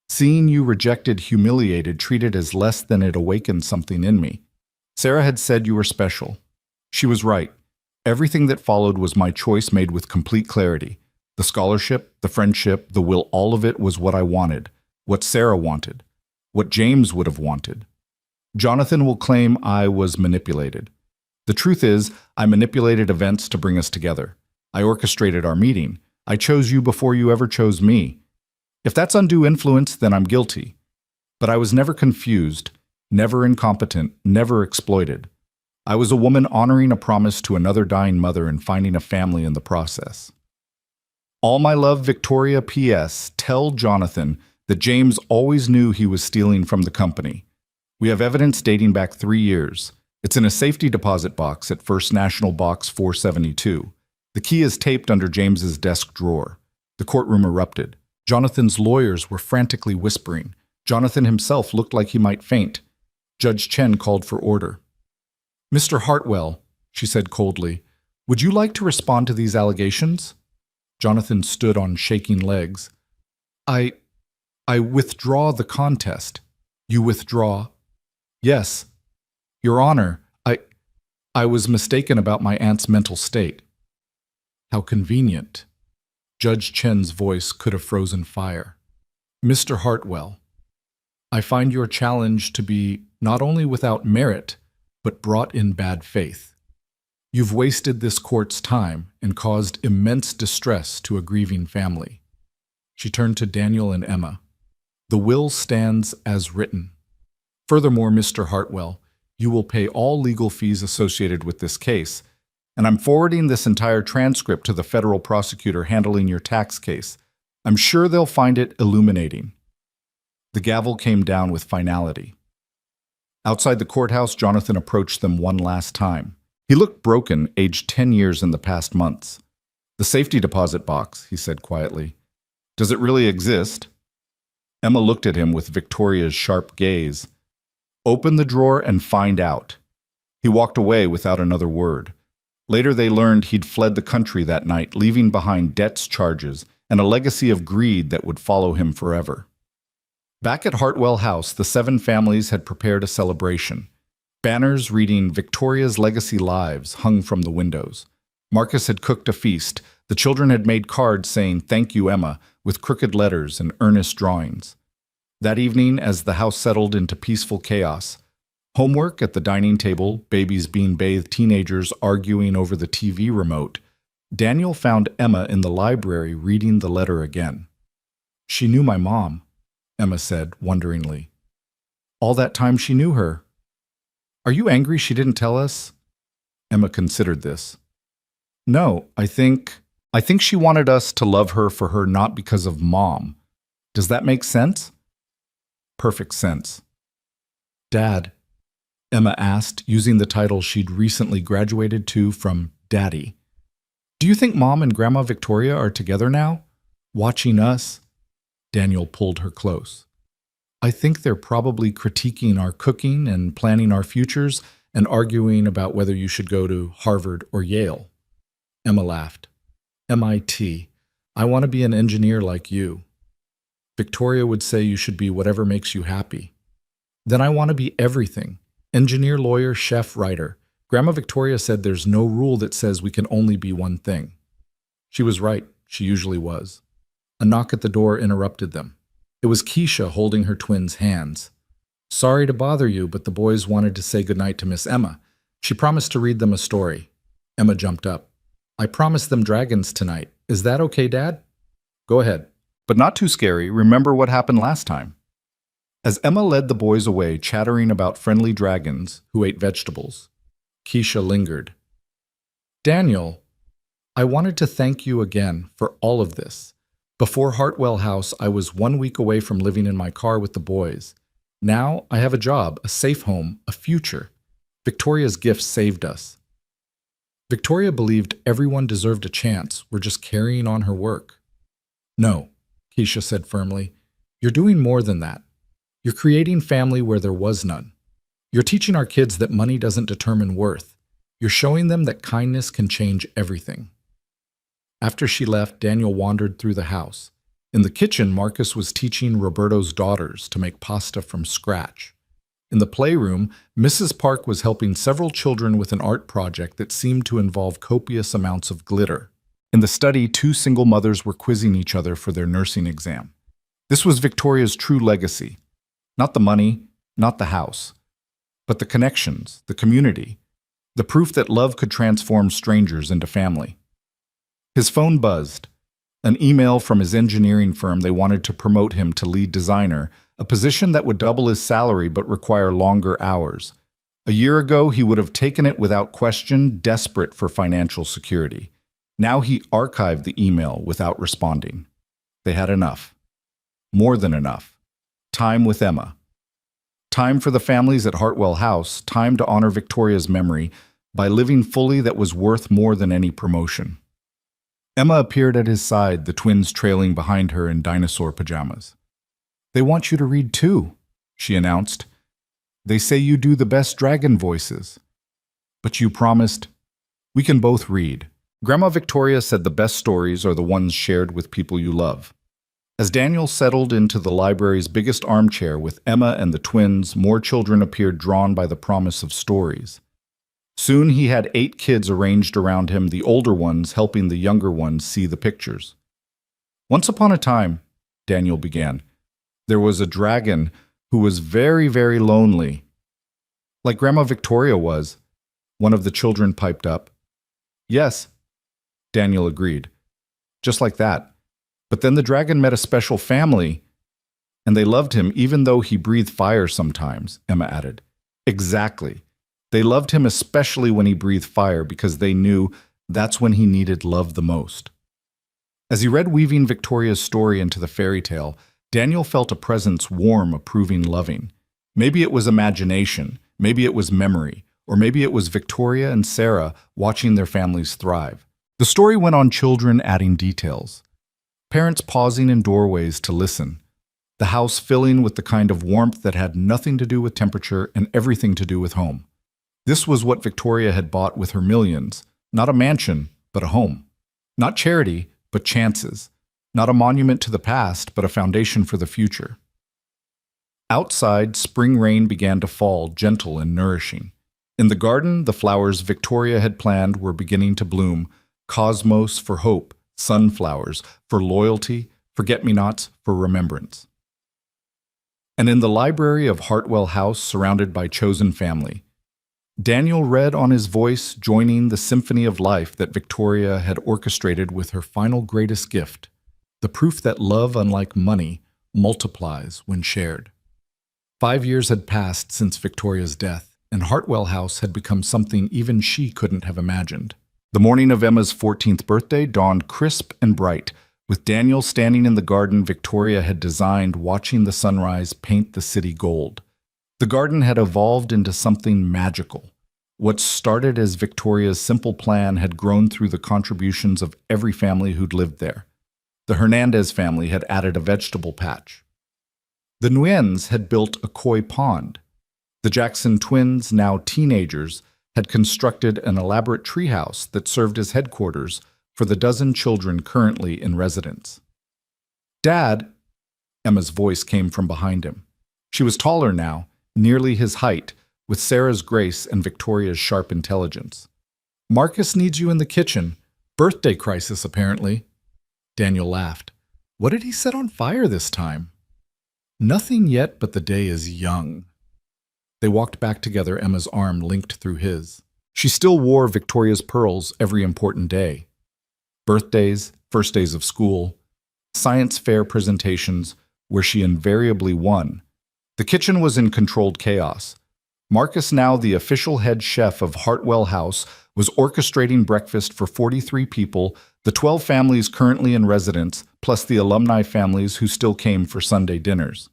Seeing you rejected, humiliated, treated as less than it awakened something in me. Sarah had said you were special. She was right. Everything that followed was my choice made with complete clarity. The scholarship, the friendship, the will, all of it was what I wanted, what Sarah wanted, what James would have wanted. Jonathan will claim I was manipulated. The truth is, I manipulated events to bring us together. I orchestrated our meeting. I chose you before you ever chose me. If that's undue influence, then I'm guilty. But I was never confused, never incompetent, never exploited. I was a woman honoring a promise to another dying mother and finding a family in the process. All my love, Victoria. P.S. Tell Jonathan that James always knew he was stealing from the company. We have evidence dating back 3 years. It's in a safety deposit box at First National Box 472. The key is taped under James's desk drawer. The courtroom erupted. Jonathan's lawyers were frantically whispering. Jonathan himself looked like he might faint. Judge Chen called for order. Mr. Hartwell, she said coldly, would you like to respond to these allegations? Jonathan stood on shaking legs. I withdraw the contest. You withdraw? Yes. Your Honor, I was mistaken about my aunt's mental state. How convenient. Judge Chen's voice could have frozen fire. Mr. Hartwell, I find your challenge to be not only without merit, but brought in bad faith. You've wasted this court's time and caused immense distress to a grieving family. She turned to Daniel and Emma. The will stands as written. Furthermore, Mr. Hartwell, you will pay all legal fees associated with this case, and I'm forwarding this entire transcript to the federal prosecutor handling your tax case. I'm sure they'll find it illuminating. The gavel came down with finality. Outside the courthouse, Jonathan approached them one last time. He looked broken, aged 10 years in the past months. The safety deposit box, he said quietly. Does it really exist? Emma looked at him with Victoria's sharp gaze. Open the drawer and find out. He walked away without another word. Later they learned he'd fled the country that night, leaving behind debts charges and a legacy of greed that would follow him forever. Back at Hartwell House, the 7 families had prepared a celebration. Banners reading Victoria's Legacy Lives hung from the windows. Marcus had cooked a feast. The children had made cards saying, "Thank you, Emma," with crooked letters and earnest drawings. That evening, as the house settled into peaceful chaos, homework at the dining table, babies being bathed, teenagers arguing over the TV remote, Daniel found Emma in the library reading the letter again. She knew my mom, Emma said wonderingly. All that time she knew her. Are you angry she didn't tell us? Emma considered this. No, I think she wanted us to love her for her, not because of Mom. Does that make sense? Perfect sense. Dad, Emma asked, using the title she'd recently graduated to from Daddy. Do you think Mom and Grandma Victoria are together now? Watching us? Daniel pulled her close. I think they're probably critiquing our cooking and planning our futures and arguing about whether you should go to Harvard or Yale. Emma laughed. MIT. I want to be an engineer like you. Victoria would say you should be whatever makes you happy. Then I want to be everything. Engineer, lawyer, chef, writer. Grandma Victoria said there's no rule that says we can only be one thing. She was right. She usually was. A knock at the door interrupted them. It was Keisha holding her twins' hands. Sorry to bother you, but the boys wanted to say goodnight to Miss Emma. She promised to read them a story. Emma jumped up. I promised them dragons tonight. Is that okay, Dad? Go ahead. But not too scary. Remember what happened last time. As Emma led the boys away, chattering about friendly dragons who ate vegetables, Keisha lingered. Daniel, I wanted to thank you again for all of this. Before Hartwell House, I was 1 week away from living in my car with the boys. Now I have a job, a safe home, a future. Victoria's gifts saved us. Victoria believed everyone deserved a chance. We're just carrying on her work. No, Keisha said firmly. You're doing more than that. You're creating family where there was none. You're teaching our kids that money doesn't determine worth. You're showing them that kindness can change everything. After she left, Daniel wandered through the house. In the kitchen, Marcus was teaching Roberto's daughters to make pasta from scratch. In the playroom, Mrs. Park was helping several children with an art project that seemed to involve copious amounts of glitter. In the study, 2 single mothers were quizzing each other for their nursing exam. This was Victoria's true legacy. Not the money, not the house, but the connections, the community, the proof that love could transform strangers into family. His phone buzzed. An email from his engineering firm. They wanted to promote him to lead designer, a position that would double his salary but require longer hours. A year ago, he would have taken it without question, desperate for financial security. Now he archived the email without responding. They had enough. More than enough. Time with Emma. Time for the families at Hartwell House, time to honor Victoria's memory by living fully that was worth more than any promotion. Emma appeared at his side, the twins trailing behind her in dinosaur pajamas. They want you to read too, she announced. They say you do the best dragon voices. But you promised. We can both read. Grandma Victoria said the best stories are the ones shared with people you love. As Daniel settled into the library's biggest armchair with Emma and the twins, more children appeared drawn by the promise of stories. Soon he had 8 kids arranged around him, the older ones helping the younger ones see the pictures. Once upon a time, Daniel began, there was a dragon who was very, very lonely. Like Grandma Victoria was, one of the children piped up. Yes, Daniel agreed. Just like that. But then the dragon met a special family, and they loved him even though he breathed fire sometimes, Emma added. Exactly. They loved him especially when he breathed fire because they knew that's when he needed love the most. As he read weaving Victoria's story into the fairy tale, Daniel felt a presence warm, approving, loving. Maybe it was imagination, maybe it was memory, or maybe it was Victoria and Sarah watching their families thrive. The story went on, children adding details. Parents pausing in doorways to listen. The house filling with the kind of warmth that had nothing to do with temperature and everything to do with home. This was what Victoria had bought with her millions. Not a mansion, but a home. Not charity, but chances. Not a monument to the past, but a foundation for the future. Outside, spring rain began to fall, gentle and nourishing. In the garden, the flowers Victoria had planned were beginning to bloom. Cosmos for hope, sunflowers for loyalty, forget-me-nots for remembrance. And in the library of Hartwell House, surrounded by chosen family, Daniel read on his voice, joining the symphony of life that Victoria had orchestrated with her final greatest gift, the proof that love, unlike money, multiplies when shared. 5 years had passed since Victoria's death. and Hartwell House had become something even she couldn't have imagined. The morning of Emma's 14th birthday dawned crisp and bright, with Daniel standing in the garden Victoria had designed, watching the sunrise paint the city gold. The garden had evolved into something magical. What started as Victoria's simple plan had grown through the contributions of every family who'd lived there. The Hernandez family had added a vegetable patch. The Nguyen's had built a koi pond. The Jackson twins, now teenagers, had constructed an elaborate treehouse that served as headquarters for the dozen children currently in residence. "Dad," Emma's voice came from behind him. She was taller now, nearly his height, with Sarah's grace and Victoria's sharp intelligence. "Marcus needs you in the kitchen. Birthday crisis, apparently." Daniel laughed. "What did he set on fire this time?" "Nothing yet, but the day is young." They walked back together, Emma's arm linked through his. She still wore Victoria's pearls every important day. Birthdays, first days of school, science fair presentations, where she invariably won. The kitchen was in controlled chaos. Marcus, now the official head chef of Hartwell House, was orchestrating breakfast for 43 people, the 12 families currently in residence, plus the alumni families who still came for Sunday dinners.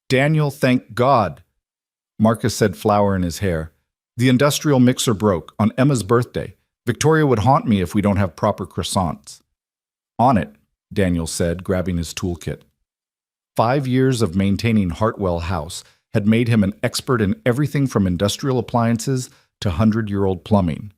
"Daniel, thank God," Marcus said, flour in his hair. "The industrial mixer broke on Emma's birthday. Victoria would haunt me if we don't have proper croissants." "On it," Daniel said, grabbing his toolkit. 5 years of maintaining Hartwell House had made him an expert in everything from industrial appliances to 100-year-old plumbing.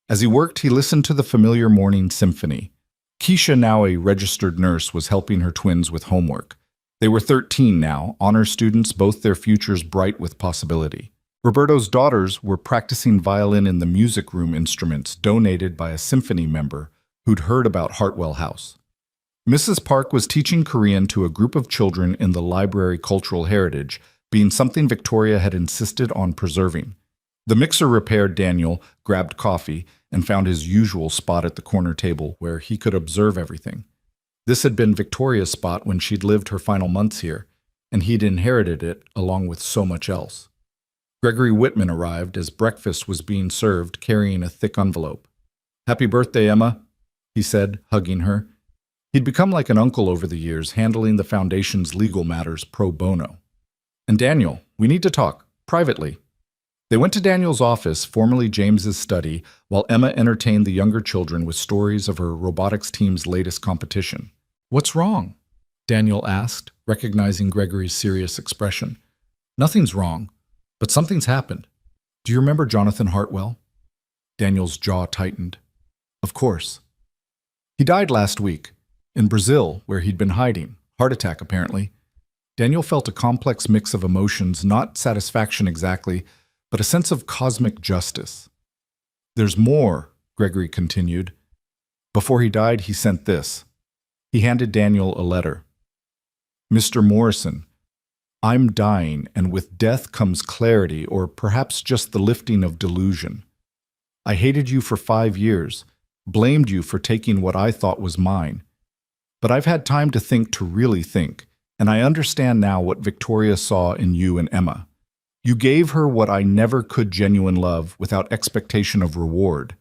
As he worked, he listened to the familiar morning symphony. Keisha, now a registered nurse, was helping her twins with homework. They were 13 now, honor students, both their futures bright with possibility. Roberto's daughters were practicing violin in the music room instruments donated by a symphony member who'd heard about Hartwell House. Mrs. Park was teaching Korean to a group of children in the library cultural heritage, being something Victoria had insisted on preserving. The mixer repaired Daniel, grabbed coffee, and found his usual spot at the corner table where he could observe everything. This had been Victoria's spot when she'd lived her final months here, and he'd inherited it along with so much else. Gregory Whitman arrived as breakfast was being served, carrying a thick envelope. "Happy birthday, Emma," he said, hugging her. He'd become like an uncle over the years, handling the foundation's legal matters pro bono. "And Daniel, we need to talk, privately." They went to Daniel's office, formerly James's study, while Emma entertained the younger children with stories of her robotics team's latest competition. "What's wrong?" Daniel asked, recognizing Gregory's serious expression. "Nothing's wrong, but something's happened. Do you remember Jonathan Hartwell?" Daniel's jaw tightened. "Of course. He died last week, in Brazil, where he'd been hiding. Heart attack, apparently." Daniel felt a complex mix of emotions, not satisfaction exactly, but a sense of cosmic justice. "There's more," Gregory continued. "Before he died, he sent this." He handed Daniel a letter. "Mr. Morrison, I'm dying, and with death comes clarity, or perhaps just the lifting of delusion. I hated you for 5 years, blamed you for taking what I thought was mine. But I've had time to think, to really think, and I understand now what Victoria saw in you and Emma. You gave her what I never could, genuine love, without expectation of reward.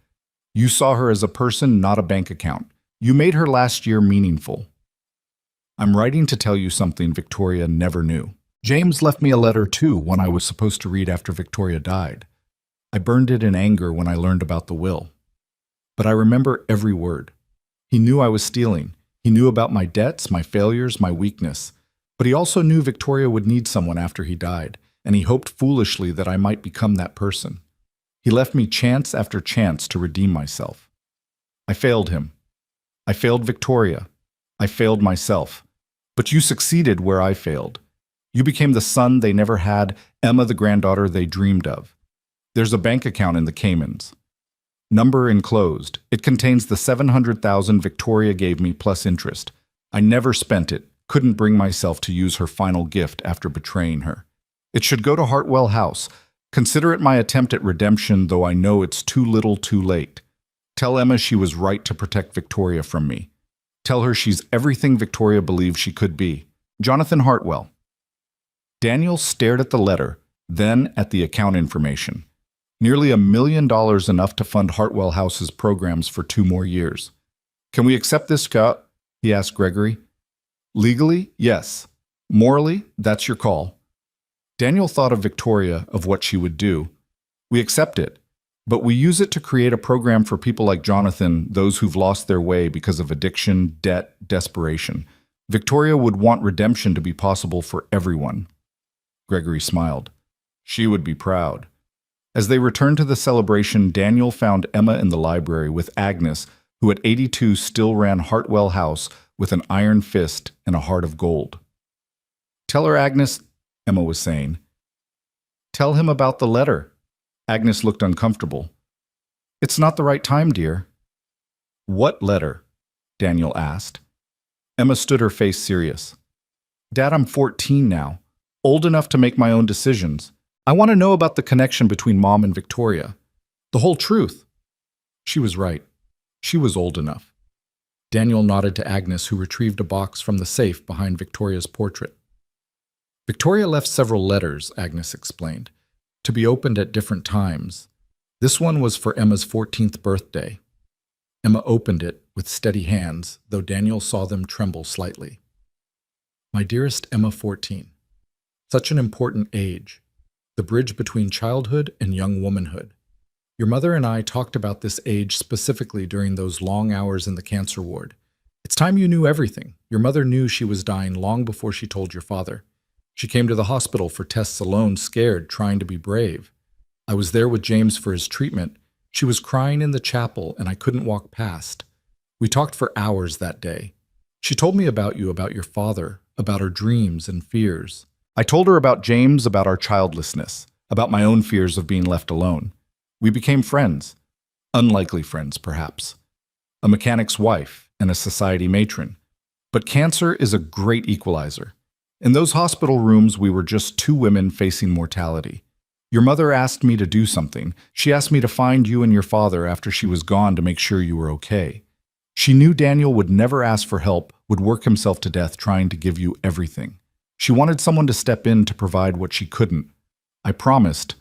You saw her as a person, not a bank account. You made her last year meaningful. I'm writing to tell you something Victoria never knew. James left me a letter too, one I was supposed to read after Victoria died. I burned it in anger when I learned about the will. But I remember every word. He knew I was stealing. He knew about my debts, my failures, my weakness. But he also knew Victoria would need someone after he died, and he hoped foolishly that I might become that person. He left me chance after chance to redeem myself. I failed him. I failed Victoria. I failed myself. But you succeeded where I failed. You became the son they never had, Emma the granddaughter they dreamed of. There's a bank account in the Caymans. Number enclosed. It contains the $700,000 Victoria gave me plus interest. I never spent it, couldn't bring myself to use her final gift after betraying her. It should go to Hartwell House. Consider it my attempt at redemption, though I know it's too little too late. Tell Emma she was right to protect Victoria from me. Tell her she's everything Victoria believed she could be. Jonathan Hartwell." Daniel stared at the letter, Then at the account information. Nearly $1 million, enough to fund Hartwell House's programs for 2 more years. Can we accept this, Scott? He asked Gregory. Legally, yes. Morally, that's your call. Daniel thought of Victoria, of what she would do. We accept it, but we use it to create a program for people like Jonathan, those who've lost their way because of addiction, debt, desperation. Victoria would want redemption to be possible for everyone. Gregory smiled. She would be proud. As they returned to the celebration, Daniel found Emma in the library with Agnes, who at 82 still ran Hartwell House with an iron fist and a heart of gold. Tell her, Agnes, Emma was saying. Tell him about the letter. Agnes looked uncomfortable. It's not the right time, dear. What letter? Daniel asked. Emma stood, her face serious. Dad, I'm 14 now, old enough to make my own decisions. I want to know about the connection between Mom and Victoria. The whole truth. She was right. She was old enough. Daniel nodded to Agnes, who retrieved a box from the safe behind Victoria's portrait. Victoria left several letters, Agnes explained, to be opened at different times. This one was for Emma's 14th birthday. Emma opened it with steady hands, though Daniel saw them tremble slightly. My dearest Emma, 14. Such an important age. The bridge between childhood and young womanhood. Your mother and I talked about this age specifically during those long hours in the cancer ward. It's time you knew everything. Your mother knew she was dying long before she told your father. She came to the hospital for tests alone, scared, trying to be brave. I was there with James for his treatment. She was crying in the chapel, and I couldn't walk past. We talked for hours that day. She told me about you, about your father, about her dreams and fears. I told her about James, about our childlessness, about my own fears of being left alone. We became friends. Unlikely friends, perhaps. A mechanic's wife and a society matron. But cancer is a great equalizer. In those hospital rooms, we were just 2 women facing mortality. Your mother asked me to do something. She asked me to find you and your father after she was gone to make sure you were okay. She knew Daniel would never ask for help, would work himself to death trying to give you everything. She wanted someone to step in to provide what she couldn't. I promised,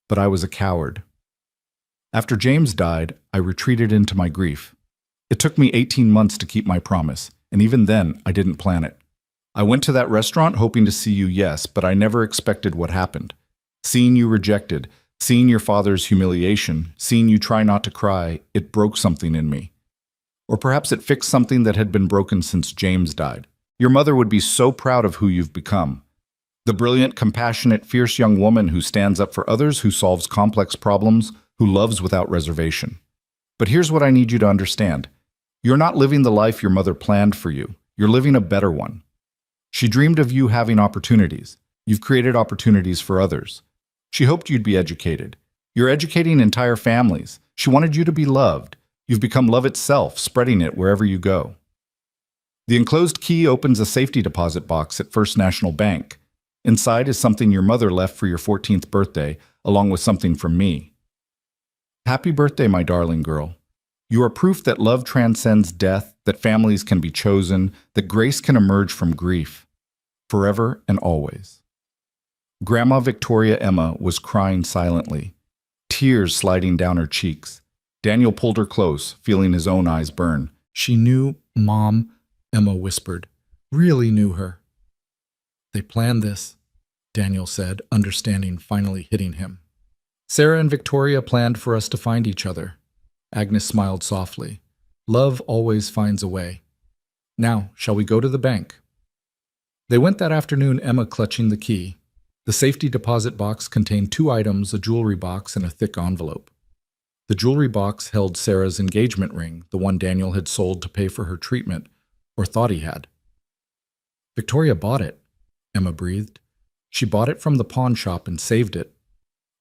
but I was a coward. After James died, I retreated into my grief. It took me 18 months to keep my promise, and even then, I didn't plan it. I went to that restaurant hoping to see you, yes, but I never expected what happened. Seeing you rejected, seeing your father's humiliation, seeing you try not to cry, it broke something in me. Or perhaps it fixed something that had been broken since James died. Your mother would be so proud of who you've become. The brilliant, compassionate, fierce young woman who stands up for others, who solves complex problems, who loves without reservation. But here's what I need you to understand. You're not living the life your mother planned for you. You're living a better one. She dreamed of you having opportunities. You've created opportunities for others. She hoped you'd be educated. You're educating entire families. She wanted you to be loved. You've become love itself, spreading it wherever you go. The enclosed key opens a safety deposit box at First National Bank. Inside is something your mother left for your 14th birthday, along with something from me. Happy birthday, my darling girl. You are proof that love transcends death, that families can be chosen, that grace can emerge from grief, forever and always. Grandma Victoria Emma was crying silently, tears sliding down her cheeks. Daniel pulled her close, feeling his own eyes burn. She knew Mom, Emma whispered, really knew her. They planned this, Daniel said, understanding finally hitting him. Sarah and Victoria planned for us to find each other. Agnes smiled softly. Love always finds a way. Now, shall we go to the bank? They went that afternoon, Emma clutching the key. The safety deposit box contained 2 items, a jewelry box and a thick envelope. The jewelry box held Sarah's engagement ring, the one Daniel had sold to pay for her treatment, or thought he had. Victoria bought it, Emma breathed. She bought it from the pawn shop and saved it.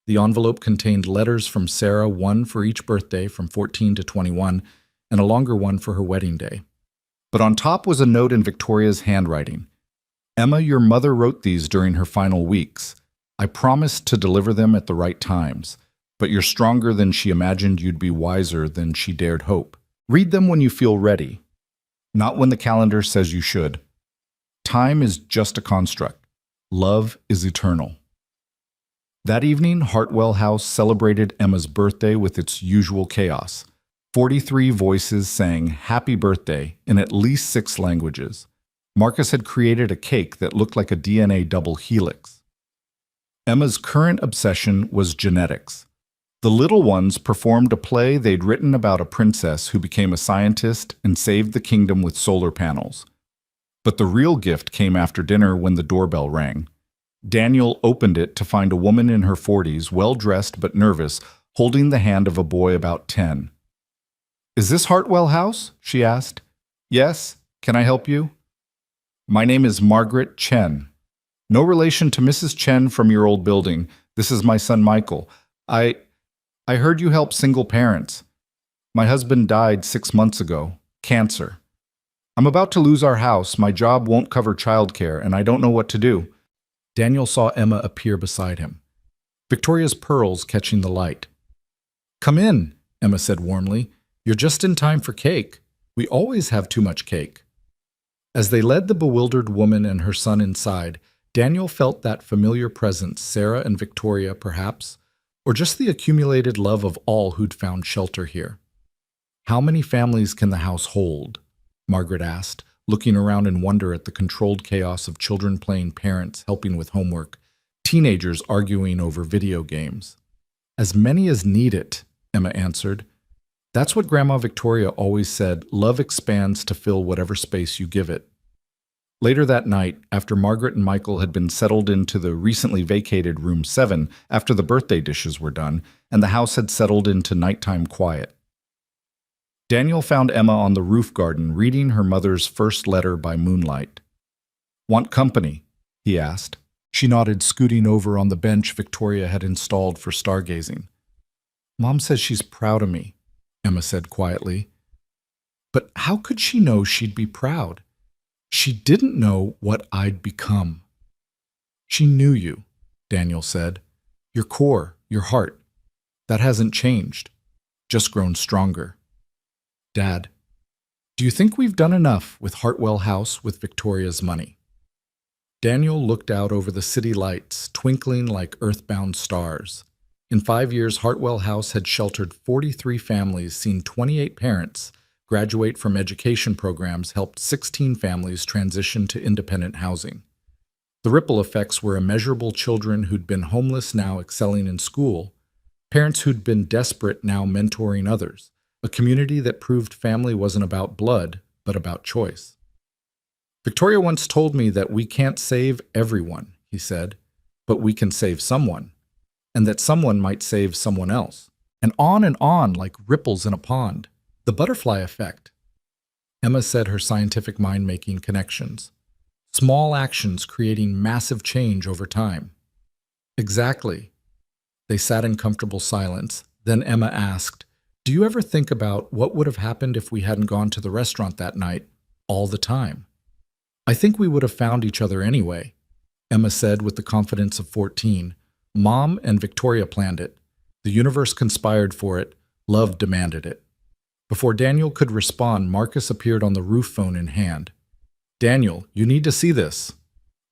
The envelope contained letters from Sarah, 1 for each birthday from 14 to 21, and a longer one for her wedding day. But on top was a note in Victoria's handwriting. Emma, your mother wrote these during her final weeks. I promised to deliver them at the right times, but you're stronger than she imagined, you'd be wiser than she dared hope. Read them when you feel ready, not when the calendar says you should. Time is just a construct. Love is eternal. That evening, Hartwell House celebrated Emma's birthday with its usual chaos. 43 voices sang Happy Birthday in at least 6 languages. Marcus had created a cake that looked like a DNA double helix. Emma's current obsession was genetics. The little ones performed a play they'd written about a princess who became a scientist and saved the kingdom with solar panels. But the real gift came after dinner when the doorbell rang. Daniel opened it to find a woman in her 40s, well-dressed but nervous, holding the hand of a boy about 10. "Is this Hartwell House?" she asked. "Yes. Can I help you?" "My name is Margaret Chen. No relation to Mrs. Chen from your old building. This is my son Michael. I heard you help single parents. My husband died 6 months ago. Cancer. I'm about to lose our house. My job won't cover childcare, and I don't know what to do." Daniel saw Emma appear beside him, Victoria's pearls catching the light. "Come in," Emma said warmly. "You're just in time for cake. We always have too much cake." As they led the bewildered woman and her son inside, Daniel felt that familiar presence, Sarah and Victoria, perhaps, or just the accumulated love of all who'd found shelter here. "How many families can the house hold?" Margaret asked, looking around in wonder at the controlled chaos of children playing parents helping with homework, teenagers arguing over video games. "As many as need it," Emma answered. "That's what Grandma Victoria always said, love expands to fill whatever space you give it." Later that night, after Margaret and Michael had been settled into the recently vacated room 7 after the birthday dishes were done, and the house had settled into nighttime quiet, Daniel found Emma on the roof garden reading her mother's first letter by moonlight. "Want company?" he asked. She nodded, scooting over on the bench Victoria had installed for stargazing. "Mom says she's proud of me," Emma said quietly. But how could she know she'd be proud? She didn't know what I'd become. "She knew you," Daniel said. "Your core, your heart. That hasn't changed, just grown stronger." "Dad, do you think we've done enough with Hartwell House with Victoria's money?" Daniel looked out over the city lights, twinkling like earthbound stars. In 5 years, Hartwell House had sheltered 43 families, seen 28 parents graduate from education programs, helped 16 families transition to independent housing. The ripple effects were immeasurable: children who'd been homeless now excelling in school, parents who'd been desperate now mentoring others, a community that proved family wasn't about blood, but about choice. "Victoria once told me that we can't save everyone," he said, "but we can save someone, and that someone might save someone else, and on like ripples in a pond. The butterfly effect." Emma said, her scientific mind making connections. Small actions creating massive change over time. "Exactly." They sat in comfortable silence. Then Emma asked, "Do you ever think about what would have happened if we hadn't gone to the restaurant that night, all the time?" "I think we would have found each other anyway," Emma said with the confidence of 14. "Mom and Victoria planned it. The universe conspired for it. Love demanded it." Before Daniel could respond, Marcus appeared on the roof, phone in hand. "Daniel, you need to see this."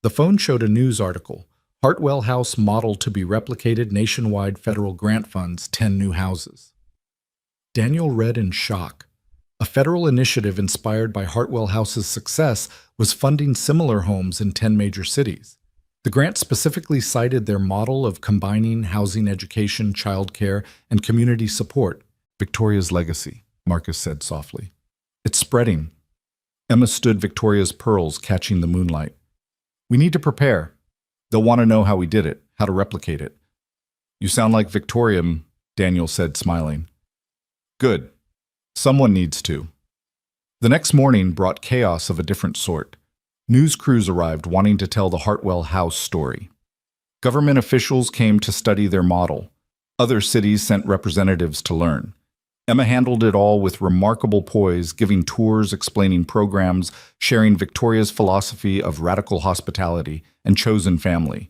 The phone showed a news article. Hartwell House model to be replicated, nationwide federal grant funds, 10 new houses. Daniel read in shock. A federal initiative inspired by Hartwell House's success was funding similar homes in 10 major cities. The grant specifically cited their model of combining housing, education, childcare, and community support. "Victoria's legacy," Marcus said softly. "It's spreading." Emma stood, Victoria's pearls catching the moonlight. "We need to prepare. They'll want to know how we did it, how to replicate it." "You sound like Victoria," Daniel said, smiling. "Good. Someone needs to." The next morning brought chaos of a different sort. News crews arrived wanting to tell the Hartwell House story. Government officials came to study their model. Other cities sent representatives to learn. Emma handled it all with remarkable poise, giving tours, explaining programs, sharing Victoria's philosophy of radical hospitality and chosen family.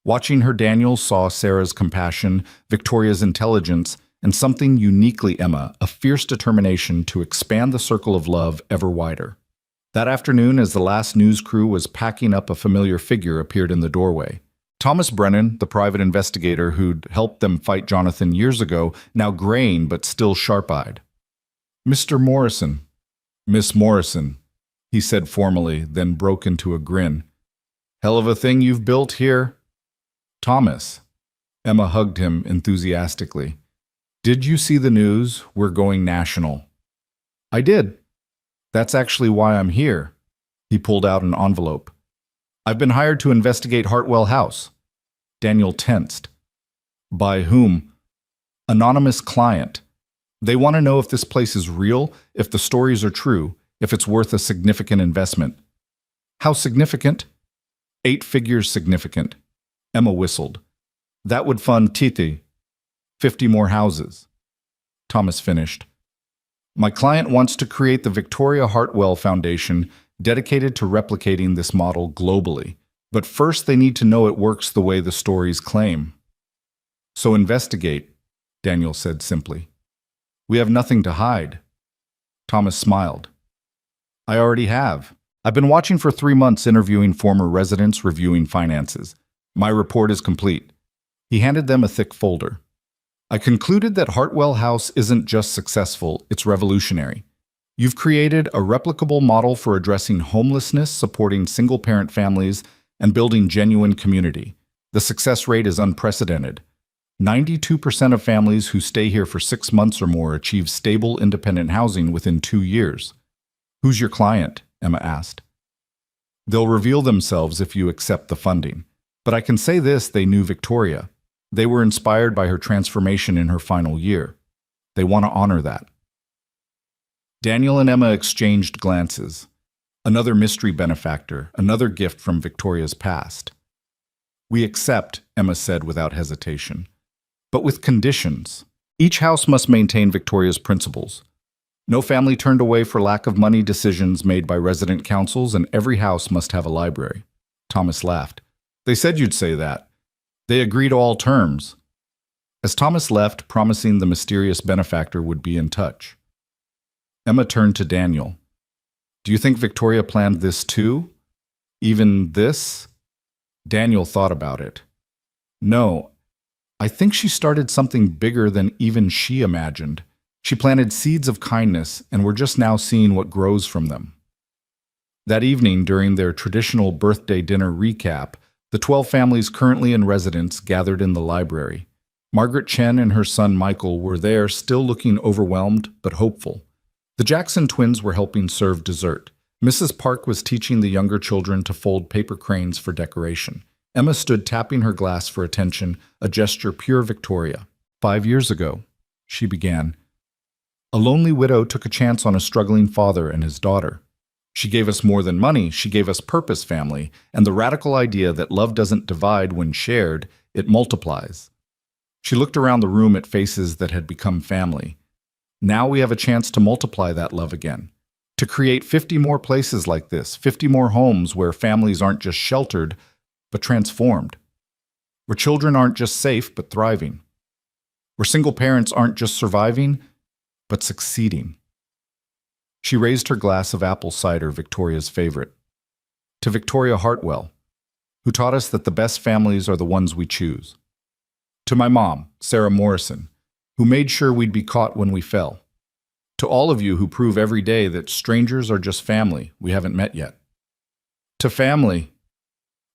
Watching her, Daniel saw Sarah's compassion, Victoria's intelligence, and something uniquely Emma, a fierce determination to expand the circle of love ever wider. That afternoon, as the last news crew was packing up, a familiar figure appeared in the doorway. Thomas Brennan, the private investigator who'd helped them fight Jonathan years ago, now graying but still sharp-eyed. Mr. Morrison. Miss Morrison, he said formally, then broke into a grin. Hell of a thing you've built here. Thomas. Emma hugged him enthusiastically. Did you see the news? We're going national. I did. That's actually why I'm here. He pulled out an envelope. I've been hired to investigate Hartwell House. Daniel tensed. By whom? Anonymous client. They want to know if this place is real, if the stories are true, if it's worth a significant investment. How significant? 8 figures significant. Emma whistled. That would fund Titi. 50 more houses. Thomas finished. My client wants to create the Victoria Hartwell Foundation dedicated to replicating this model globally. But first they need to know it works the way the stories claim. So investigate, Daniel said simply. We have nothing to hide. Thomas smiled. I already have. I've been watching for 3 months interviewing former residents, reviewing finances. My report is complete. He handed them a thick folder. I concluded that Hartwell House isn't just successful, it's revolutionary. You've created a replicable model for addressing homelessness, supporting single-parent families, and building genuine community. The success rate is unprecedented. 92% of families who stay here for 6 months or more achieve stable, independent housing within 2 years. Who's your client? Emma asked. They'll reveal themselves if you accept the funding. But I can say this, they knew Victoria. They were inspired by her transformation in her final year. They want to honor that. Daniel and Emma exchanged glances. Another mystery benefactor, another gift from Victoria's past. We accept, Emma said without hesitation. But with conditions. Each house must maintain Victoria's principles. No family turned away for lack of money, decisions made by resident councils, and every house must have a library. Thomas laughed. They said you'd say that. They agreed to all terms. As Thomas left, promising the mysterious benefactor would be in touch. Emma turned to Daniel. Do you think Victoria planned this too? Even this? Daniel thought about it. No, I think she started something bigger than even she imagined. She planted seeds of kindness, and we're just now seeing what grows from them. That evening, during their traditional birthday dinner recap, the 12 families currently in residence gathered in the library. Margaret Chen and her son Michael were there, still looking overwhelmed but hopeful. The Jackson twins were helping serve dessert. Mrs. Park was teaching the younger children to fold paper cranes for decoration. Emma stood tapping her glass for attention, a gesture pure Victoria. 5 years ago, she began. A lonely widow took a chance on a struggling father and his daughter. She gave us more than money, she gave us purpose, family, and the radical idea that love doesn't divide when shared, it multiplies. She looked around the room at faces that had become family. Now we have a chance to multiply that love again. To create 50 more places like this, 50 more homes where families aren't just sheltered, but transformed. Where children aren't just safe, but thriving. Where single parents aren't just surviving, but succeeding. She raised her glass of apple cider, Victoria's favorite. To Victoria Hartwell, who taught us that the best families are the ones we choose. To my mom, Sarah Morrison, who made sure we'd be caught when we fell. To all of you who prove every day that strangers are just family we haven't met yet. To family,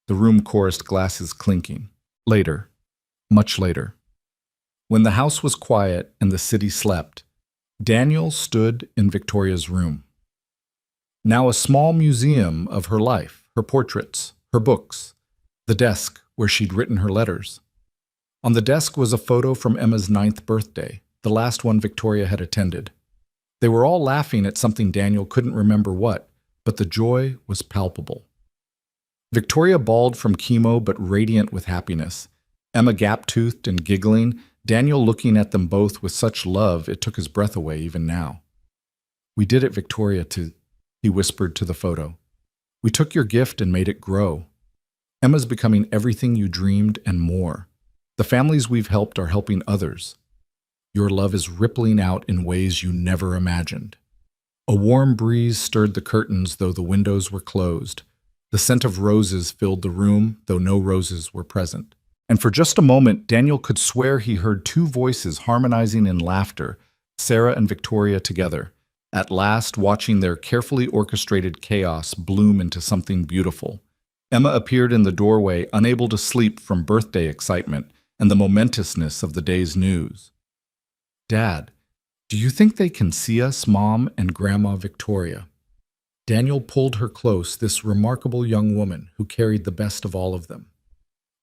the room chorused, glasses clinking. Later, much later. When the house was quiet and the city slept, Daniel stood in Victoria's room. Now a small museum of her life, her portraits, her books, the desk where she'd written her letters. On the desk was a photo from Emma's 9th birthday, the last one Victoria had attended. They were all laughing at something Daniel couldn't remember what, but the joy was palpable. Victoria bawled from chemo but radiant with happiness. Emma gap-toothed and giggling, Daniel looking at them both with such love it took his breath away even now. We did it, Victoria, he whispered to the photo. We took your gift and made it grow. Emma's becoming everything you dreamed and more. The families we've helped are helping others. Your love is rippling out in ways you never imagined. A warm breeze stirred the curtains though the windows were closed. The scent of roses filled the room, though no roses were present. And for just a moment, Daniel could swear he heard two voices harmonizing in laughter, Sarah and Victoria together, at last watching their carefully orchestrated chaos bloom into something beautiful. Emma appeared in the doorway, unable to sleep from birthday excitement and the momentousness of the day's news. "Dad, do you think they can see us, Mom and Grandma Victoria?" Daniel pulled her close, this remarkable young woman who carried the best of all of them.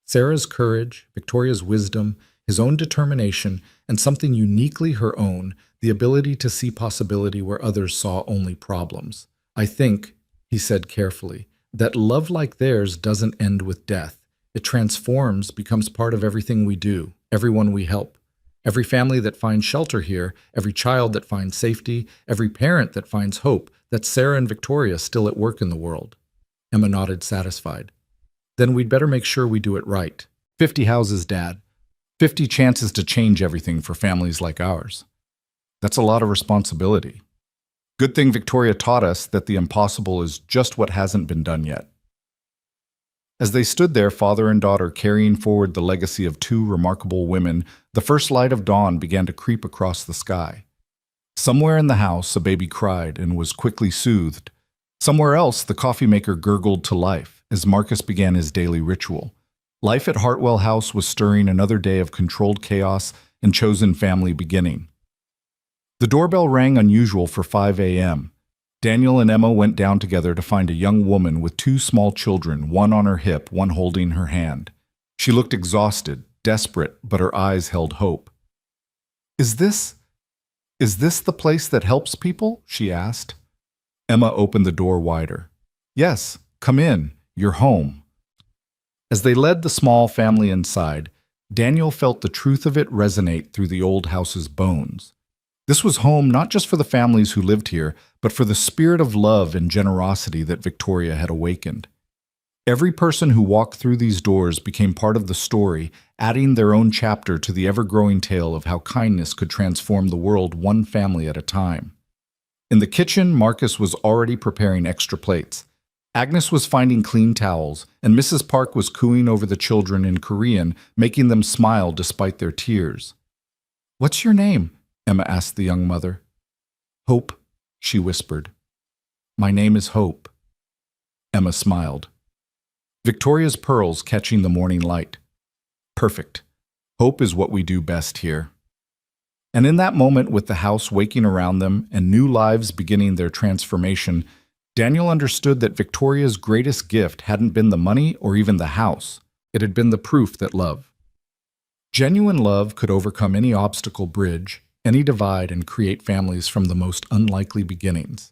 Sarah's courage, Victoria's wisdom, his own determination, and something uniquely her own, the ability to see possibility where others saw only problems. "I think," he said carefully, "that love like theirs doesn't end with death. It transforms, becomes part of everything we do, everyone we help. Every family that finds shelter here, every child that finds safety, every parent that finds hope, that's Sarah and Victoria still at work in the world." Emma nodded, satisfied. "Then we'd better make sure we do it right. 50 houses, Dad. 50 chances to change everything for families like ours. That's a lot of responsibility. Good thing Victoria taught us that the impossible is just what hasn't been done yet." As they stood there, father and daughter carrying forward the legacy of two remarkable women, the first light of dawn began to creep across the sky. Somewhere in the house, a baby cried and was quickly soothed. Somewhere else, the coffee maker gurgled to life as Marcus began his daily ritual. Life at Hartwell House was stirring another day of controlled chaos and chosen family beginning. The doorbell rang unusual for 5 a.m. Daniel and Emma went down together to find a young woman with two small children, one on her hip, one holding her hand. She looked exhausted, desperate, but her eyes held hope. Is this the place that helps people?" she asked. Emma opened the door wider. "Yes, come in. You're home." As they led the small family inside, Daniel felt the truth of it resonate through the old house's bones. This was home not just for the families who lived here, but for the spirit of love and generosity that Victoria had awakened. Every person who walked through these doors became part of the story, adding their own chapter to the ever-growing tale of how kindness could transform the world one family at a time. In the kitchen, Marcus was already preparing extra plates. Agnes was finding clean towels, and Mrs. Park was cooing over the children in Korean, making them smile despite their tears. "What's your name?" Emma asked the young mother. "Hope," she whispered. "My name is Hope." Emma smiled. Victoria's pearls catching the morning light. "Perfect. Hope is what we do best here." And in that moment, with the house waking around them and new lives beginning their transformation, Daniel understood that Victoria's greatest gift hadn't been the money or even the house. It had been the proof that love. Genuine love could overcome any obstacle bridge, any divide, and create families from the most unlikely beginnings.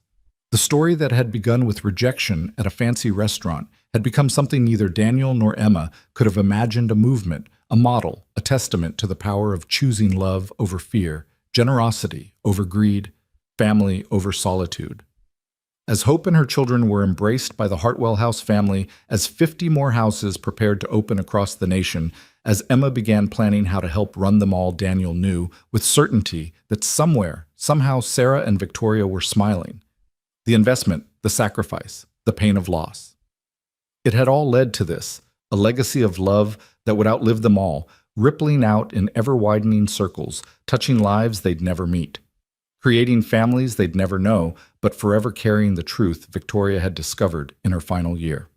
The story that had begun with rejection at a fancy restaurant had become something neither Daniel nor Emma could have imagined: a movement, a model, a testament to the power of choosing love over fear, generosity over greed, family over solitude. As Hope and her children were embraced by the Hartwell House family, as 50 more houses prepared to open across the nation, as Emma began planning how to help run them all, Daniel knew with certainty that somewhere, somehow, Sarah and Victoria were smiling. The investment, the sacrifice, the pain of loss. It had all led to this, a legacy of love that would outlive them all, rippling out in ever-widening circles, touching lives they'd never meet. Creating families they'd never know, but forever carrying the truth Victoria had discovered in her final year.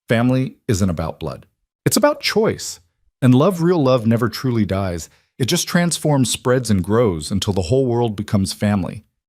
Family isn't about blood. It's about choice. And real love never truly dies. It just transforms, spreads, and grows until the whole world becomes family.